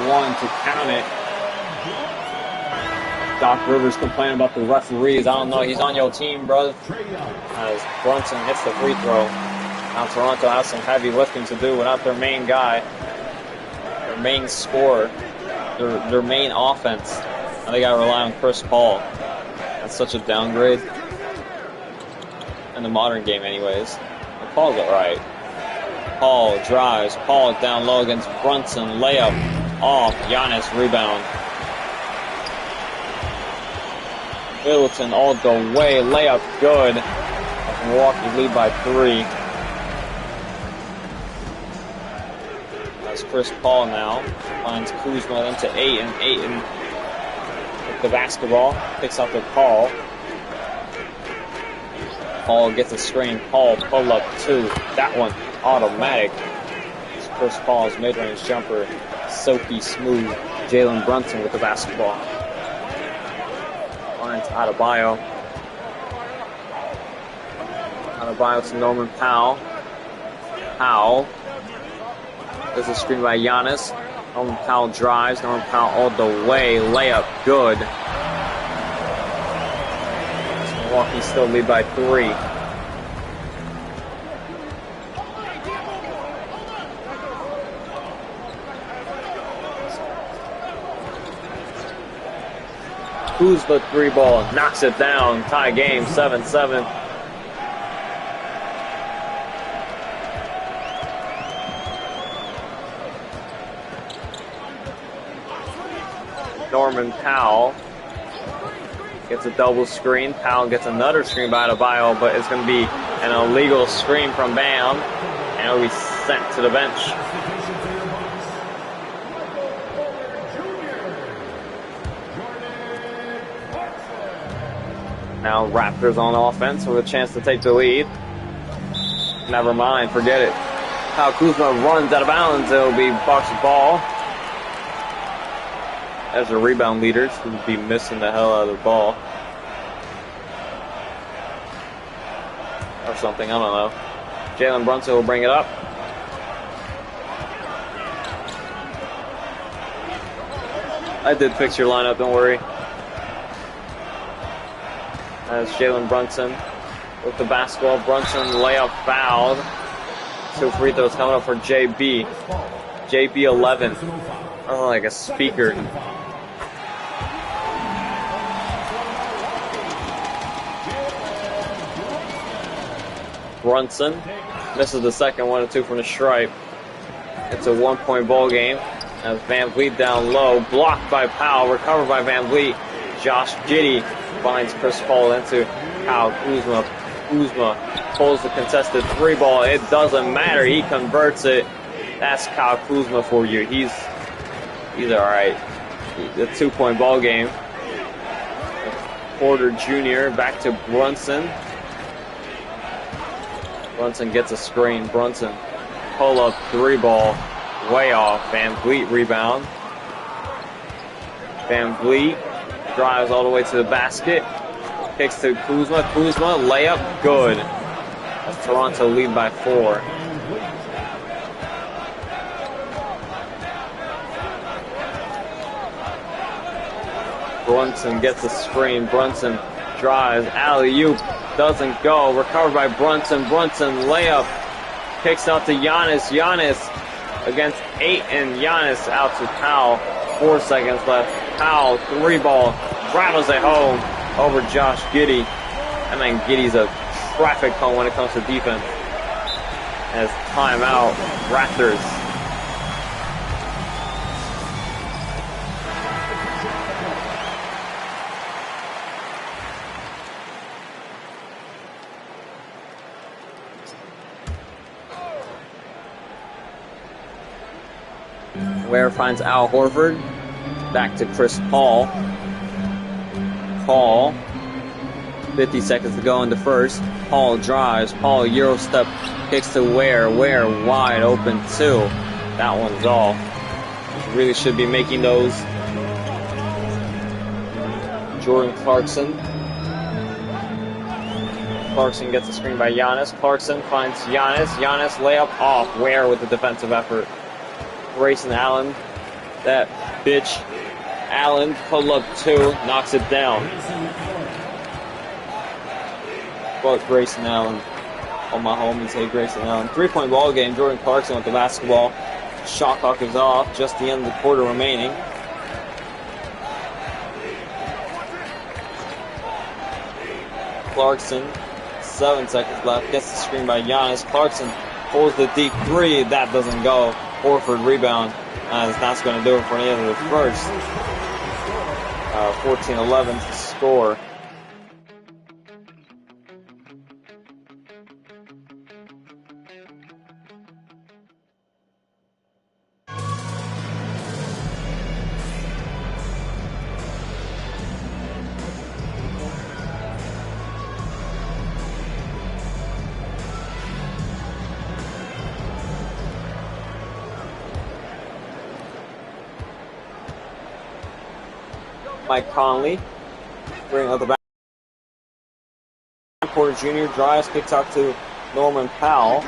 1 to count it. Doc Rivers complaining about the referees. I don't know. He's on your team, bro. As Brunson hits the free throw. Now Toronto has some heavy lifting to do without their main guy, their main scorer, their main offense. And they got to rely on Chris Paul. That's such a downgrade in the modern game anyways. But Paul's alright. Paul drives. Paul down low against Brunson. Layup off. Giannis rebound. Middleton all the way, layup good. Milwaukee lead by 3. That's Chris Paul now. Finds Kuzma into Ayton. Ayton with the basketball. Picks up with Paul. Paul gets a screen. Paul pull up 2. That one automatic. It's Chris Paul's mid-range jumper. Silky smooth. Jalen Brunson with the basketball. Adebayo. Adebayo to Norman Powell. Powell. There's a screen by Giannis. Norman Powell drives. Norman Powell all the way. Layup good. Milwaukee still lead by 3. Kuzma 3 ball, knocks it down, tie game, 7-7. Norman Powell gets a double screen. Powell gets another screen by Adebayo, but it's going to be an illegal screen from Bam, and it'll be sent to the bench. Now Raptors on offense with a chance to take the lead. Never mind, forget it. Kyle Kuzma runs out of bounds. It'll be Bucks ball. As the rebound leaders who would be missing the hell out of the ball. Or something, I don't know. Jalen Brunson will bring it up. I did fix your lineup, don't worry. As Jalen Brunson with the basketball. Brunson layup fouled. 2 free throws coming up for JB. JB 11. Oh, like a speaker. Brunson misses the second one and 2 from the stripe. It's a 1-point ball game. As Van Vliet down low, blocked by Powell, recovered by Van Vliet. Josh Giddey finds Chris Paul into Kyle Kuzma. Kuzma pulls the contested 3 ball. It doesn't matter. He converts it. That's Kyle Kuzma for you. He's all right. The 2-point ball game. Porter Jr. back to Brunson. Brunson gets a screen. Brunson pull up 3 ball. Way off. Van Vliet rebound. Van Vliet drives all the way to the basket. Kicks to Kuzma. Kuzma layup good. As Toronto lead by 4. Brunson gets a screen. Brunson drives. Alley-oop doesn't go. Recovered by Brunson. Brunson layup. Kicks out to Giannis. Giannis against 8, and Giannis out to Powell. 4 seconds left. Powell 3 ball. Rattles it home over Josh Giddey. I mean, Giddey's a traffic cone when it comes to defense. As timeout, Raptors. Ware finds Al Horford. Back to Chris Paul. Paul. 50 seconds to go in the first. Paul drives. Paul Euro step. Kicks to Ware. Ware wide open too. That one's off. Really should be making those. Jordan Clarkson. Clarkson gets a screen by Giannis. Clarkson finds Giannis. Giannis layup off. Ware with the defensive effort. Grayson Allen, that bitch. Allen, pull up 2, knocks it down. But Grayson Allen, all my homies hate Grayson Allen. 3-point ball game. Jordan Clarkson with the basketball. Shot clock is off. Just the end of the quarter remaining. Clarkson, 7 seconds left. Gets the screen by Giannis. Clarkson pulls the deep 3. That doesn't go. Horford rebound, as that's going to do it for the end of the first. 14-11 to score. Mike Conley, bring up the back. Porter Jr. drives, kicks out to Norman Powell.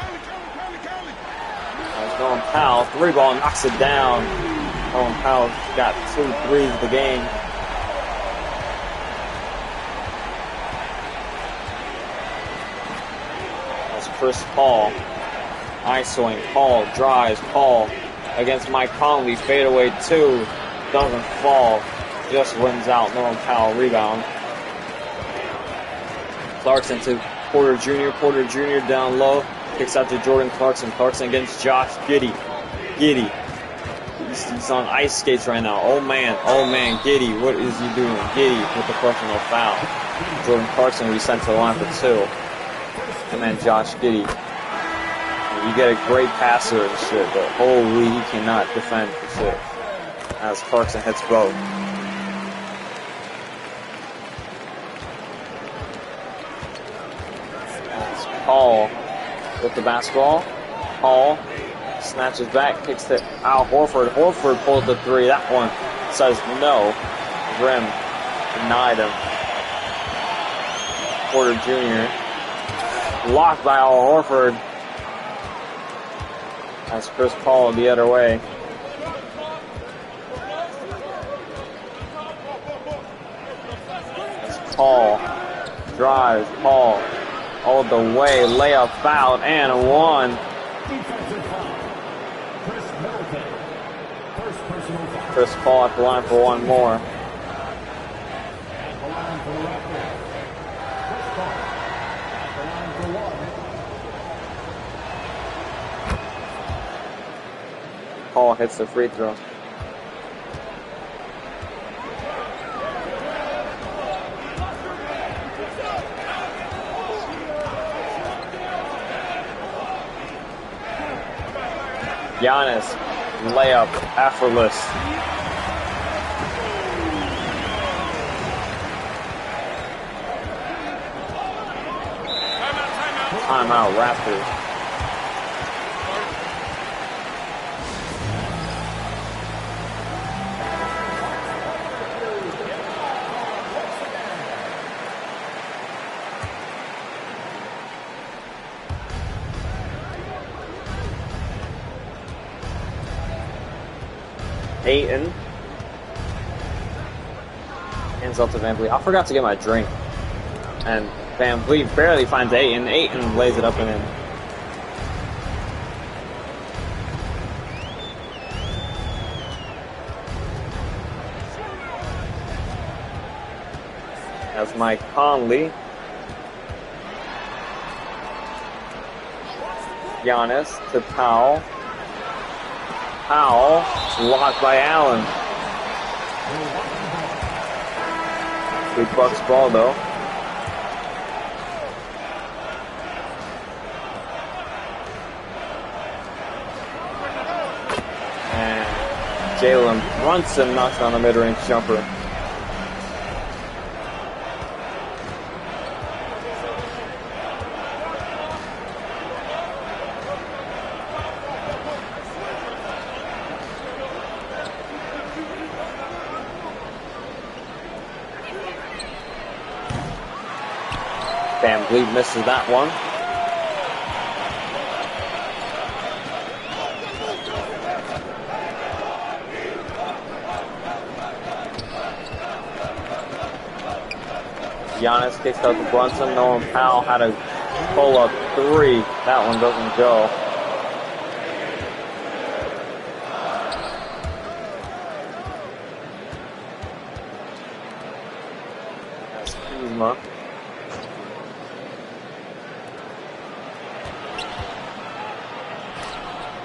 Norman Powell, 3 ball, knocks it down. Norman Powell got 2 threes of the game. That's Chris Paul. Isoing, Paul drives, Paul against Mike Conley, fadeaway 2, doesn't fall. Just wins out. Norman Powell rebound. Clarkson to Porter Jr. Porter Jr. down low. Kicks out to Jordan Clarkson. Clarkson against Josh Giddey. Giddey. He's on ice skates right now. Oh man, Giddey. What is he doing? Giddey with the personal foul. Jordan Clarkson will be sent to the line for 2. And then Josh Giddey. You get a great passer and shit, but holy, he cannot defend for shit. As Clarkson hits both. Paul with the basketball. Paul snatches back, kicks to Al Horford. Horford pulls the 3. That one says no. Rim denied him. Porter Jr. blocked by Al Horford. That's Chris Paul the other way. That's Paul drives. Paul all the way. Layup fouled and one. Defensive foul. Chris Middleton. First personal foul. Chris Paul at the line for one more. At the line for the Raptors. Chris Paul. At the line for one. Paul hits the free throw. Giannis, layup, effortless. Timeout, Raptors. Ayton. Hands up to Van Vliet. I forgot to get my drink. And Van Vliet barely finds Ayton. Ayton lays it up and in. That's Mike Conley. Giannis to Powell. Powell, blocked by Allen. Big Bucks ball though. And Jalen Brunson knocks down a mid-range jumper. Van Vliet misses that one. Giannis kicks out to Brunson. Norman Powell had a pull-up three. That one doesn't go. That's Kuzma.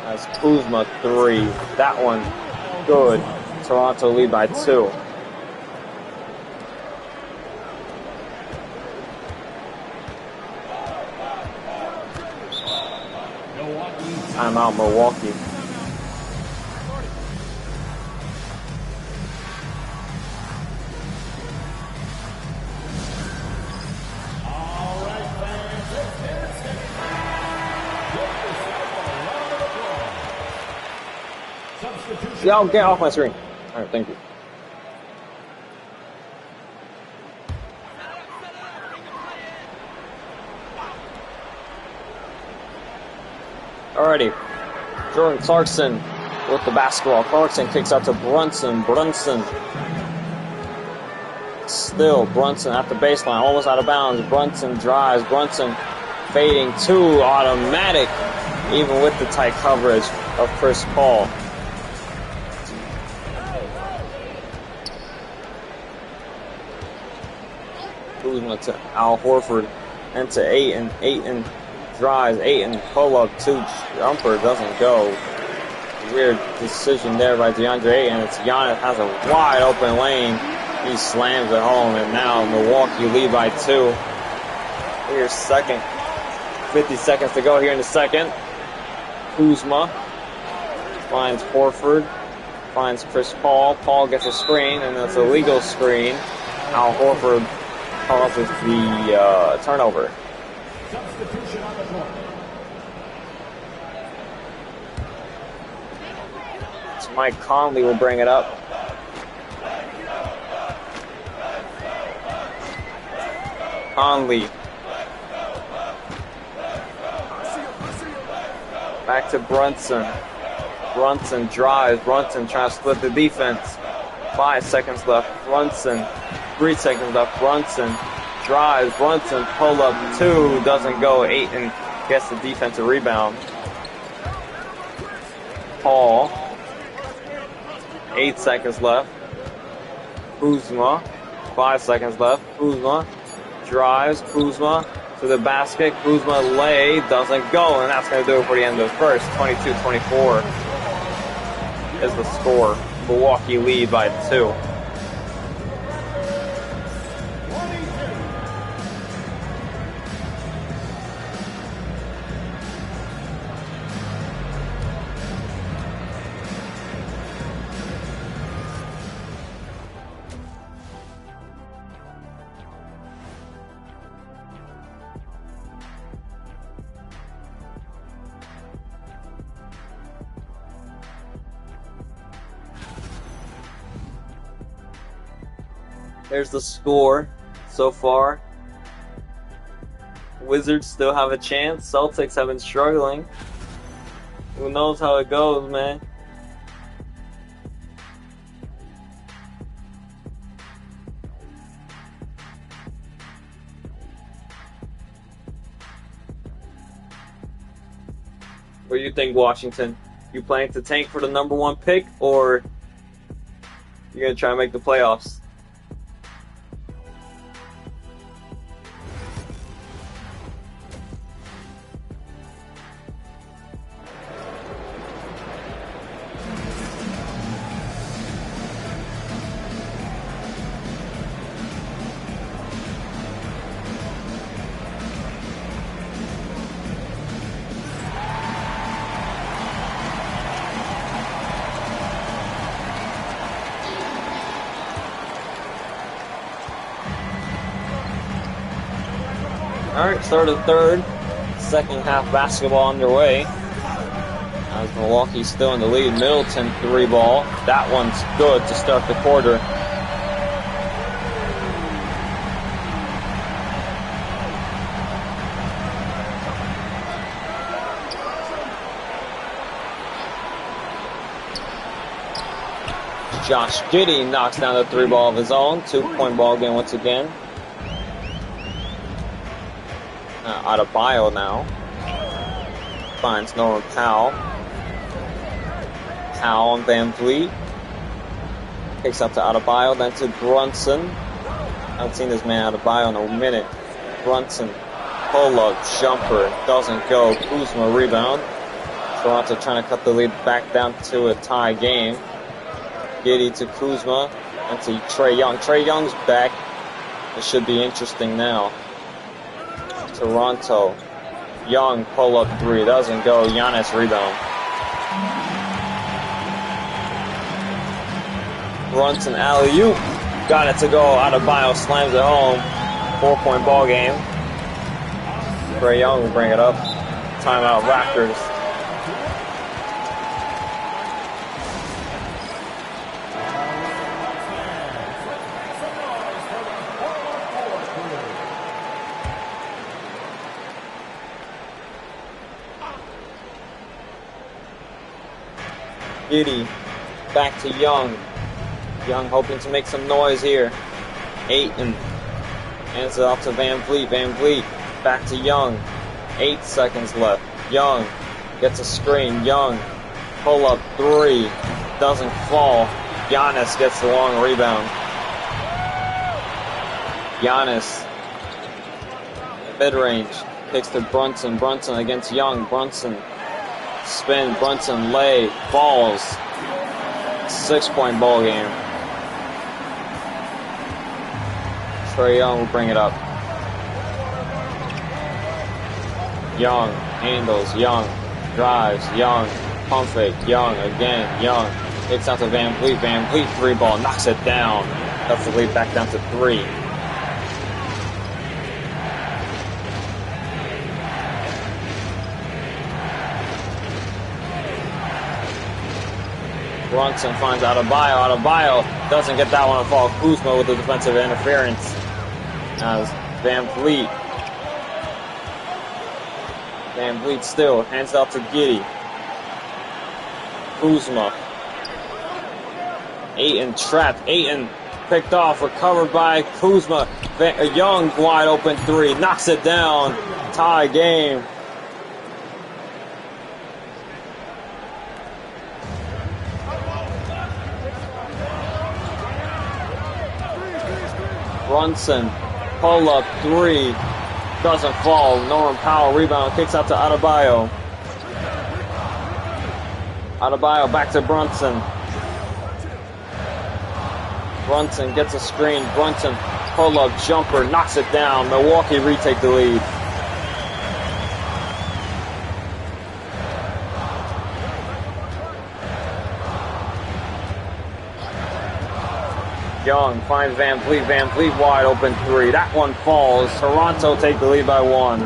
That's Kuzma three. That one good. Toronto lead by 2. Timeout, Milwaukee. Y'all get off my screen. All right, thank you. Alrighty. Jordan Clarkson with the basketball. Clarkson kicks out to Brunson. Brunson. Still Brunson at the baseline, almost out of bounds. Brunson drives. Brunson fading to automatic, even with the tight coverage of Chris Paul. Kuzma to Al Horford and to Ayton. Ayton drives. Ayton pull-up 2 jumper doesn't go. Weird decision there by DeAndre Ayton. It's Giannis has a wide open lane. He slams it home, and now Milwaukee lead by 2. Here's second. 50 seconds to go here in the second. Kuzma finds Horford. Finds Chris Paul. Paul gets a screen, and it's a legal screen. Al Horford causes the turnover. Substitution on the court. So Mike Conley will bring it up. Conley. Back to Brunson. Brunson drives. Brunson trying to split the defense. 5 seconds left. Brunson. 3 seconds left. Brunson drives, Brunson, pull up 2, doesn't go. Ayton gets the defensive rebound. Paul, 8 seconds left. Kuzma, 5 seconds left. Kuzma drives, Kuzma to the basket. Kuzma lay, doesn't go, and that's going to do it for the end of the first. 22-24 is the score. Milwaukee lead by 2. There's the score so far. Wizards still have a chance. Celtics have been struggling. Who knows how it goes, man? What do you think, Washington? You planning to tank for the #1 pick, or you're going to try and make the playoffs? Alright, start of the third. Second half basketball underway. As Milwaukee's still in the lead. Middleton 3-ball. That one's good to start the quarter. Josh Giddey knocks down the 3-ball of his own. 2-point ball game once again. Adebayo now finds Norman Powell. Powell and Van Vliet. Kicks up to Adebayo, then to Brunson. I haven't seen this man Adebayo in a minute. Brunson, pull-up, jumper, doesn't go. Kuzma rebound. Toronto trying to cut the lead back down to a tie game. Giddey to Kuzma, and to Trae Young. Trae Young's back. It should be interesting now. Toronto. Young pull-up 3. Doesn't go. Giannis rebound. Brunson alley-oop. Got it to go. Adebayo slams it home. 4-point ball game. Trae Young will bring it up. Timeout Raptors. Giddey back to Young. Young hoping to make some noise here. Ayton hands it off to Van Vliet. Van Vliet back to Young. 8 seconds left. Young gets a screen. Young pull up 3. Doesn't fall. Giannis gets the long rebound. Giannis mid-range kicks to Brunson. Brunson against Young. Brunson spin, Brunson lay, falls. 6-point ball game. Trae Young will bring it up. Young handles, Young drives, Young pump fake, Young again, Young kicks out to Van Vliet. Van Vliet 3-ball, knocks it down. Cuts the lead back down to 3. Brunson finds Adebayo. Adebayo doesn't get that one to fall. Kuzma with the defensive interference. As Van Vliet. Van Vliet still hands out to Giddey. Kuzma. Ayton trapped. Ayton picked off, recovered by Kuzma. A Young wide open three, knocks it down. Tie game. Brunson, pull up three, doesn't fall. Norman Powell rebound, kicks out to Adebayo. Adebayo back to Brunson. Brunson gets a screen. Brunson, pull up jumper, knocks it down. Milwaukee retake the lead. Young finds Van Vliet. Van Vliet wide open three. That one falls. Toronto take the lead by one.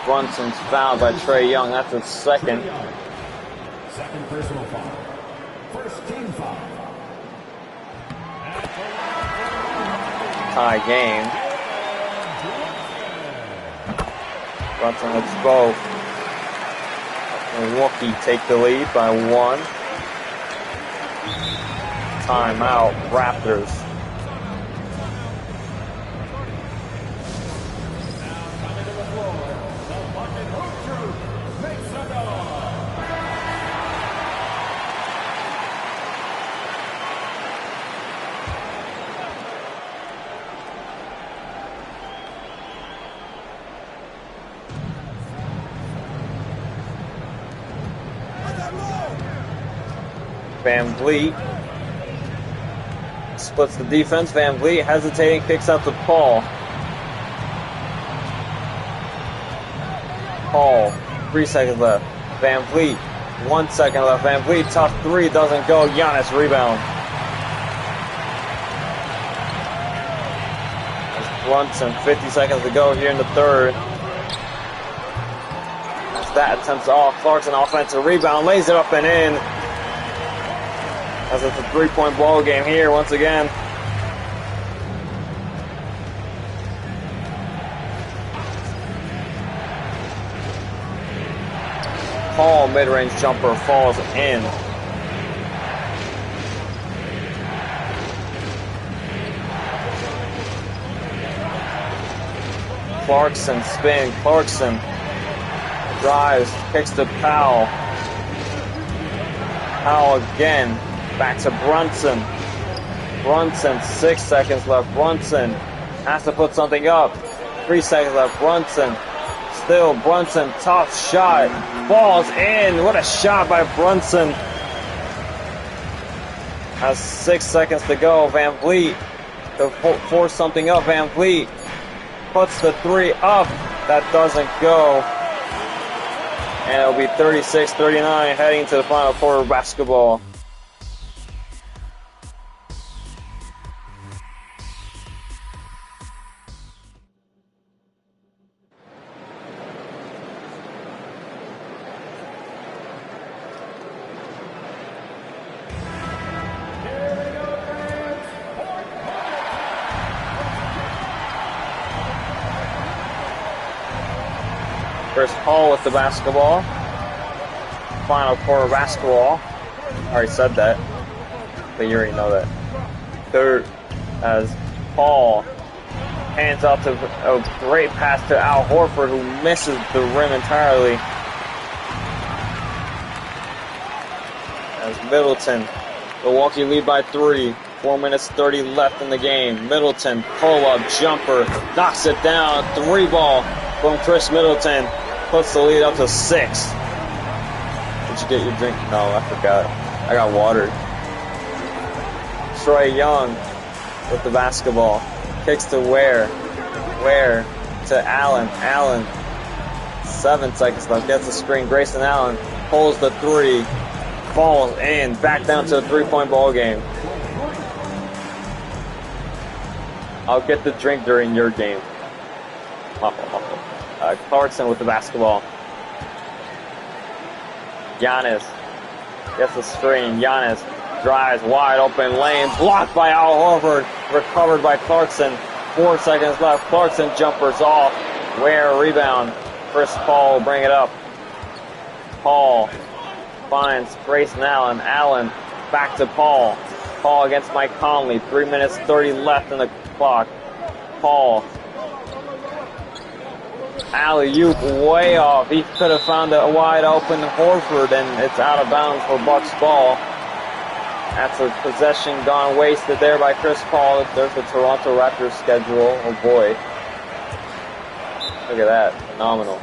Brunson's fouled by Trae Young. That's his second. Second personal foul. First team foul. Tie game. Brunson hits both. Milwaukee take the lead by one. Timeout, Raptors. Van Vliet splits the defense. Van Vliet hesitating, kicks out to Paul. Paul, 3 seconds left. Van Vliet, 1 second left. Van Vliet, tough three, doesn't go. Giannis rebound. As Brunson, 50 seconds to go here in the third. As that attempts off, Clarkson offensive rebound, lays it up and in. As it's a 3-point ball game here once again. Paul mid-range jumper falls in. Clarkson spin. Clarkson drives, kicks to Powell. Powell again. Back to Brunson. Brunson, 6 seconds left. Brunson has to put something up. 3 seconds left. Brunson. Still Brunson. Tough shot. Falls in. What a shot by Brunson. Has 6 seconds to go. Van Vliet to force something up. Van Vliet puts the three up. That doesn't go. And it'll be 36-39 heading to the final quarter of basketball. Chris Paul with the basketball. Final quarter basketball. I already said that, but you already know that. Third, as Paul hands out to a great pass to Al Horford, who misses the rim entirely. As Middleton, Milwaukee lead by 3. 4 minutes 30 left in the game. Middleton, pull-up, jumper, knocks it down. 3 ball from Chris Middleton. Puts the lead up to 6. Did you get your drink? No, I forgot. I got water. Trae Young with the basketball. Kicks to Ware. Ware to Allen. Allen. 7 seconds left. Gets the screen. Grayson Allen pulls the 3. Falls in. Back down to a 3-point ball game. I'll get the drink during your game. Clarkson with the basketball. Giannis gets the screen. Giannis drives wide open lane. Blocked by Al Horford. Recovered by Clarkson. 4 seconds left. Clarkson jumpers off. Ware rebound. Chris Paul will bring it up. Paul finds Grayson Allen. Allen back to Paul. Paul against Mike Conley. 3 minutes 30 left in the clock. Paul. Alley-oop way off. He could have found a wide open Horford, and it's out of bounds for Bucks ball. That's a possession gone wasted there by Chris Paul. There's the Toronto Raptors schedule. Oh boy. Look at that. Phenomenal.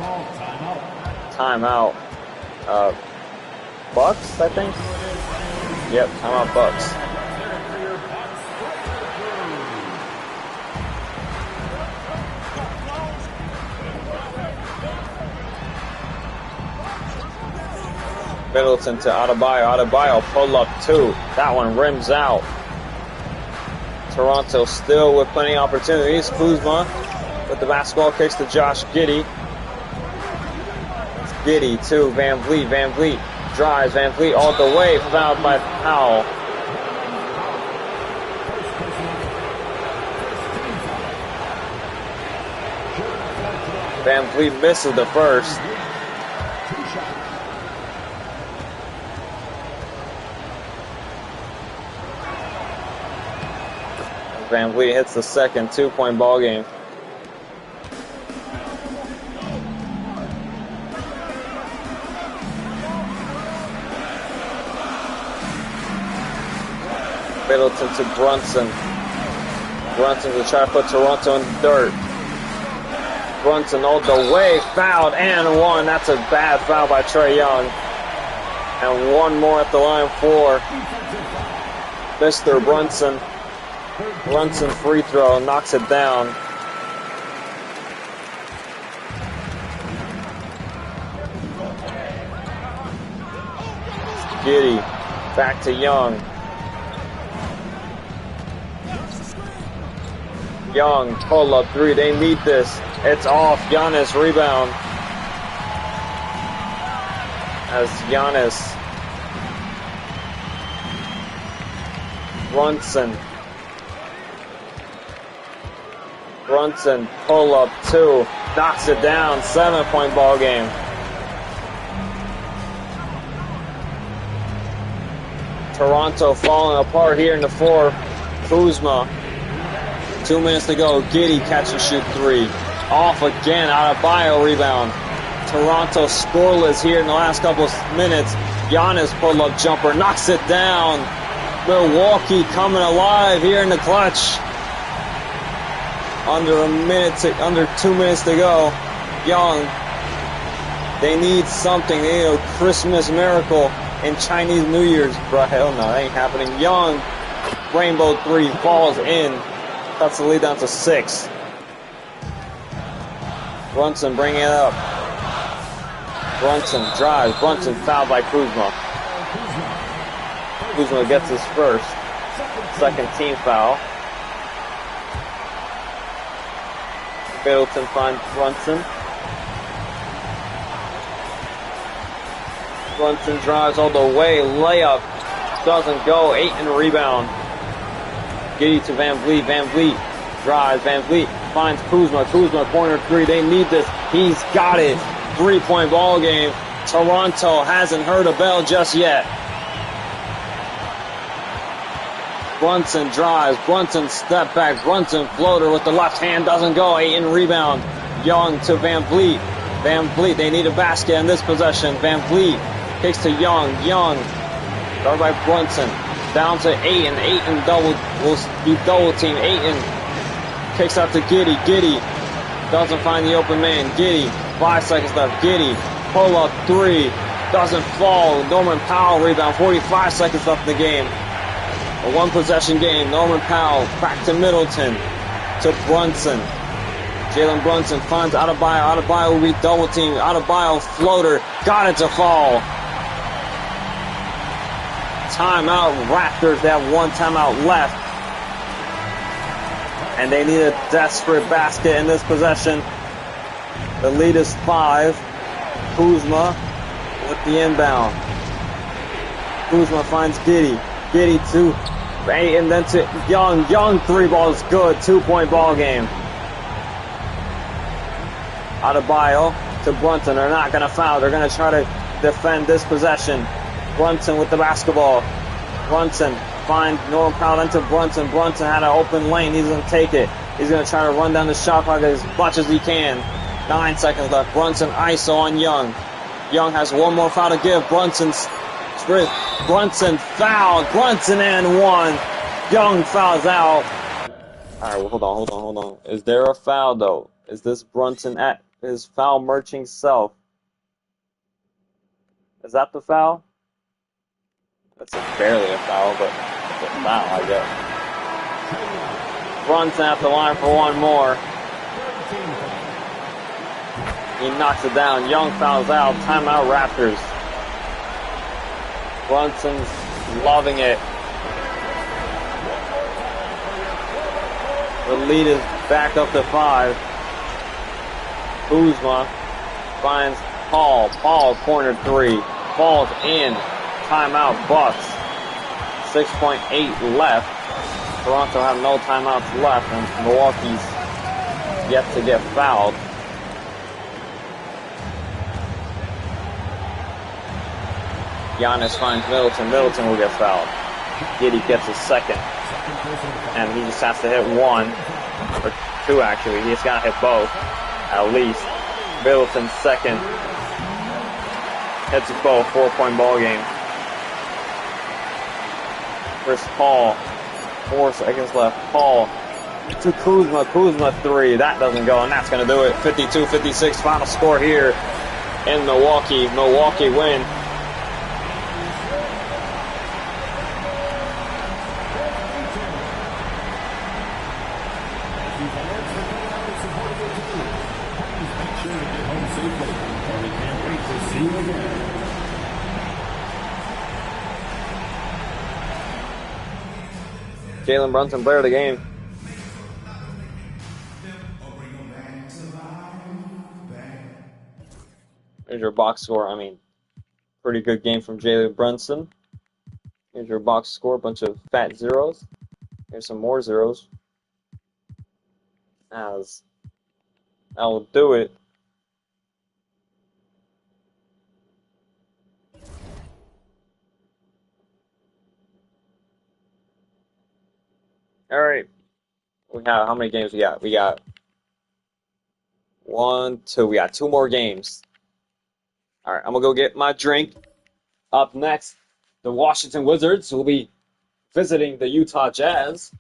Timeout. Bucks, I think? Yep, timeout Bucks. Middleton to Adebayo. Adebayo pull up 2. That one rims out. Toronto still with plenty of opportunities. Kuzma with the basketball, kicks to Josh Giddey. It's Giddey to Van Vliet. Van Vliet drives. Van Vliet all the way. Fouled by Powell. Van Vliet misses the first. Van Vliet hits the second 2-point ball game. Middleton to Brunson. Brunson to try to put Toronto in the dirt. Brunson all the way, fouled and one. That's a bad foul by Trae Young. And one more at the line for Mr. Brunson. Brunson free throw, knocks it down. Giddey, back to Young. Young, pull up 3, they need this. It's off, Giannis rebound. As Giannis. Brunson, pull up 2, knocks it down, 7-point ball game. Toronto falling apart here in the fourth. Kuzma, 2 minutes to go. Giddey catch and shoot 3. Off again, Adebayo rebound. Toronto scoreless here in the last couple of minutes. Giannis pull up jumper, knocks it down. Milwaukee coming alive here in the clutch. Under 2 minutes to go. Young, they need something. They need a Christmas miracle and Chinese New Year's. Bro, hell no, that ain't happening. Young, rainbow 3, falls in. Cuts the lead down to 6. Brunson bringing it up. Brunson drives. Brunson fouled by Kuzma. Kuzma gets his first. Second team foul. Middleton finds Brunson. Brunson drives all the way. Layup doesn't go. 8 in rebound. Giddey to Van Vliet. Van Vliet drives. Van Vliet finds Kuzma. Kuzma corner 3. They need this. He's got it. 3-point ball game. Toronto hasn't heard a bell just yet. Brunson drives. Brunson step back. Brunson floater with the left hand doesn't go. 8 in rebound. Young to Van Vliet. Van Vliet, they need a basket in this possession. Van Vliet kicks to Young. Young, guarded by Brunson. Down to Ayton. Ayton will be double team. Ayton kicks out to Giddey. Giddey doesn't find the open man. Giddey, 5 seconds left. Giddey, pull up 3. Doesn't fall. Norman Powell rebound. 45 seconds left in the game. A 1-possession game. Norman Powell back to Middleton. To Brunson. Jalen Brunson finds Adebayo. Adebayo will be double teamed. Adebayo floater. Got it to fall. Timeout. Raptors, they have 1 timeout left. And they need a desperate basket in this possession. The lead is 5. Kuzma with the inbound. Kuzma finds Giddey. Giddey to Ayton, then to Young. Young 3 ball is good. 2-point ball game. Adebayo to Brunson. They're not going to foul. They're going to try to defend this possession. Brunson with the basketball. Brunson finds Norman Powell into Brunson. Brunson had an open lane. He's going to take it. He's going to try to run down the shot clock as much as he can. 9 seconds left. Brunson ISO on Young. Young has one more foul to give. Brunson fouled. Brunson and 1. Young fouls out. All right, well, hold on. Is there a foul, though? Is this Brunson at his foul-merching self? Is that the foul? That's barely a foul, but it's a foul, I guess. Brunson at the line for one more. He knocks it down. Young fouls out. Timeout Raptors. Brunson's loving it. The lead is back up to 5. Kuzma finds Paul. Paul corner 3. Falls in. Timeout Bucks. 6.8 left. Toronto have no timeouts left, and Milwaukee's yet to get fouled. Giannis finds Middleton. Middleton will get fouled. Giddey gets a second. And he just has to hit 1. Or 2, actually. He's got to hit both. At least. Middleton's second. Hits both. 4-point ball game. Chris Paul. 4 seconds left. Paul to Kuzma. Kuzma 3. That doesn't go, and that's going to do it. 52-56. Final score here in Milwaukee. Milwaukee win. Jalen Brunson, player of the game. There's your box score. I mean, pretty good game from Jalen Brunson. Here's your box score. Bunch of fat zeros. Here's some more zeros. As I will do it. All right. We have how many games we got? We got 1, 2. We got 2 more games. All right. I'm gonna go get my drink. Up next, the Washington Wizards will be visiting the Utah Jazz.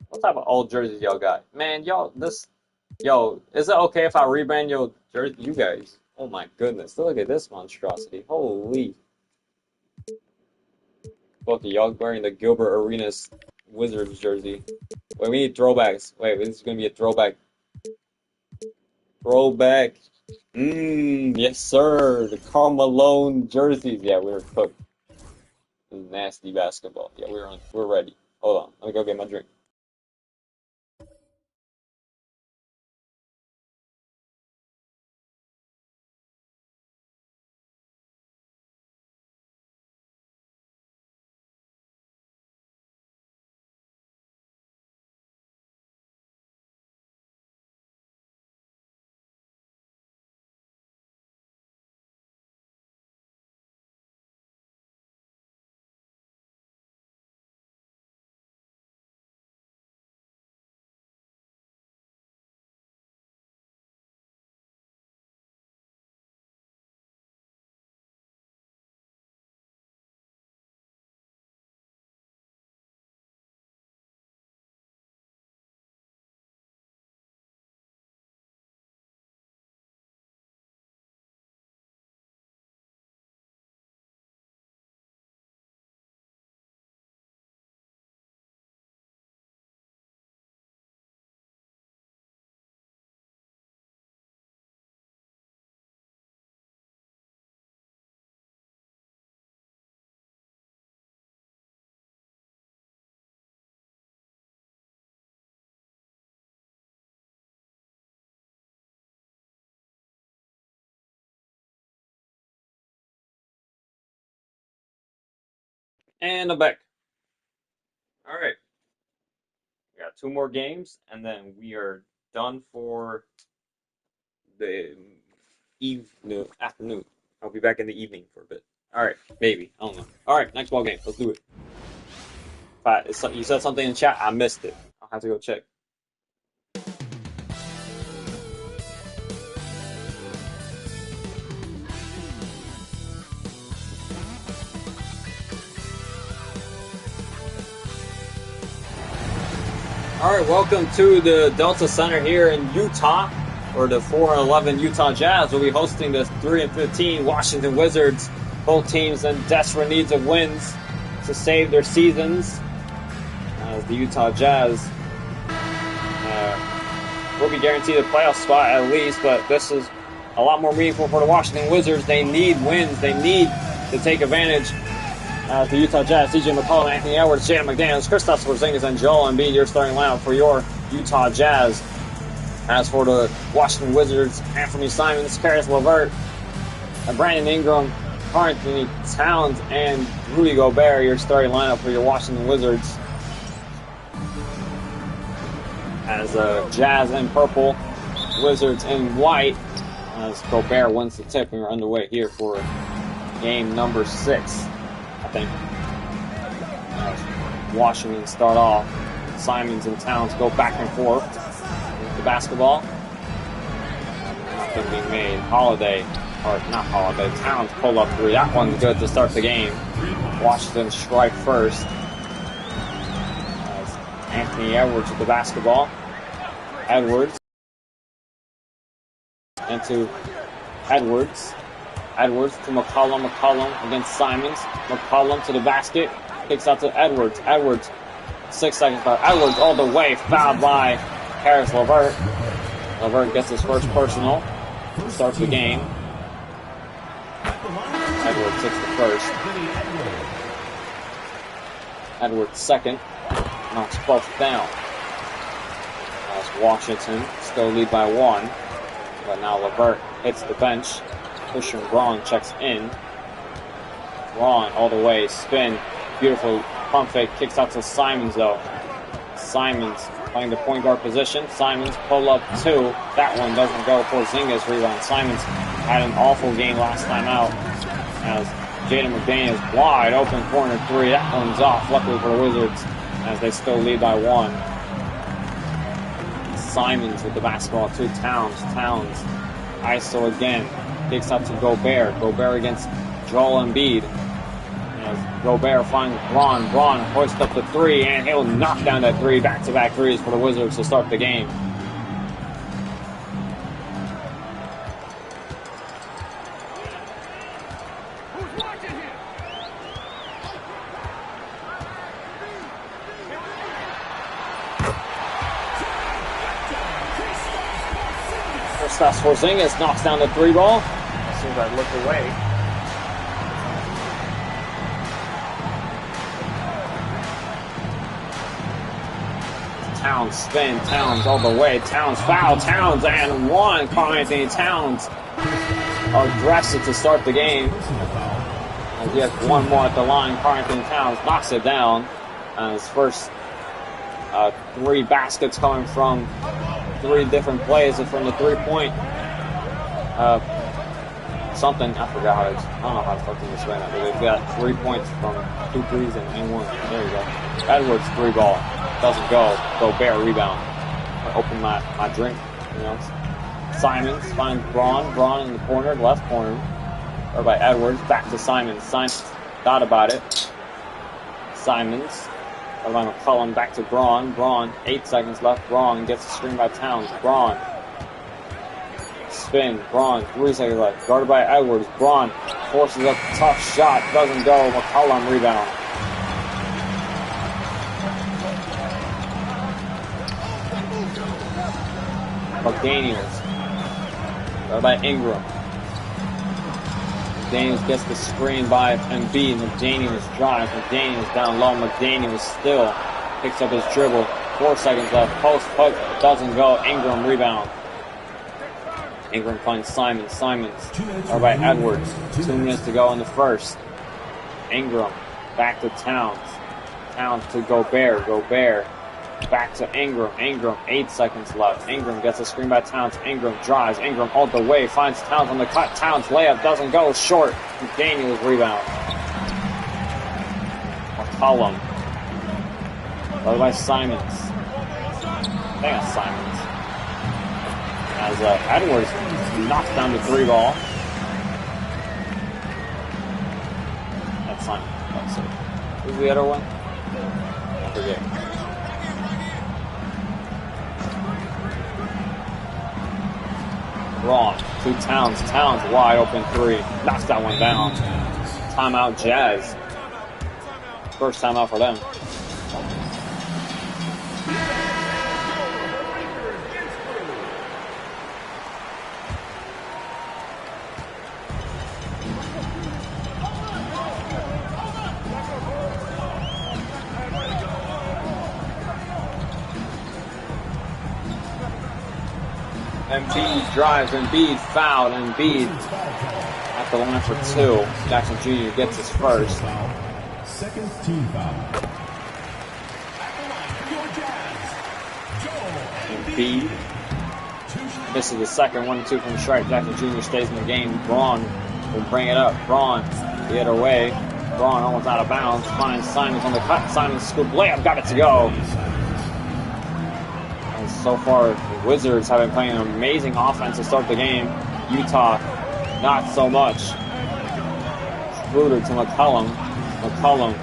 What type of old jerseys y'all got? Man, y'all, is it okay if I rebrand your jersey? You guys. Oh my goodness. Look at this monstrosity. Holy. Look, y'all wearing the Gilbert Arenas Wizards jersey. Wait, we need throwbacks. Wait, this is going to be a throwback. Throwback. Yes sir. The Karl Malone jerseys. Yeah, we were cooked. Nasty basketball. Yeah, we're ready. Hold on. Let me go get my drink. And I'm back. All right. We got 2 more games, and then we are done for the afternoon. I'll be back in the evening for a bit. All right, maybe. I don't know. All right, next ball game. Let's do it. You said something in chat. I missed it. I'll have to go check. All right, welcome to the Delta Center here in Utah, where the 4-11 Utah Jazz will be hosting the 3-15 Washington Wizards. Both teams in desperate needs of wins to save their seasons. As the Utah Jazz will be guaranteed a playoff spot at least, but this is a lot more meaningful for the Washington Wizards. They need wins. They need to take advantage. The Utah Jazz, CJ McCollum, Anthony Edwards, Jaden McDaniels, Kristaps Porzingis, and Joel Embiid, your starting lineup for your Utah Jazz. As for the Washington Wizards, Anthony Simons, Caris LeVert, Brandon Ingram, Karl-Anthony Towns, and Rudy Gobert, your starting lineup for your Washington Wizards. As Jazz in purple, Wizards in white, as Gobert wins the tip. We're underway here for game number 6. I think. Washington start off. Simons and Towns go back and forth with the basketball. Nothing being made. Towns pull up 3. That one's good to start the game. Washington strike first. Anthony Edwards with the basketball. Edwards into Edwards. Edwards to McCollum. McCollum against Simons. McCollum to the basket. Kicks out to Edwards. Edwards. 6 seconds left. Edwards all the way. Fouled by Caris LeVert. LeVert gets his first personal. Starts the game. Edwards takes the first. Edwards second. Knocks both down. As Washington still lead by 1. But now LeVert hits the bench. Christian Braun checks in. Braun all the way, spin, beautiful pump fake, kicks out to Simons though. Simons playing the point guard position. Simons pull up 2. That one doesn't go. Porzingis rebound. Simons had an awful game last time out. As Jaden McDaniels wide open corner 3. That one's off. Luckily for the Wizards, as they still lead by 1. Simons with the basketball to Towns. Towns ISO again. Kicks out to Gobert. Gobert against Joel Embiid. As Gobert finds Braun. Braun hoists up the 3, and he'll knock down that 3. Back-to-back threes for the Wizards to start the game. Kristaps Porzingis knocks down the 3 ball. As soon as I look away. Towns spin. Towns all the way. Towns foul. Towns and 1. Karl-Anthony Towns aggressive to start the game. As he has 1 more at the line. Karl-Anthony Towns knocks it down. His first 3 baskets coming from 3 different plays from the 3-point something. I forgot how to. I don't know how to fucking explain that, but they've got 3 points from 2 threes and 1. There you go. Edwards 3 ball doesn't go. Gobert rebound. I open my drink. You know. Simons finds Braun. Braun in the corner, left corner. Or by Edwards. Back to Simons. Simons thought about it. Simons. By McCollum, back to Braun. Braun, 8 seconds left. Braun gets a screen by Towns. Braun. Spin. Braun, 3 seconds left. Guarded by Edwards. Braun forces a tough shot. Doesn't go. McCollum rebound. McDaniels. Guarded by Ingram. McDaniels gets the screen by Embiid. McDaniels drives. McDaniels down low. McDaniels still picks up his dribble. 4 seconds left. Post hook doesn't go. Ingram rebound. Ingram finds Simons. Simons or by Edwards. 2 minutes to go in the first. Ingram back to Towns. Towns to Gobert. Gobert back to Ingram. Ingram, 8 seconds left. Ingram gets a screen by Towns. Ingram drives. Ingram all the way. Finds Towns on the cut. Towns layup doesn't go. Short. Daniels rebound. McCollum. By Simons. I think that's Simons. As Edwards knocks down the 3 ball. That's Simons. That's it. Who's the other one? I forget. Braun to Towns. Towns wide open 3. Knocks that one down. Timeout Jazz. First timeout for them. Embiid drives, Embiid fouled, Embiid at the line for 2. Jackson Jr. gets his first. Second team foul. Embiid misses the second, 1-2 from the strike. Jackson Jr. stays in the game. Braun will bring it up. Braun the other way. Braun almost out of bounds. Finds Simons on the cut. Simons scoop layup, got it to go. So far, the Wizards have been playing an amazing offense to start the game. Utah, not so much. Schroeder to McCollum. McCollum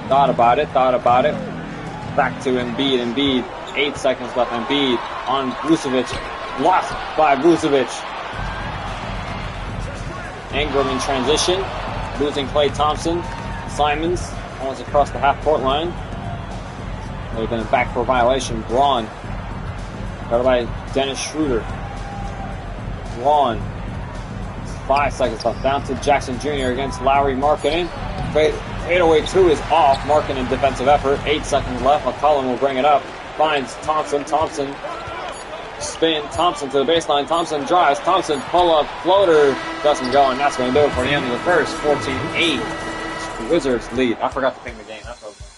thought about it. Back to Embiid. Embiid, 8 seconds left. Embiid on Vucevic. Lost by Vucevic. Ingram in transition. Losing Klay Thompson. Simons almost across the half-court line. They've been back for a violation. Braun. Got by Dennis Schroeder. Braun. 5 seconds left. Down to Jackson Jr. against Lauri Markkanen. Fadeaway 2 is off. Markkanen defensive effort. 8 seconds left. McCollum will bring it up. Finds Thompson. Thompson. Spin. Thompson to the baseline. Thompson drives. Thompson pull-up floater. Doesn't go, and that's going to do it for the end of the first. 14-8. The Wizards lead. I forgot to pick the game. That's what I was going to do.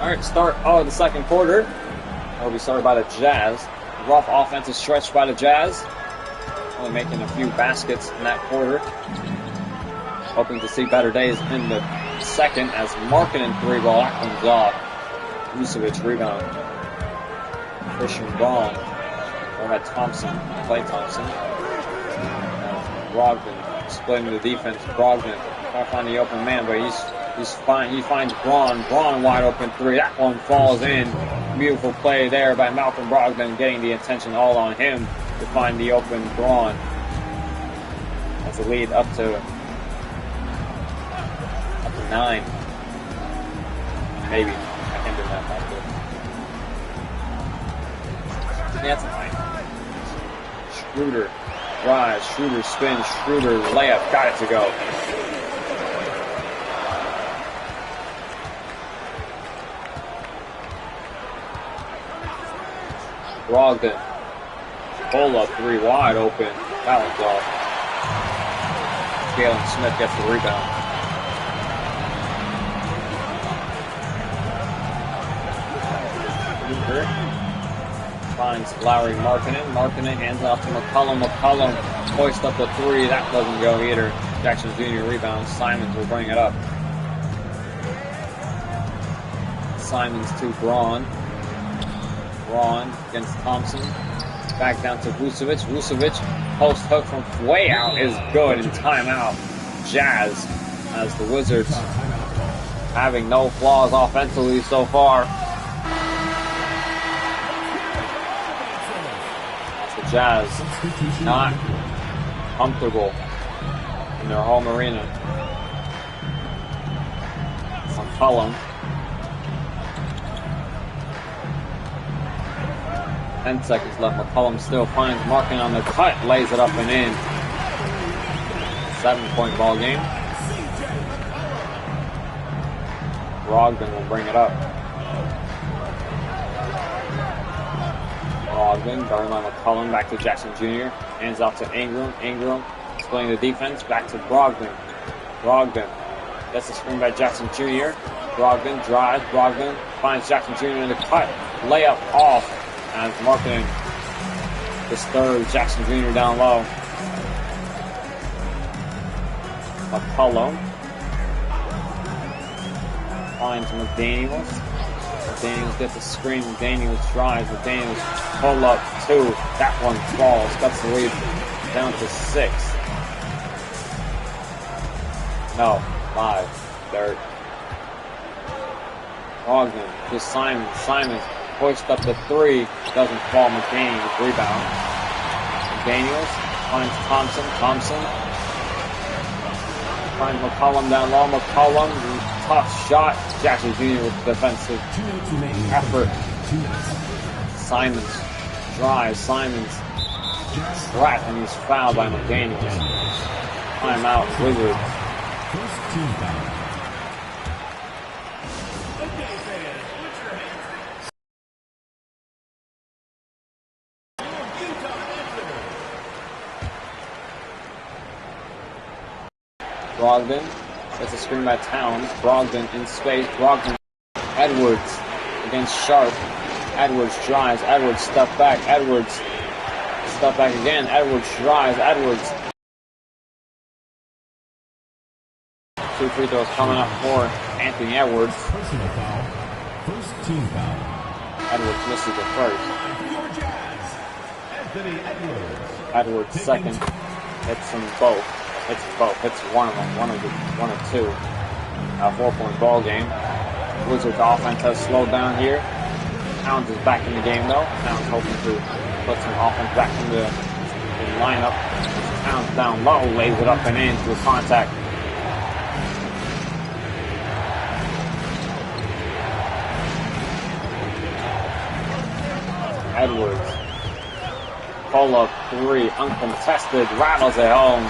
Alright, start of the second quarter. That'll be started by the Jazz. Rough offensive stretch by the Jazz. Only making a few baskets in that quarter. Hoping to see better days in the second as Markkanen 3 ball. That comes off. Vucevic rebound. Christian Braun. Or by Thompson. Klay Thompson. Brogdon splitting the defense. Brogdon trying to find the open man, but he's fine. He finds Braun. Braun wide open 3. That one falls in. Beautiful play there by Malcolm Brogdon, getting the attention all on him to find the open Braun. That's the lead up to 9. Maybe. I can't do that. Yeah, it's 9. Schroeder drives. Schroeder spins. Schroeder layup. Got it to go. Brogdon. Pull up 3 wide open. That one's off. Jalen Smith gets the rebound. Finds Lauri Markkanen. Markkanen hands off to McCollum. McCollum hoists up the 3. That doesn't go either. Jackson Jr. rebounds. Simons will bring it up. Simons to Braun. Braun against Thompson. Back down to Vucevic. Vucevic, post hook from way out is good in timeout. Jazz, as the Wizards having no flaws offensively so far. As the Jazz not comfortable in their home arena. McCollum. 10 seconds left. McCollum still finds Markin on the cut, lays it up and in. 7-point ball game. Brogdon will bring it up. Brogdon, guarded by McCollum, back to Jackson Jr. Hands off to Ingram. Ingram splitting the defense, back to Brogdon. Brogdon gets the screen by Jackson Jr. Brogdon drives. Brogdon finds Jackson Jr. in the cut. Layup off as Markin disturbs Jackson Jr. down low. McCollum finds McDaniels. McDaniels gets a screen. McDaniels drives. McDaniels pull up 2. That one falls. Cuts the lead down to 6. No, 5. Third. Brogdon to Simons. Simons pushed up to 3. Doesn't fall. McDaniels rebound. McDaniels finds Thompson. Thompson finds McCollum down low. McCollum, tough shot. Jackson Jr. with defensive 2 minutes remaining. effort. 2 minutes. Simons drives. Simons trapped and he's fouled by McDaniels. Timeout, Wizard. First team foul. Brogdon gets a screen by Towns. Brogdon in space. Brogdon. Edwards against Sharp. Edwards drives. Edwards step back. Edwards step back again. Edwards drives. Edwards. 2 free throws coming up for Anthony Edwards. Personal foul. First team foul. Edwards misses the first. Your Jazz. Anthony Edwards. Edwards second. Hits them both. Hits both. Hits one of them. One or two. A 4-point ball game. Wizards offense has slowed down here. Towns is back in the game though. Towns hoping to put some offense back in the lineup. Towns down low, lays it up and in through contact. Edwards. Pull up 3, uncontested, rattles it home.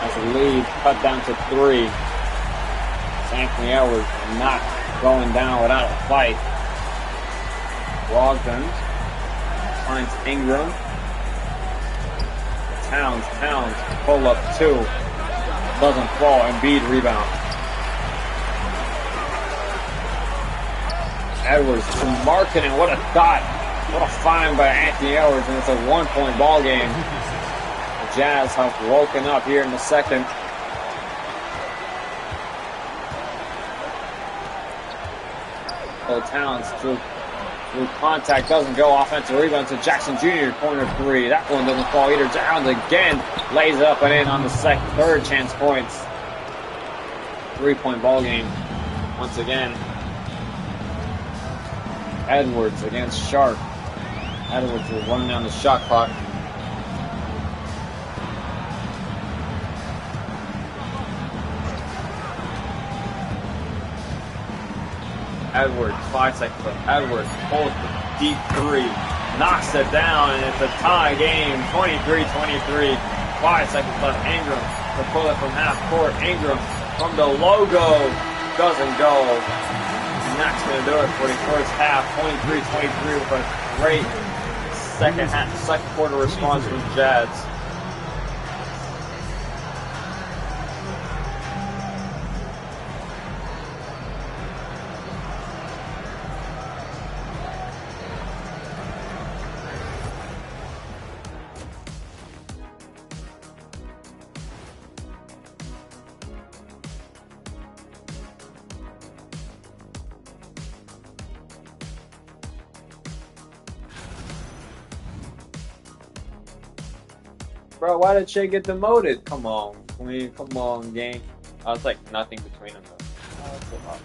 As the lead cut down to 3. It's Anthony Edwards not going down without a fight. Brogdon finds Ingram. Towns, pull up 2. Doesn't fall, Embiid rebound. Edwards to Markin, and what a dot. What a find by Anthony Edwards, and it's a 1-point ball game. The Jazz have woken up here in the second. So Towns through contact doesn't go. Offensive rebound to Jackson Jr. Corner 3. That one doesn't fall either. Towns again lays it up and in on the third chance points. 3-point ball game once again. Edwards against Sharp. Edwards will run down the shot clock. Edwards, 5 seconds left. Edwards pulls the deep 3, knocks it down, and it's a tie game, 23-23. 5 seconds left. Ingram to pull it from half court. Ingram from the logo doesn't go. And that's going to do it for the first half, 23-23, with a great second quarter response from the Jazz. Bro, why did Shea get demoted? Come on, Queen. Come on, gang. I was like nothing between them though. Oh, that's so hot.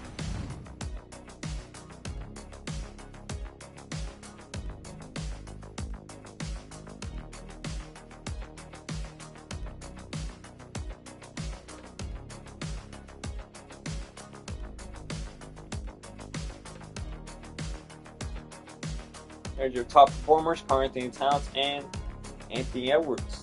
There's your top performers, Karl-Anthony Towns and Anthony Edwards.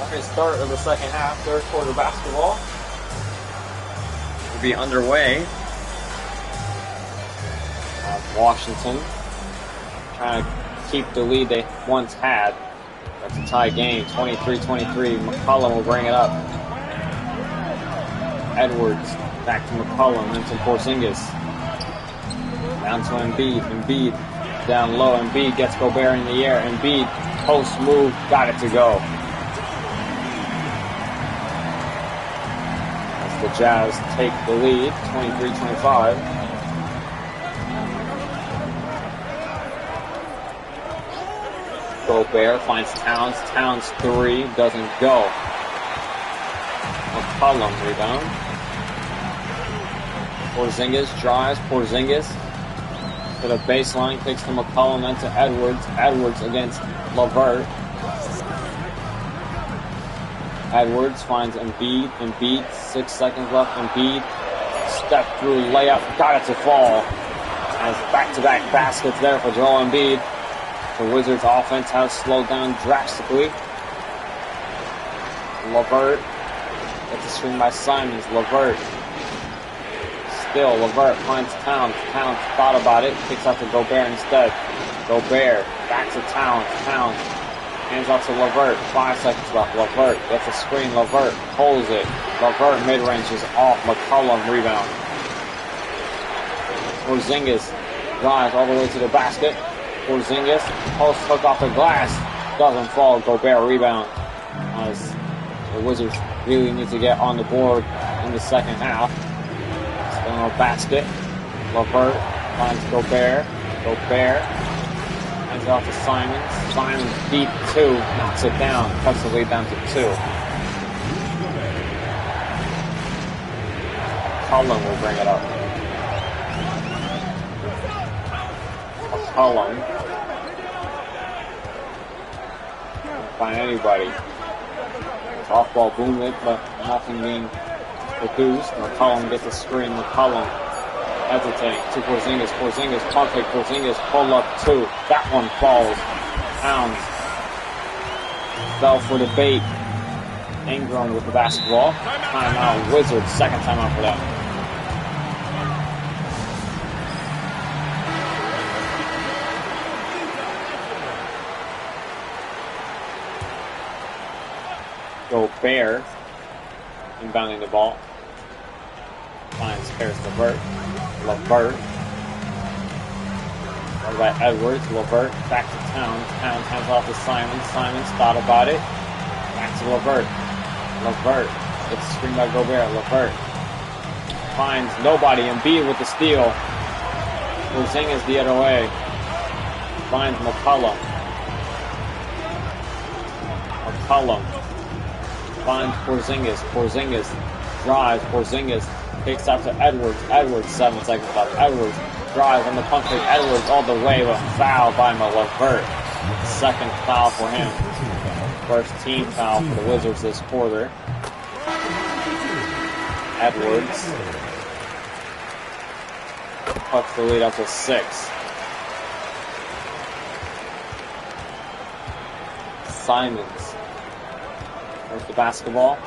Okay, start of the second half, third quarter basketball will be underway. Washington trying to keep the lead they once had. That's a tie game, 23-23. McCollum will bring it up. Edwards back to McCollum, then to Porzingis. Down to Embiid. Embiid down low. Embiid gets Gobert in the air. Embiid post move, got it to go. The Jazz take the lead, 23-25. Gobert finds Towns. Towns 3, doesn't go. McCollum rebound. Porzingis drives. Porzingis to the baseline, kicks to McCollum, then to Edwards. Edwards against LeVert. Edwards finds Embiid. Embiid, 6 seconds left. Embiid, step through, layup, got it to fall. As back-to-back baskets there for Joel Embiid. The Wizards' offense has slowed down drastically. LeVert gets a screen by Simons. LeVert, still LeVert finds Towns. Towns thought about it, kicks out to Gobert instead. Gobert back to Towns. Towns hands off to LeVert. 5 seconds left. LeVert gets a screen. LeVert holds it. LeVert mid-range is off. McCollum rebound. Porzingis drives all the way to the basket. Porzingis post hook off the glass. Doesn't fall. Gobert rebound. As the Wizards really need to get on the board in the second half. Still no basket. LeVert finds Gobert. Gobert hands it off to Simons. Simons deep 2, knocks it down, cuts the lead down to 2. McCollum will bring it up. McCollum can't find anybody. Off ball boom it, but nothing being produced. McCollum gets a screen. McCollum hesitating to Porzingis. Porzingis pump fake. Porzingis pull up 2. That one falls. Towns fell for the bait. Ingram with the basketball. Timeout. Wizards. Second timeout for them. Gobert inbounding the ball. Finds Harris LeVert. LeVert. What about Edwards? LeVert back to Towns. Towns hands off to Simons. Simons thought about it. Back to LeVert. LeVert gets screened by Gobert. LeVert finds nobody. Embiid with the steal. Porzingis the other way. Finds McCollum. McCollum finds Porzingis. Porzingis drives. Porzingis kicks out to Edwards. Edwards, 7 seconds left. Edwards drives on the pump fake. Edwards all the way, but foul by LeVert. Second foul for him. First team foul for the Wizards this quarter. Edwards puts the lead up to 6. Simons with the basketball.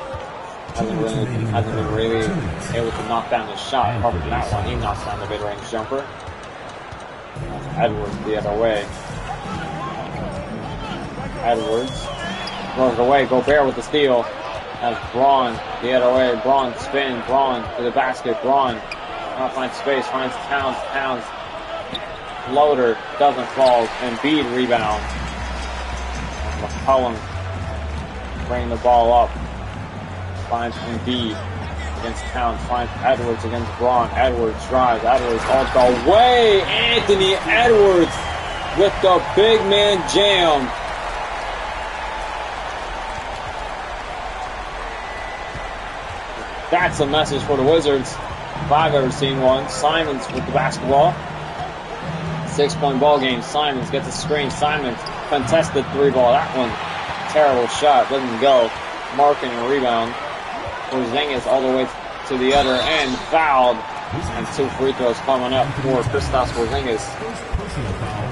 Hasn't been really able to knock down his shot. Apart from that one, he knocks down the mid-range jumper. Edwards the other way. Edwards throws it away. Gobert with the steal. Has Braun the other way. Braun spin. Braun to the basket. Braun cannot find space. Finds Towns. Towns floater doesn't fall. Embiid rebound. McCollum bringing the ball up. Finds Embiid against Towns. Finds Edwards against Braun. Edwards drives. Edwards all the way. Anthony Edwards with the big man jam. That's a message for the Wizards. If I've ever seen one. Simons with the basketball. 6-point ball game. Simons gets a screen. Simons contested 3-ball. That one, terrible shot. Doesn't go. Marking a rebound. Porzingis all the way to the other end. Fouled. And 2 free throws coming up for Kristaps Porzingis. First personal foul.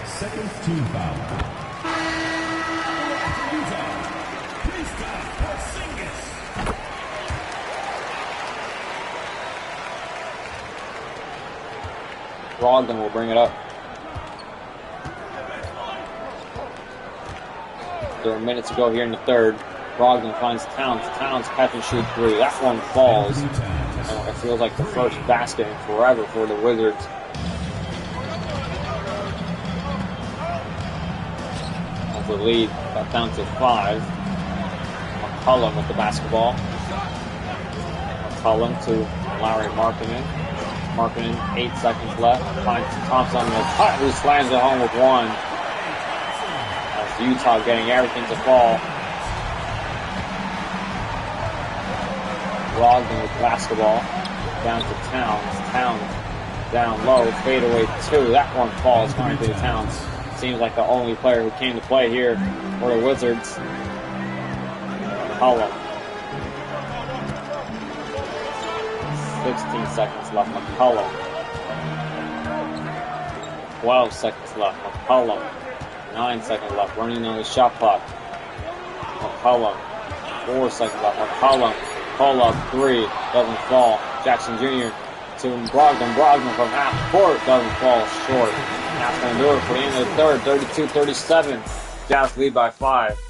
Second team foul. Brogdon will bring it up. There are minutes to go here in the third. Brogdon finds Towns. Towns catch and shoot 3. That one falls. And it feels like the first basket in forever for the Wizards. As the lead got down to 5. McCollum with the basketball. McCollum to Larry Markkinen. Markkinen, 8 seconds left. Finds Thompson on the cut, who slams it home with 1. That's Utah getting everything to fall. Brogdon with basketball. Down to Towns. Towns down low. Fadeaway 2. That one falls going to Towns. Seems like the only player who came to play here for the Wizards. McCollum. 16 seconds left. McCollum. 12 seconds left. McCollum. 9 seconds left. Running on the shot clock. McCollum. 4 seconds left. McCollum. Pull up 3. Doesn't fall. Jackson Jr. to Brogdon. Brogdon from half court. Doesn't fall short. And that's going to do it for the end of the third. 32-37. Jazz lead by 5.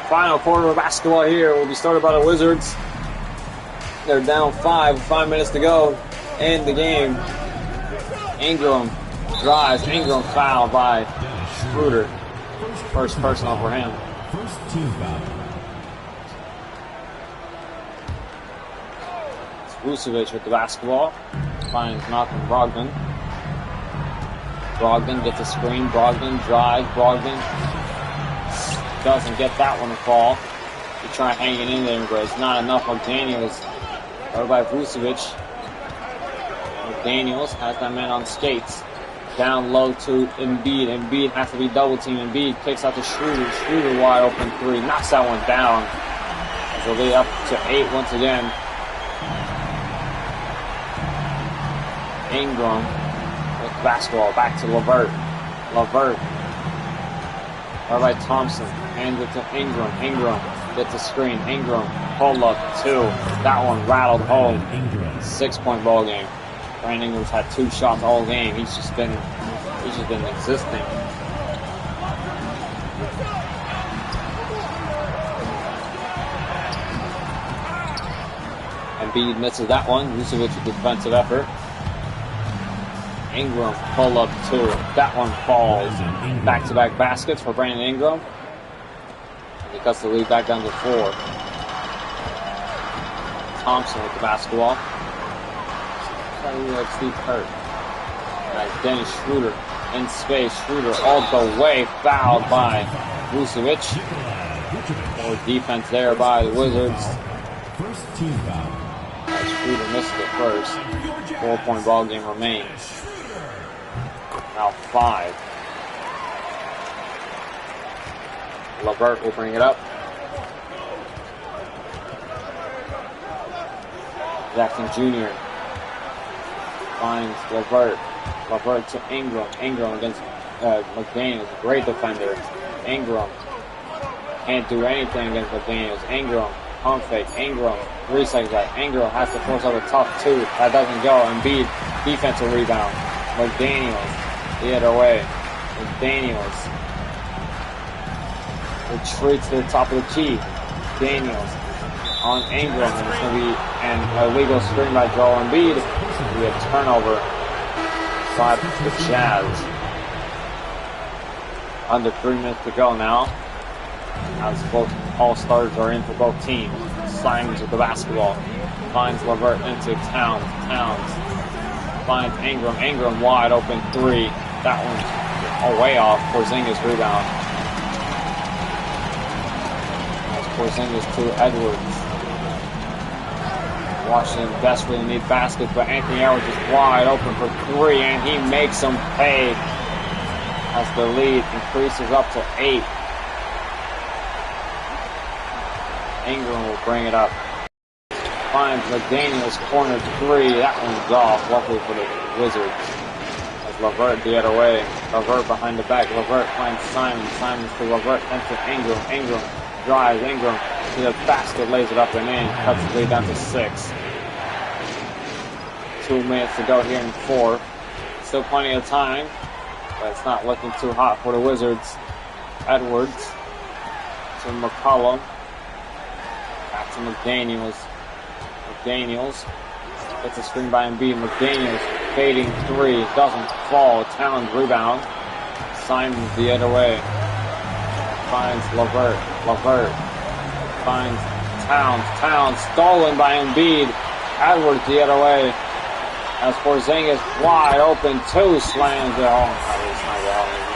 Final quarter of basketball here will be started by the Wizards. They're down 5 with 5 minutes to go in the game. Ingram drives. Ingram fouled by Schroeder. First personal for him. First team foul. Vucevic with the basketball. Finds Malcolm Brogdon. Brogdon gets a screen. Brogdon drives. Brogdon doesn't get that one to fall. He try hanging in there, but it's not enough. McDaniels, over by Vucevic. McDaniels has that man on skates. Down low to Embiid. Embiid has to be double teamed. Embiid kicks out to Schroeder. Schroeder wide open 3. Knocks that one down. So they up to 8 once again. Ingram with basketball. Back to LeVert. LeVert. Over by Thompson. Hands it to Ingram. Ingram gets a screen. Ingram pull up 2. That one rattled home. 6-point ball game. Brandon Ingram's had 2 shots all game. He's just been existing. Embiid misses that one. Vucevic with defensive effort. Ingram pull up 2. That one falls. Back-to-back baskets for Brandon Ingram. He cuts the lead back down to 4. Thompson with the basketball. Like Steve Kerr. Dennis Schroeder in space. Schroeder all the way fouled by Vucevic. More defense there by the Wizards. First team foul. Schroeder missed it first. 4-point ball game remains. Now 5. LeVert will bring it up. Jackson Jr. finds LeVert. LeVert to Ingram. Ingram against McDaniels. Great defender. Ingram can't do anything against McDaniels. Ingram, pump fake. Ingram, 3 seconds left. Ingram has to force out a tough 2. That doesn't go. Embiid, defensive rebound. McDaniels, the other way. McDaniels retreats to the top of the key. Daniels on Ingram, and it's going to be an illegal screen by Joel Embiid. It's going to be a turnover by the Jazz. Under 3 minutes to go now. as both all starters are in for both teams. Simons with the basketball. Finds Levert into Towns. Towns finds Ingram. Ingram wide open three. That one's way off. Porzingis rebound. As Porzingis to Edwards. Washington desperately need baskets, but Anthony Edwards is wide open for three, and he makes them pay as the lead increases up to 8. Ingram will bring it up. Finds McDaniels corner three. That one's off, luckily for the Wizards. As Levert the other way. Levert behind the back. Levert finds Simons. Simons to Levert, then to Ingram. Ingram drives. Ingram to the basket, lays it up and in. Cuts the lead down to 6. 2 minutes to go here in 4. Still plenty of time, but it's not looking too hot for the Wizards. Edwards to McCollum. Back to McDaniels. McDaniels gets a screen by Embiid. McDaniels fading three. Doesn't fall. Towns rebound. Simons the other way. Finds Levert. Levert finds Towns. Towns stolen by Embiid. Edwards the other way. As Porzingis wide open, 2 slams it home.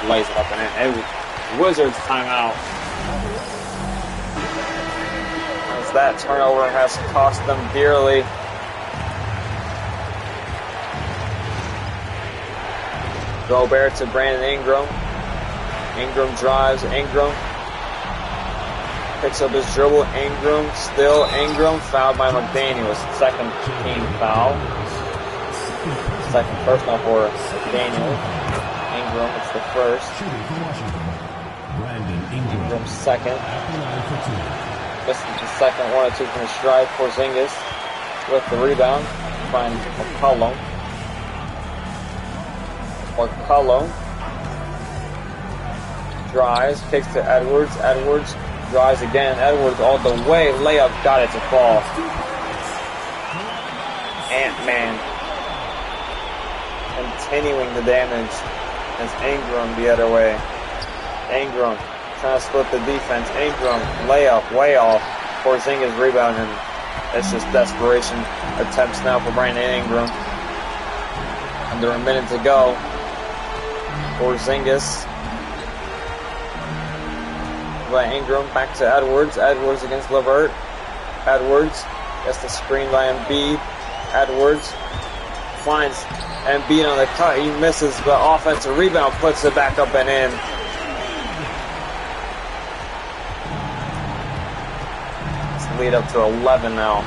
He lays it up and in. It was Wizards timeout. As that turnover has cost them dearly. Gobert to Brandon Ingram. Ingram drives. Ingram picks up his dribble. Ingram, still Ingram, fouled by McDaniels. Second team foul. Second personal for McDaniels. Ingram, it's the first. Ingram second. This is the second 1 or 2 from the stride. Porzingis with the rebound. Finds McCollum. McCollum drives, kicks to Edwards. Edwards drives again. Edwards all the way. Layup got it to fall. Ant-Man continuing the damage as Ingram the other way. Ingram trying to split the defense. Ingram layup way off. Porzingis rebounding. It's just desperation attempts now for Brandon Ingram. Under a minute to go. Porzingis by Ingram, back to Edwards. Edwards against Levert. Edwards gets the screen by Embiid. Edwards finds Embiid on the cut. He misses the offensive rebound, puts it back up and in. Let's lead up to 11 now.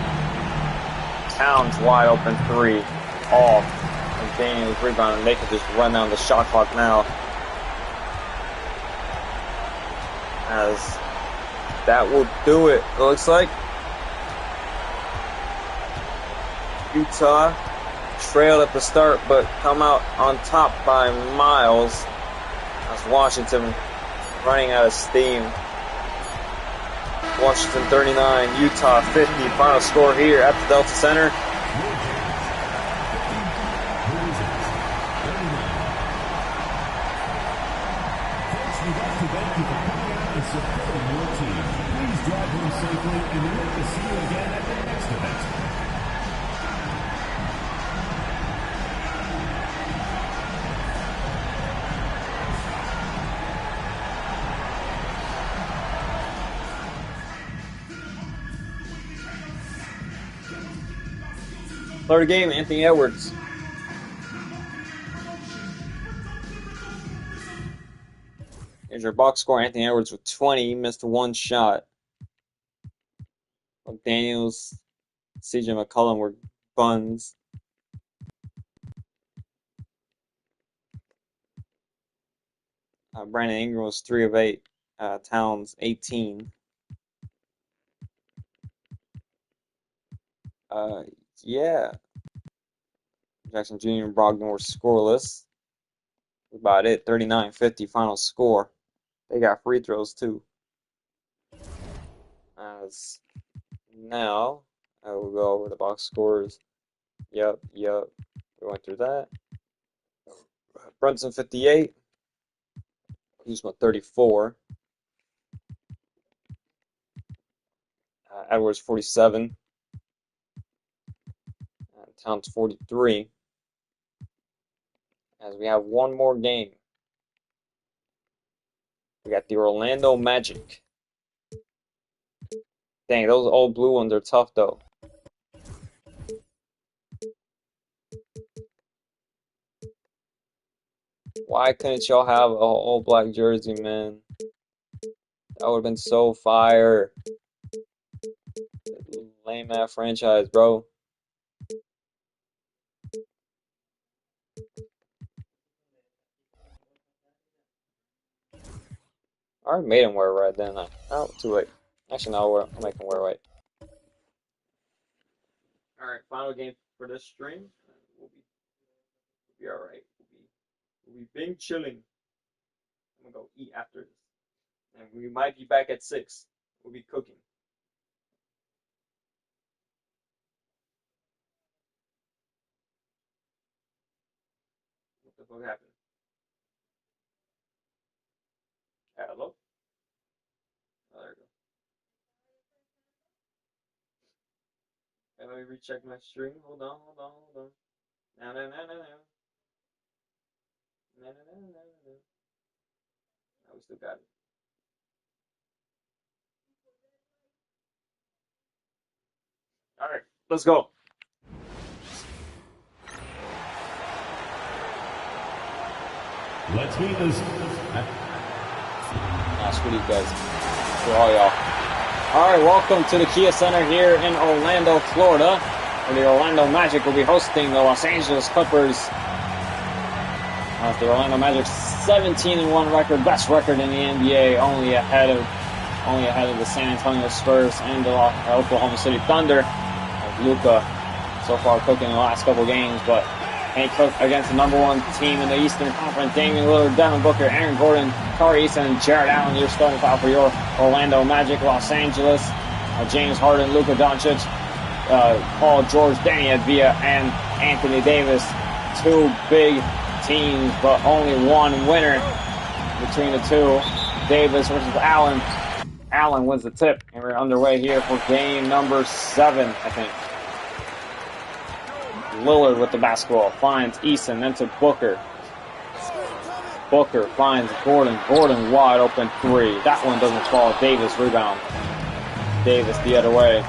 Towns wide open three. Off. McDaniels rebound, and they can just run down the shot clock now. As that will do it. It looks like Utah trailed at the start, but come out on top by miles. As Washington running out of steam. Washington 39, Utah 50. Final score here at the Delta Center. Supporting your team. Please drive home safely, and we hope to see you again at the next event. Third game, Anthony Edwards. Here's your box score. Anthony Edwards with 20. He missed one shot. McDaniels, CJ McCollum were buns. Brandon Ingram was 3 of 8. Towns, 18. Yeah. Jackson Jr. and Brogdon were scoreless. That's about it. 39-50 final score. They got free throws too. As now, I will go over the box scores. Yep. We went through that. Brunson 58. Kuzma 34. Edwards 47. Towns 43. As we have one more game. We got the Orlando Magic. Dang, those old blue ones are tough though. Why couldn't y'all have a all black jersey, man? That would have been so fire. Lame ass franchise, bro. I already made him wear red, didn't I? Oh, too late. Actually, no, I'll make him wear white. Alright, final game for this stream. We'll be alright. We'll be bing chilling. I'm gonna go eat after this. And we might be back at 6. We'll be cooking. What the fuck happened? Hello? Oh, there we go. Let me recheck my stream. Hold on. No. No, we still got it. Alright, let's go. Let's meet this. Screw you guys. For all y'all. Alright, welcome to the Kia Center here in Orlando, Florida, where the Orlando Magic will be hosting the Los Angeles Clippers. The Orlando Magic 17-1 record, best record in the NBA, only ahead of the San Antonio Spurs and the Oklahoma City Thunder. Luka so far cooking the last couple games, but ain't cooked against the number one team in the Eastern Conference. Damian Lillard, Devin Booker, Aaron Gordon, Tari Eason, and Jared Allen. Your starting five for your Orlando Magic. Los Angeles, James Harden, Luka Doncic, Paul George, Danny Avdija, and Anthony Davis. Two big teams, but only one winner between the two. Davis versus Allen. Allen wins the tip, and we're underway here for game number 7, I think. Lillard with the basketball, finds Eason, then to Booker. Booker finds Gordon. Gordon wide open 3. That one doesn't fall. Davis rebound. Davis the other way.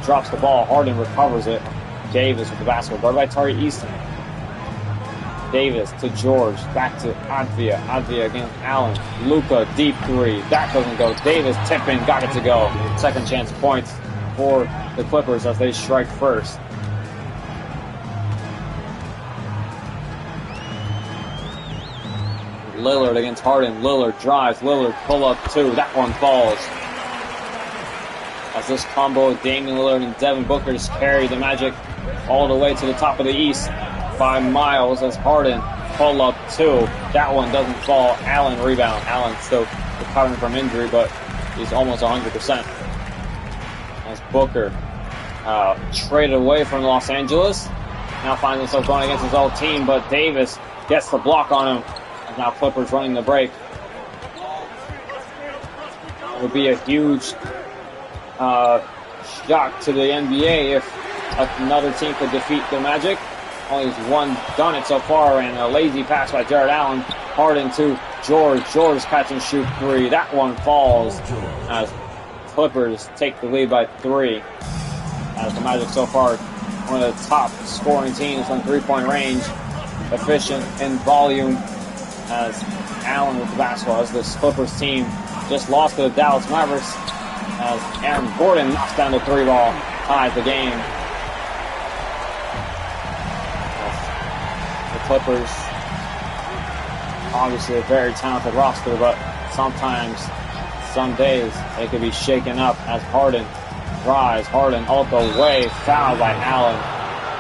Drops the ball. Harden recovers it. Davis with the basketball. Guarded by Tari Eason. Davis to George. Back to Avdija. Avdija against Allen. Luka deep 3. That doesn't go. Davis tipping. Got it to go. Second chance points for the Clippers as they strike first. Lillard against Harden. Lillard drives. Lillard pull up 2. That one falls. As this combo of Damian Lillard and Devin Booker just carry the Magic all the way to the top of the East by miles as Harden pull up 2. That one doesn't fall. Allen rebound. Allen still recovering from injury, but he's almost 100%. As Booker traded away from Los Angeles. Now finds himself going against his old team, but Davis gets the block on him. And now Clippers running the break. It would be a huge shock to the NBA if another team could defeat the Magic. Only one done it so far, and a lazy pass by Jared Allen. Harden to George. George catch and shoot 3. That one falls as Clippers take the lead by 3. As the Magic so far one of the top scoring teams on three-point range, efficient in volume. As Allen with the basketball, as this Clippers team just lost to the Dallas Mavericks. As Aaron Gordon knocks down the 3-ball, ties the game. The Clippers, obviously a very talented roster, but sometimes, some days, they could be shaken up as Harden drives. Harden all the way, fouled by Allen.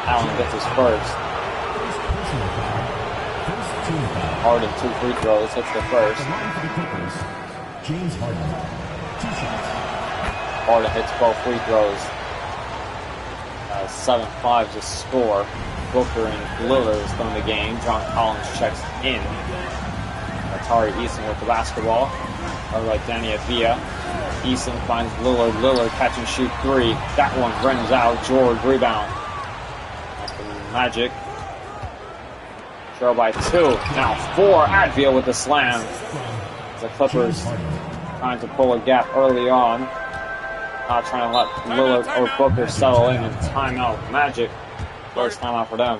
Allen gets his first. Harden 2 free throws, hits the first. James Harden, 2 shots. Harden hits both free throws. 7-5 to score. Booker and Lillard is still in the game. John Collins checks in. Tari Eason with the basketball. Over by Danny Avdija. Eason finds Lillard. Lillard catch and shoot three. That one rims out. George rebound. After Magic. Trail by 2. Now 4. Advil with the slam. The Clippers trying to pull a gap early on. Not trying to let Lillard or Booker settle in and timeout Magic. First timeout for them.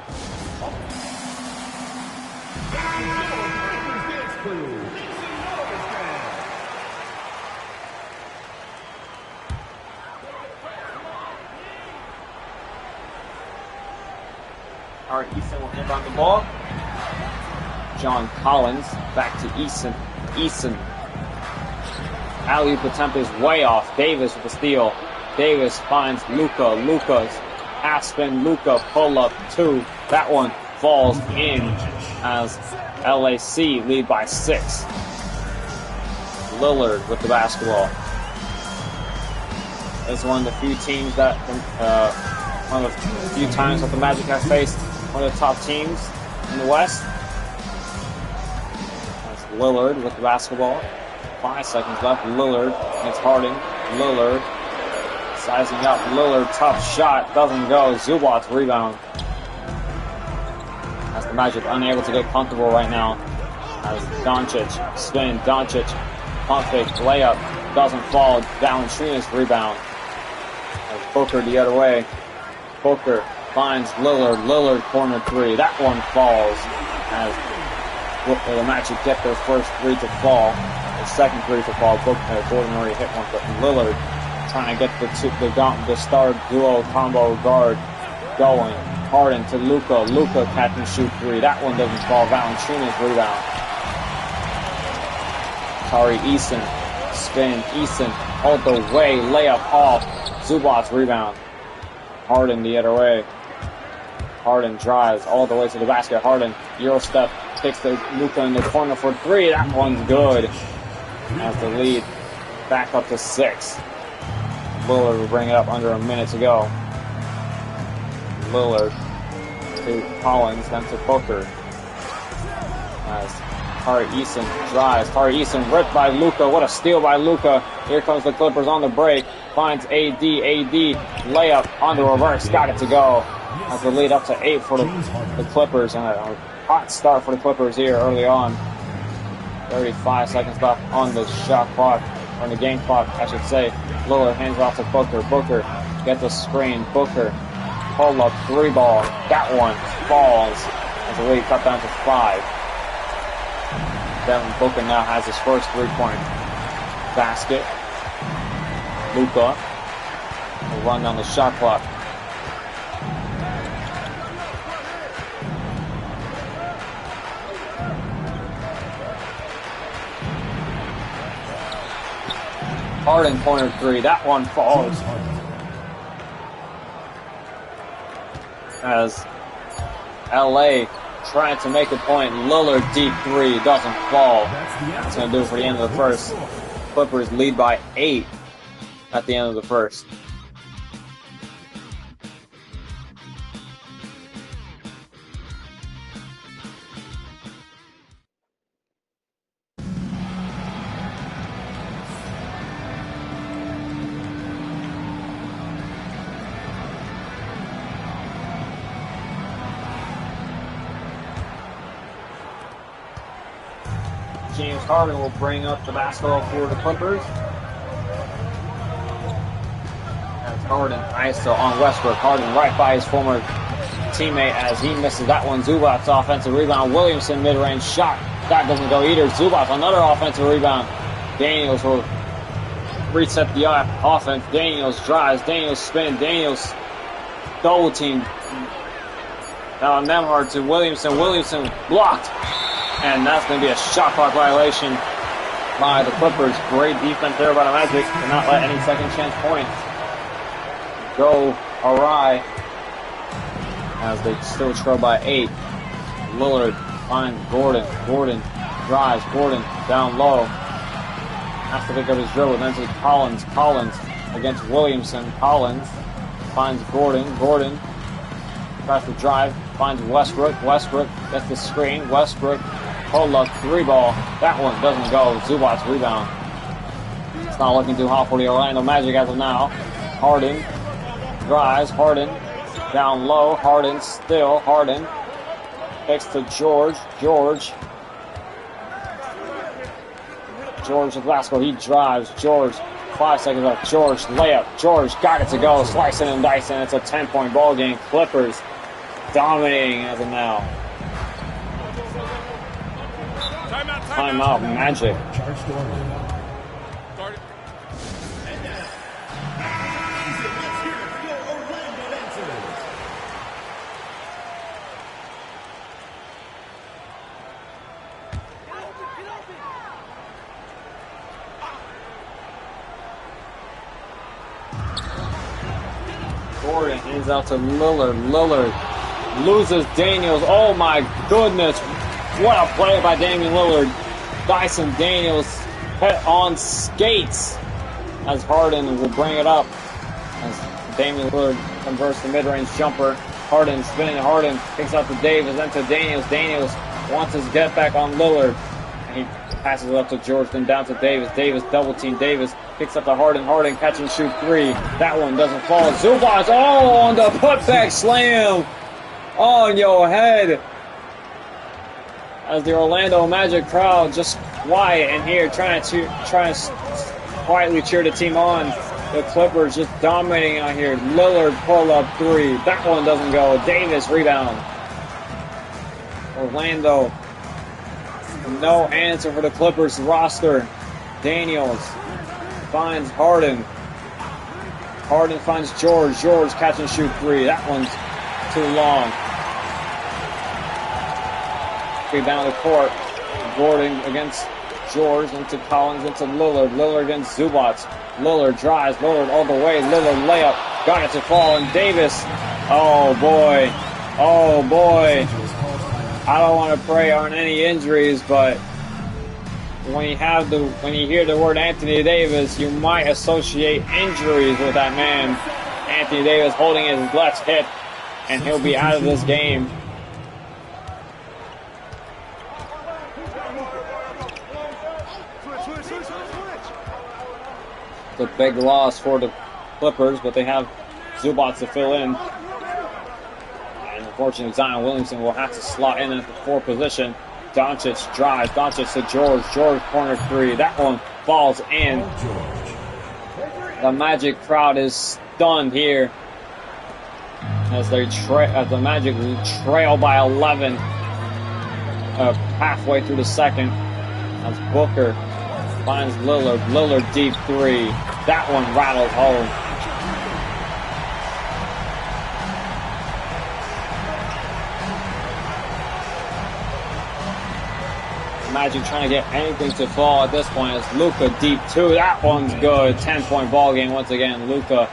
All right, Eason will inbound the ball. John Collins back to Eason. Eason. Alley-oop attempt is way off. Davis with the steal. Davis finds Luka. Luka's half spin. Luka pull up 2. That one falls in as LAC lead by 6. Lillard with the basketball. It's one of the few teams that, one of the few times that the Magic has faced one of the top teams in the West. That's Lillard with the basketball. 5 seconds left. Lillard against Harden. Lillard sizing up. Lillard, tough shot. Doesn't go. Zubac's rebound. As the Magic unable to get comfortable right now. As Doncic spin. Doncic pump fake layup. Doesn't fall. Valanciunas rebound. As Booker the other way. Booker finds Lillard. Lillard corner 3. That one falls. As the Magic get their first 3 to fall. The second 3 to fall. Gordon already hit one, but Lillard trying to get the star duo combo guard going. Harden to Luka. Luka catch and shoot 3. That one doesn't fall. Valanciunas rebound. Tari Eason. Spin. Eason all the way. Layup off. Zubac's rebound. Harden the other way. Harden drives all the way to the basket. Harden, Euro step, takes the Luka in the corner for 3. That one's good. As the lead back up to 6. Lillard will bring it up under a minute to go. Lillard to Collins, then to Booker. As Tari Eason drives. Tari Eason ripped by Luka. What a steal by Luka. Here comes the Clippers on the break. Finds AD. Layup on the reverse. Got it to go. As the lead up to 8 for the Clippers. And a hot start for the Clippers here early on. 35 seconds left on the shot clock. Or the game clock, I should say. Lillard hands it off to Booker. Booker gets a screen. Booker pull up 3 ball. That one falls. As the lead cut down to 5. Devin Booker now has his first 3-point basket. Luka will run down the shot clock. Harden corner 3. That one falls. As LA trying to make a point. Lillard deep 3 doesn't fall. That's going to do it for the end of the first. Clippers lead by 8 at the end of the first. James Harden will bring up the basketball for the Clippers. That's Harden ISO on Westbrook. Harden right by his former teammate as he misses that one. Zubac's offensive rebound. Williamson mid-range shot. That doesn't go either. Zubac another offensive rebound. Daniels will reset the offense. Daniels drives. Daniels spin. Daniels double team. Now Nembhard to Williamson. Williamson blocked. And that's going to be a shot clock violation by the Clippers. Great defense there by the Magic to not let any second chance points go awry as they still trail by 8. Lillard finds Gordon. Gordon drives. Gordon down low. Has to pick up his dribble. Then to Collins. Collins against Williamson. Collins finds Gordon. Gordon tries to drive. Finds Westbrook. Westbrook gets the screen. Westbrook pull up 3 ball. That one doesn't go. Zubac's rebound. It's not looking too hot for the Orlando Magic as of now. Harden drives. Harden down low. Harden still. Harden kicks to George. George with basketball. He drives. George. 5 seconds left. George layup. George got it to go. Slicing and dicing. It's a 10-point ball game. Clippers dominating as of now. Timeout, Magic. Charge to Orlando. Gordon hands out to Lillard. Lillard loses Daniels. Oh my goodness. What a play by Damian Lillard. Dyson Daniels put on skates as Harden will bring it up. As Damian Lillard converts the mid-range jumper. Harden spinning. Harden kicks out to Davis, then to Daniels. Daniels wants his get back on Lillard. And he passes it up to George, then down to Davis. Davis double team. Davis kicks up to Harden. Harden catch and shoot three. That one doesn't fall. Zubac, on the putback slam on your head. As the Orlando Magic crowd just quiet in here, trying to quietly cheer the team on. The Clippers just dominating out here. Lillard pull up three. That one doesn't go. Davis rebound. Orlando, no answer for the Clippers roster. Daniels finds Harden. Harden finds George. George catch and shoot three. That one's too long. Down the court. Gordon against George, into Collins, into Lillard. Lillard against Zubac. Lillard drives. Lillard all the way. Lillard layup. Got it to fall. And Davis. Oh boy. Oh boy. I don't want to pray on any injuries, but when you hear the word Anthony Davis, you might associate injuries with that man. Anthony Davis holding his left hip, and he'll be out of this game. It's a big loss for the Clippers, but they have Zubac to fill in. And unfortunately, Zion Williamson will have to slot in at the 4 position. Doncic drives. Doncic to George. George corner three. That one falls in. The Magic crowd is stunned here as the Magic trail by 11 halfway through the second. As Booker finds Lillard. Lillard deep three. That one rattles home. Magic trying to get anything to fall at this point. It's Luka deep two. That one's good. 10-point ball game once again. Luka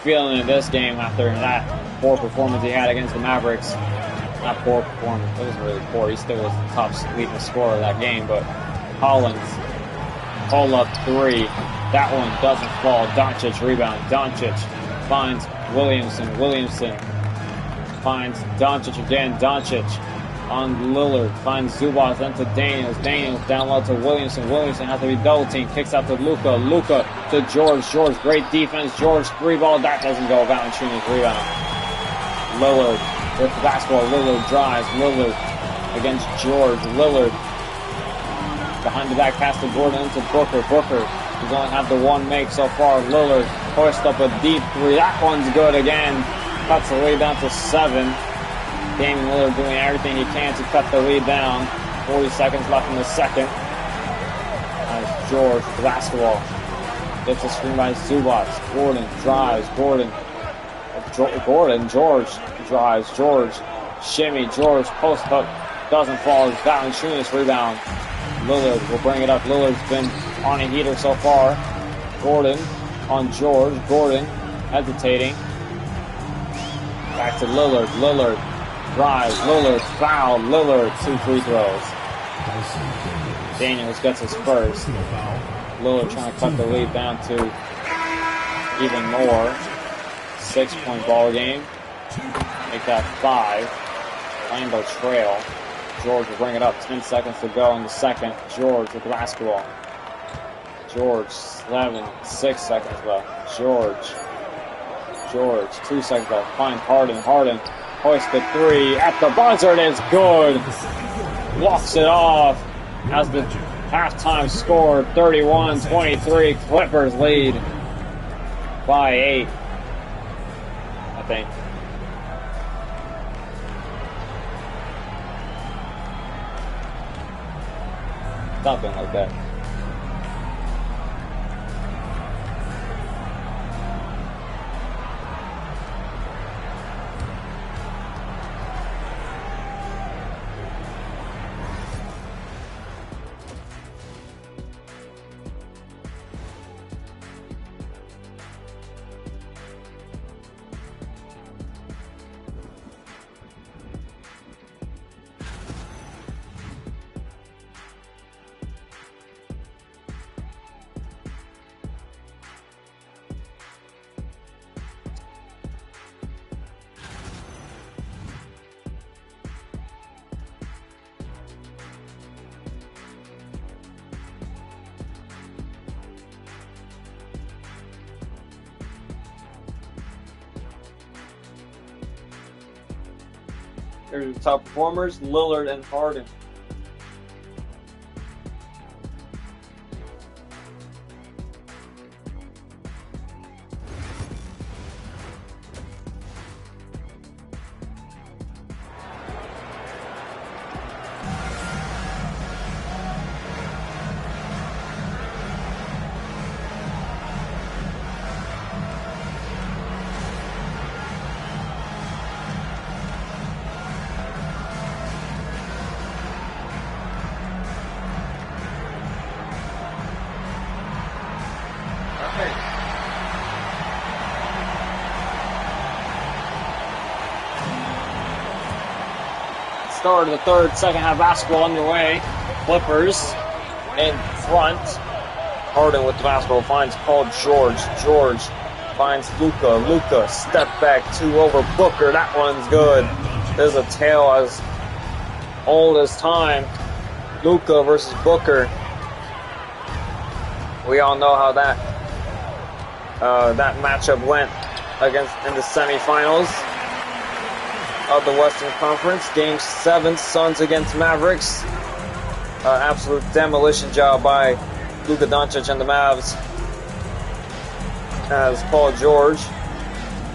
feeling it this game after that poor performance he had against the Mavericks. Not poor performance. It wasn't really poor. He still was the top leading scorer of that game. But Collins, pull up three. That one doesn't fall. Doncic rebound. Doncic finds Williamson. Williamson finds Doncic again. Doncic on Lillard. Finds Zubac, then to Daniels. Daniels down low to Williamson. Williamson has to be double teamed. Kicks out to Luka. Luka to George. George, great defense. George, three ball. That doesn't go. Valanciunas rebound. Lillard with the basketball. Lillard drives. Lillard against George. Lillard behind the back pass to Gordon into Booker. Booker, he's only had the one make so far. Lillard hoists up a deep three. That one's good again. Cuts the lead down to 7. Damian Lillard doing everything he can to cut the lead down. 40 seconds left in the second. As George, the basketball, gets a screen by Zubac. Gordon drives. Gordon, George drives. George, shimmy. George, post up, doesn't fall. Valanciunas rebound. Lillard will bring it up. Lillard's been on a heater so far. Gordon on George. Gordon hesitating. Back to Lillard. Lillard drives. Lillard foul. Lillard 2 free throws. Daniels gets his first. Lillard trying to cut the lead down to even more. 6-point ball game. Make that 5. Orlando trail. George will bring it up. 10 seconds to go in the second. George with the basketball. George, 6 seconds left. George, 2 seconds left. Finds Harden. Harden hoists the three at the buzzer. It is good. Walks it off as the halftime score, 31-23. Clippers lead by 8, I think. Something like that. Here's the top performers, Lillard and Harden. Start of the third, second half basketball underway. Clippers in front. Harden with the basketball finds Paul George. George finds Luka. Luka, step back, 2 over Booker. That one's good. There's a tale as old as time. Luka versus Booker. We all know how that matchup went against in the semifinals of the Western Conference. Game 7, Suns against Mavericks. Absolute demolition job by Luka Doncic and the Mavs. As Paul George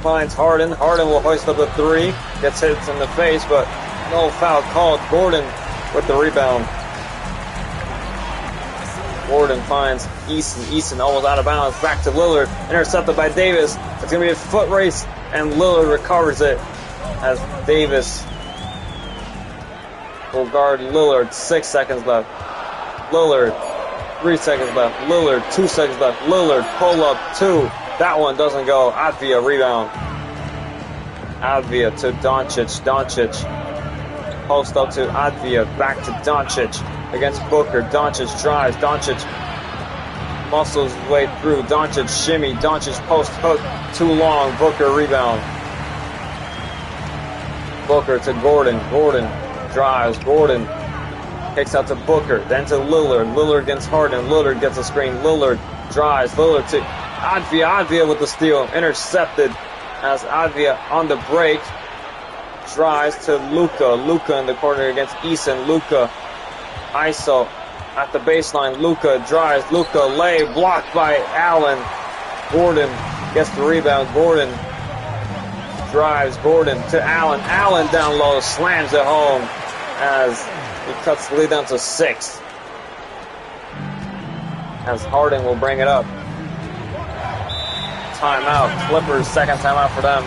finds Harden. Harden will hoist up a 3. Gets hit in the face, but no foul called. Gordon with the rebound. Gordon finds Eason. Eason almost out of bounds. Back to Lillard. Intercepted by Davis. It's going to be a foot race, and Lillard recovers it as Davis will guard Lillard. 6 seconds left. Lillard, 3 seconds left. Lillard, 2 seconds left. Lillard, pull up 2. That one doesn't go. Advia rebound. Advia to Doncic. Doncic post up to Advia. Back to Doncic against Booker. Doncic drives. Doncic muscles his way through. Doncic shimmy. Doncic post hook. Too long. Booker rebound. Booker to Gordon. Gordon drives. Gordon kicks out to Booker. Then to Lillard. Lillard against Harden. Lillard gets a screen. Lillard drives. Lillard to Advia. Advia with the steal. Intercepted as Advia on the break. Drives to Luka. Luka in the corner against Eason. Luka ISO at the baseline. Luka drives. Luka lay. Blocked by Allen. Gordon gets the rebound. Gordon drives. Gordon to Allen. Allen down low. Slams it home as he cuts the lead down to 6. As Harden will bring it up. Timeout. Clippers, second timeout for them.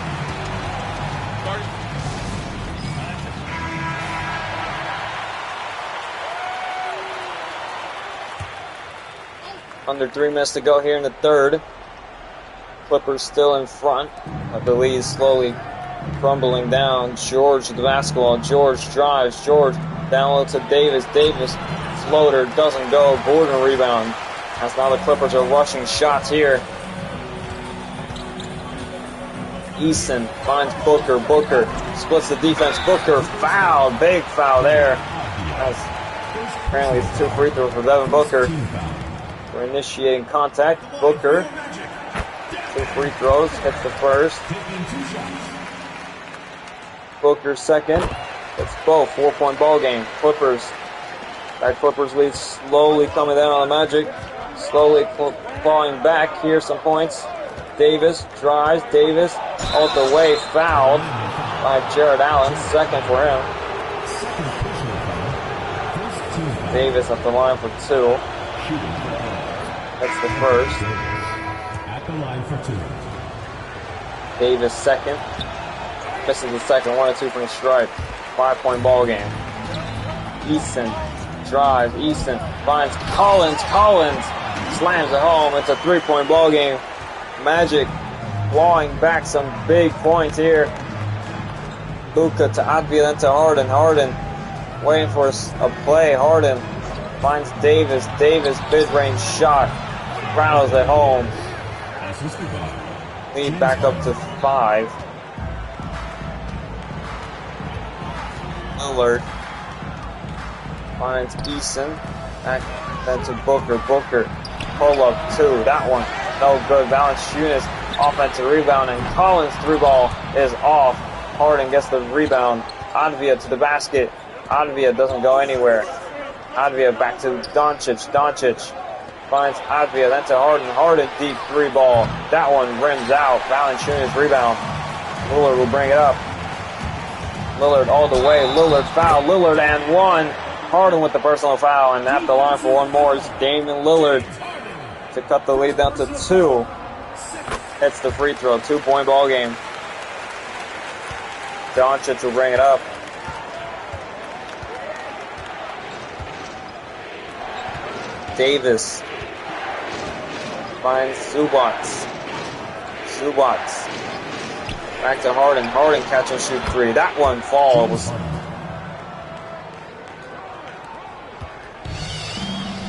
Under 3 minutes to go here in the third. Clippers still in front. The lead slowly crumbling down. George with the basketball. George drives. George down low to Davis. Davis floater doesn't go. Gordon rebound. As now the Clippers are rushing shots here. Eason finds Booker. Booker splits the defense. Booker foul. Big foul there. As apparently it's 2 free throws for Devin Booker. We're initiating contact. Booker. 2 free throws. Hits the first. Booker second. Hits both. 4-point ball game. Clippers. That Clippers lead slowly coming down on the Magic. Slowly clawing back. Here's some points. Davis drives. Davis all the way. Fouled by Jared Allen. Second for him. Davis at the line for 2. That's the first. At the line for 2. Davis second. Misses the second. 1 and 2 from the stripe. 5-point ball game. Easton drives. Easton finds Collins. Collins slams it home. It's a 3-point ball game. Magic clawing back some big points here. Luka to Advia, then to Harden. Harden waiting for a play. Harden finds Davis. Davis mid-range shot. Rattles it home. Lead back up to 5. Lillard finds Eason. Back then to Booker. Booker pull up 2. That one no good. Valanciunas offensive rebound, and Collins' 3-ball is off. Harden gets the rebound. Advia to the basket. Advia doesn't go anywhere. Advia back to Doncic. Doncic finds Advia, then to Harden. Harden deep 3-ball. That one rims out. Valanciunas rebound. Lillard will bring it up. Lillard all the way. Lillard foul. Lillard and 1. Harden with the personal foul, and at the line for one more is Damian Lillard to cut the lead down to 2. Hits the free throw. 2-point ball game. Doncic will bring it up. Davis finds Zubac. Zubac back to Harden. Harden catch and shoot 3. That one falls.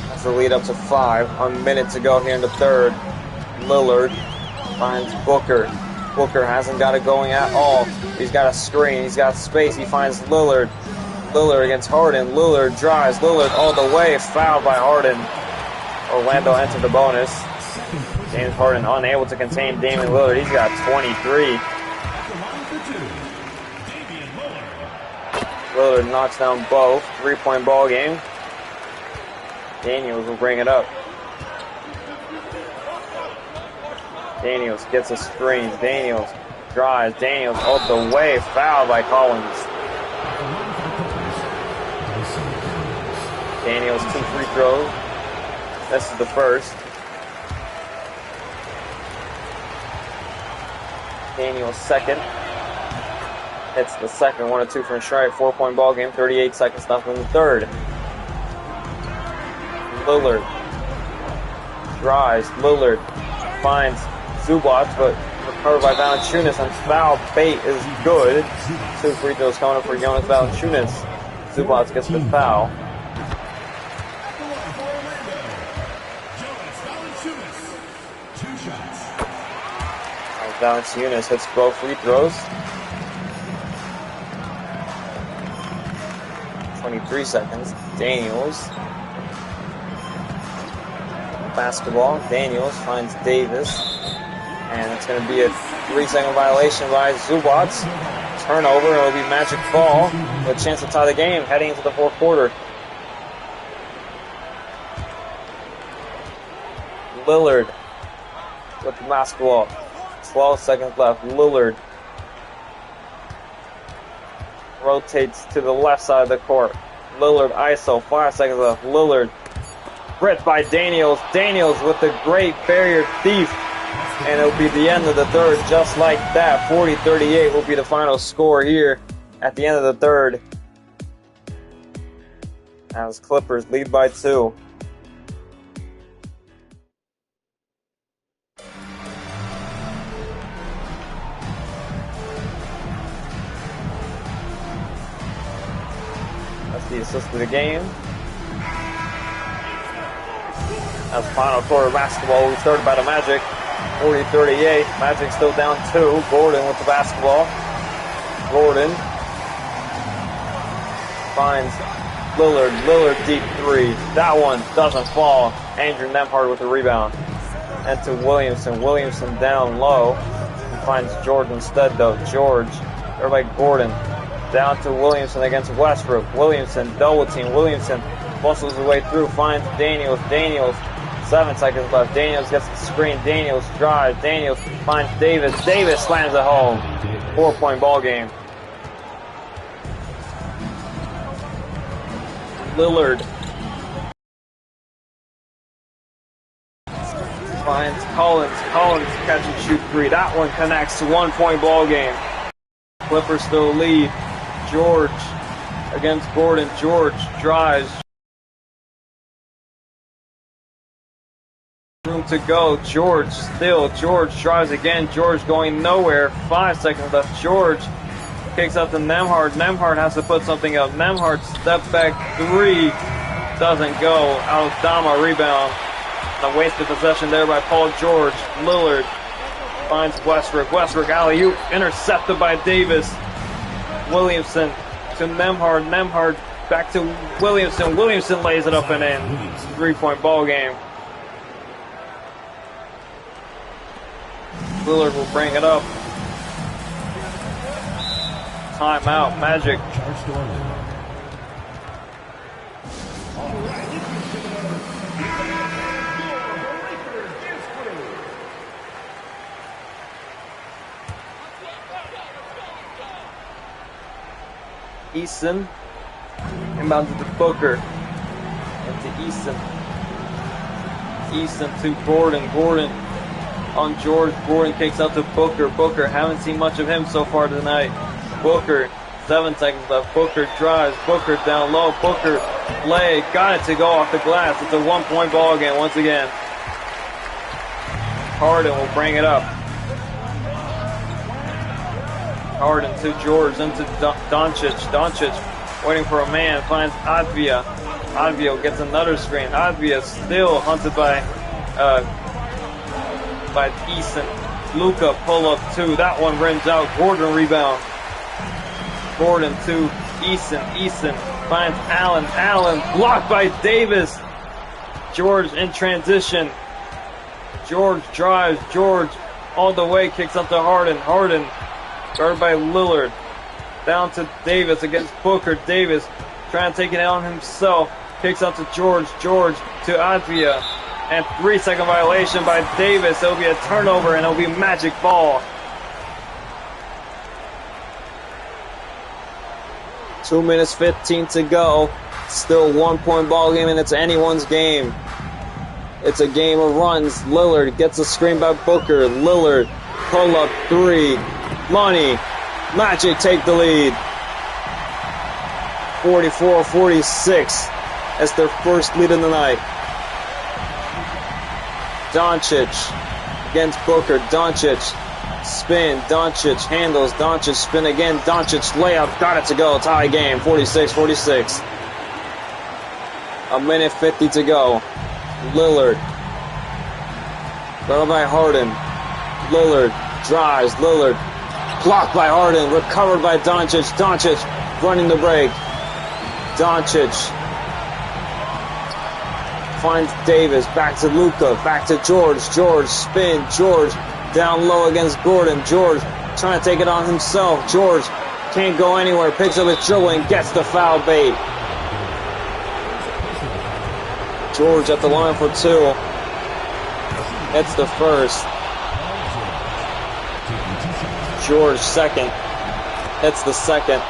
That's the lead up to 5. A minute to go here in the third. Lillard finds Booker. Booker hasn't got it going at all. He's got a screen. He's got space. He finds Lillard. Lillard against Harden. Lillard drives. Lillard all the way. Fouled by Harden. Orlando entered the bonus. James Harden unable to contain Damian Lillard. He's got 23. Lillard knocks down both. 3-point ball game. Daniels will bring it up. Daniels gets a screen. Daniels drives. Daniels all the way. Fouled by Collins. Daniels 2 free throws. This is the first. Daniels second. Hits the second. 1 and 2 from strike. 4-point ball game. 38 seconds left in the third. Lillard drives. Lillard finds Zubac, but recovered by Valanciunas, and foul bait is good. 2 free throws coming up for Jonas Valanciunas. Zubac gets the foul. Valanciunas hits both free throws. 23 seconds. Daniels. Basketball. Daniels finds Davis. And it's going to be a 3-second violation by Zubac. Turnover. It'll be Magic ball with a chance to tie the game heading into the fourth quarter. Lillard with the basketball. 12 seconds left. Lillard rotates to the left side of the court. Lillard ISO. 5 seconds left. Lillard ripped by Daniels. Daniels with the great barrier thief. And it'll be the end of the third just like that. 40-38 will be the final score here at the end of the third. As Clippers lead by 2. That's the assist of the game. As final quarter basketball will be started by the Magic. 40-38. Magic still down 2. Gordon with the basketball. Gordon finds Lillard. Lillard deep 3. That one doesn't fall. Andrew Nembhard with the rebound. And to Williamson. Williamson down low. He finds George instead though. George, everybody Gordon. Down to Williamson against Westbrook. Williamson, double team. Williamson muscles his way through. Finds Daniels. Daniels, 7 seconds left. Daniels gets the screen. Daniels drives. Daniels finds Davis. Davis slams it home. 4-point ball game. Lillard finds Collins. Collins catch and shoot 3. That one connects to 1-point ball game. Clippers still lead. George against Gordon. George drives. Room to go. George still. George drives again. George going nowhere. 5 seconds left. George kicks out to Nembhard. Nembhard has to put something up. Nembhard step back 3. Doesn't go. Aldama rebound. A wasted possession there by Paul George. Lillard finds Westbrook. Westbrook alley-oop intercepted by Davis. Williamson to Nembhard. Nembhard back to Williamson. Williamson lays it up and in. 3-point ball game. Lillard will bring it up. Timeout. Magic. Charge to Orlando. Easton inbounds to Booker. And to Easton. Easton to Gordon. Gordon on George. Gordon kicks out to Booker. Booker, haven't seen much of him so far tonight. Booker, 7 seconds left. Booker drives. Booker down low. Booker play. Got it to go off the glass. It's a 1-point ball game once again. Harden will bring it up. Harden to George, then to Doncic. Doncic waiting for a man, finds Advia. Advia gets another screen. Advia still hunted by Easton. Luka pull up 2. That one rims out. Gordon rebound. Gordon to Easton. Easton finds Allen. Allen blocked by Davis. George in transition. George drives. George all the way, kicks up to Harden. Harden guarded by Lillard. Down to Davis against Booker. Davis trying to take it on himself. Kicks out to George. George to Advia. And 3-second violation by Davis. It'll be a turnover and it'll be Magic ball. 2 minutes 15 to go. Still 1-point ball game and it's anyone's game. It's a game of runs. Lillard gets a screen by Booker. Lillard pull up 3. Money. Magic take the lead. 44-46. That's their first lead of the night. Doncic against Booker. Doncic spin. Doncic handles. Doncic spin again. Doncic layup. Got it to go. Tie game. 46-46. A minute 50 to go. Lillard. Guarded by Harden. Lillard drives. Lillard blocked by Harden. Recovered by Doncic. Doncic running the break. Doncic finds Davis. Back to Luka. Back to George. George spin. George down low against Gordon. George trying to take it on himself. George can't go anywhere. Picks up his dribble and gets the foul bait. George at the line for 2. It's the first. George second. It's the second.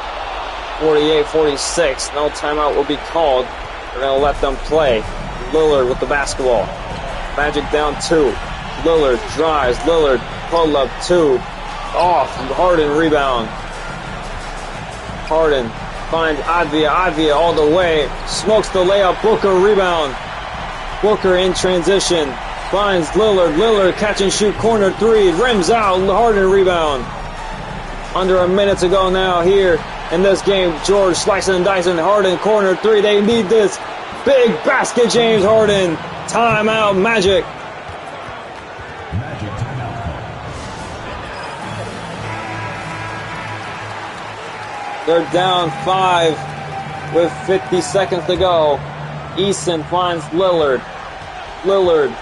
48-46. No timeout will be called. They're going to let them play. Lillard with the basketball. Magic down 2. Lillard drives. Lillard pull up 2. Off. Harden rebound. Harden finds Advia. Advia all the way. Smokes the layup. Booker rebound. Booker in transition. Finds Lillard. Lillard catch and shoot corner 3. Rims out. Harden rebound. Under a minute to go now here in this game. George slicing and dicing. Harden corner 3. They need this. Big basket, James Harden. Timeout, Magic. Magic timeout call. They're down 5 with 50 seconds to go. Easton finds Lillard. Lillard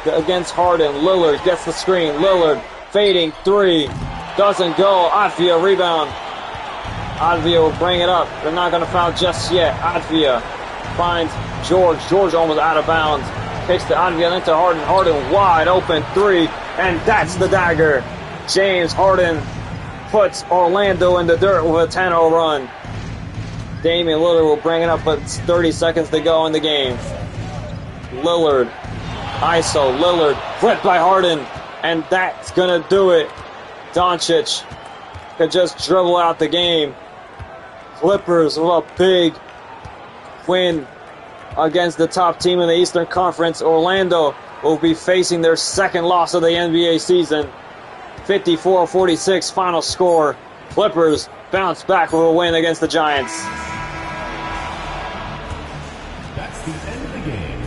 against Harden. Lillard gets the screen. Lillard fading three. Doesn't go. Advia rebound. Advia will bring it up. They're not going to foul just yet. Advia finds George. George almost out of bounds. Takes the Advia into Harden. Harden wide open three. And that's the dagger. James Harden puts Orlando in the dirt with a 10-0 run. Damian Lillard will bring it up, but it's 30 seconds to go in the game. Lillard. ISO. Lillard. Flipped by Harden. And that's going to do it. Doncic could just dribble out the game. Clippers with a big win against the top team in the Eastern Conference. Orlando will be facing their second loss of the NBA season. 54-46 final score. Clippers bounce back with a win against the Giants. That's the end of the game.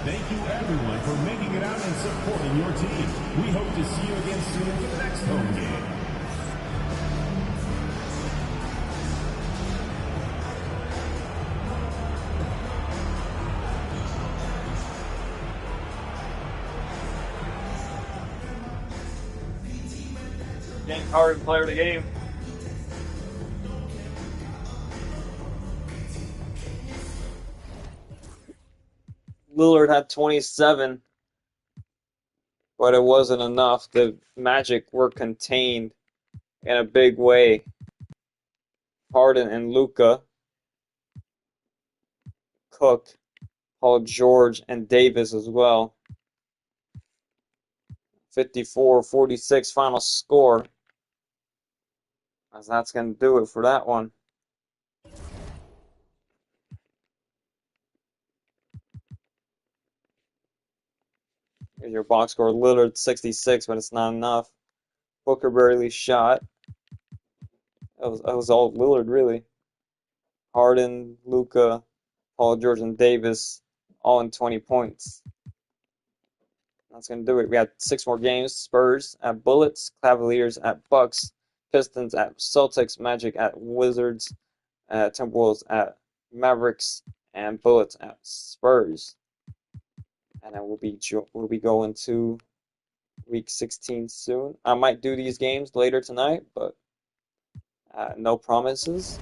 Thank you everyone for making it out and supporting your team. We hope to see you again soon for the next home game. James Harden, player of the game. Lillard had 27, but it wasn't enough. The Magic were contained in a big way. Harden and Luka, Cook, Paul George, and Davis as well. 54-46 final score. As that's going to do it for that one. Here's your box score. Lillard 66, but it's not enough. Booker barely shot. That was all Lillard, really. Harden, Luka, Paul George, and Davis all in 20 points. That's going to do it. We got 6 more games. Spurs at Bullets, Cavaliers at Bucks, Pistons at Celtics, Magic at Wizards, Timberwolves at Mavericks, and Bullets at Spurs. And then we'll be going to week 16 soon. I might do these games later tonight, but no promises.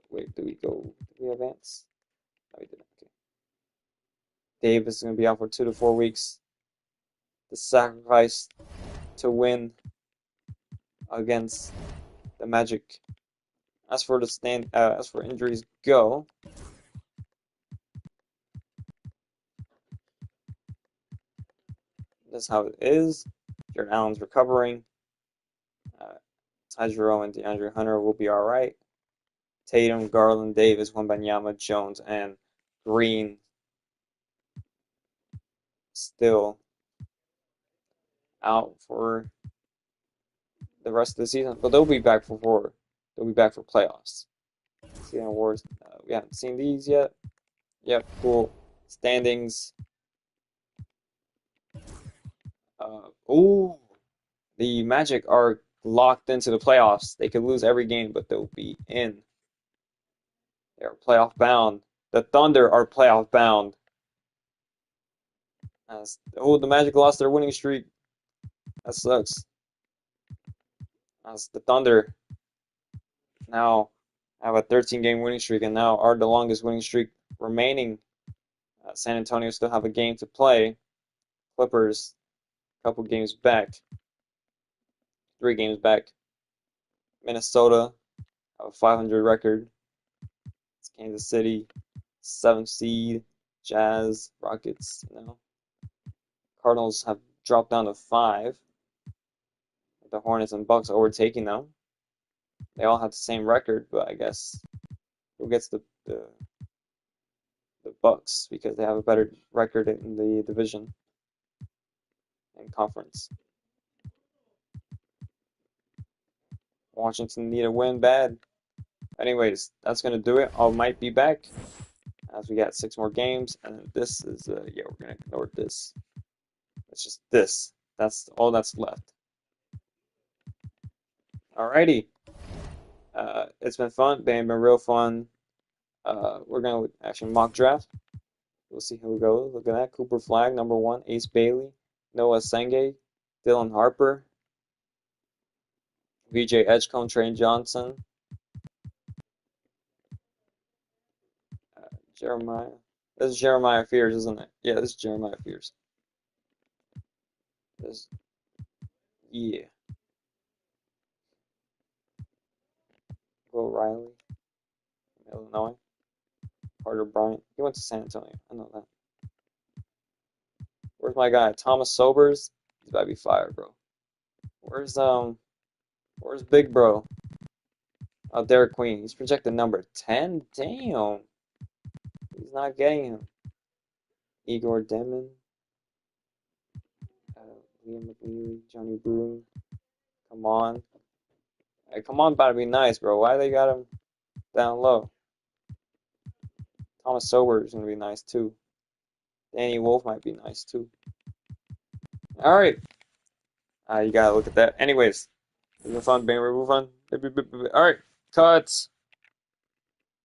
Wait, do we advance? No, we didn't. Okay. Davis is going to be out for 2 to 4 weeks. The sacrifice to win against the Magic. As for injuries go, that's how it is. Jared Allen's recovering. Ty Jerome and DeAndre Hunter will be all right. Tatum, Garland, Davis, Wembanyama, Jones, and Green still out for the rest of the season, but they'll be back for playoffs. Season awards. We haven't seen these yet. Yep, cool. Standings. The Magic are locked into the playoffs. They could lose every game, but they'll be in. They're playoff bound. The Thunder are playoff bound. The Magic lost their winning streak. That sucks. As the Thunder now have a 13-game winning streak and now are the longest winning streak remaining. San Antonio still have a game to play. Clippers, a couple games back. 3 games back. Minnesota have a 500 record. It's Kansas City, 7th seed. Jazz, Rockets, Cardinals have dropped down to 5. The Hornets and Bucks overtaking them. They all have the same record, but I guess who gets the Bucks because they have a better record in the division and conference. Washington need a win bad. Anyways, that's gonna do it. I might be back as we got 6 more games, and this is we're gonna ignore this. It's just this. That's all that's left. Alrighty. It's been fun. Been real fun. We're gonna actually mock draft. We'll see how we go. Look at that. Cooper Flag, number 1. Ace Bailey, Noah Senge, Dylan Harper, VJ Edgecombe, Trey Johnson, Jeremiah. This is Jeremiah Fears, isn't it? Yeah, this is Jeremiah Fears. Yeah. Will Riley, Illinois. Carter Bryant. He went to San Antonio. I know that. Where's my guy? Thomas Sobers. He's about to be fired, bro. Where's Big Bro? Oh, Derek Queen. He's projected number 10. Damn. He's not getting him. Igor Demon. Liam McNeely. Johnny Broom. Come on. Hey, come on, about to be nice, bro. Why they got him down low? Thomas Sobers is gonna be nice too. Danny Wolf might be nice too. All right. You gotta look at that. Anyways, it's been fun. Being fun. All right. Cuts.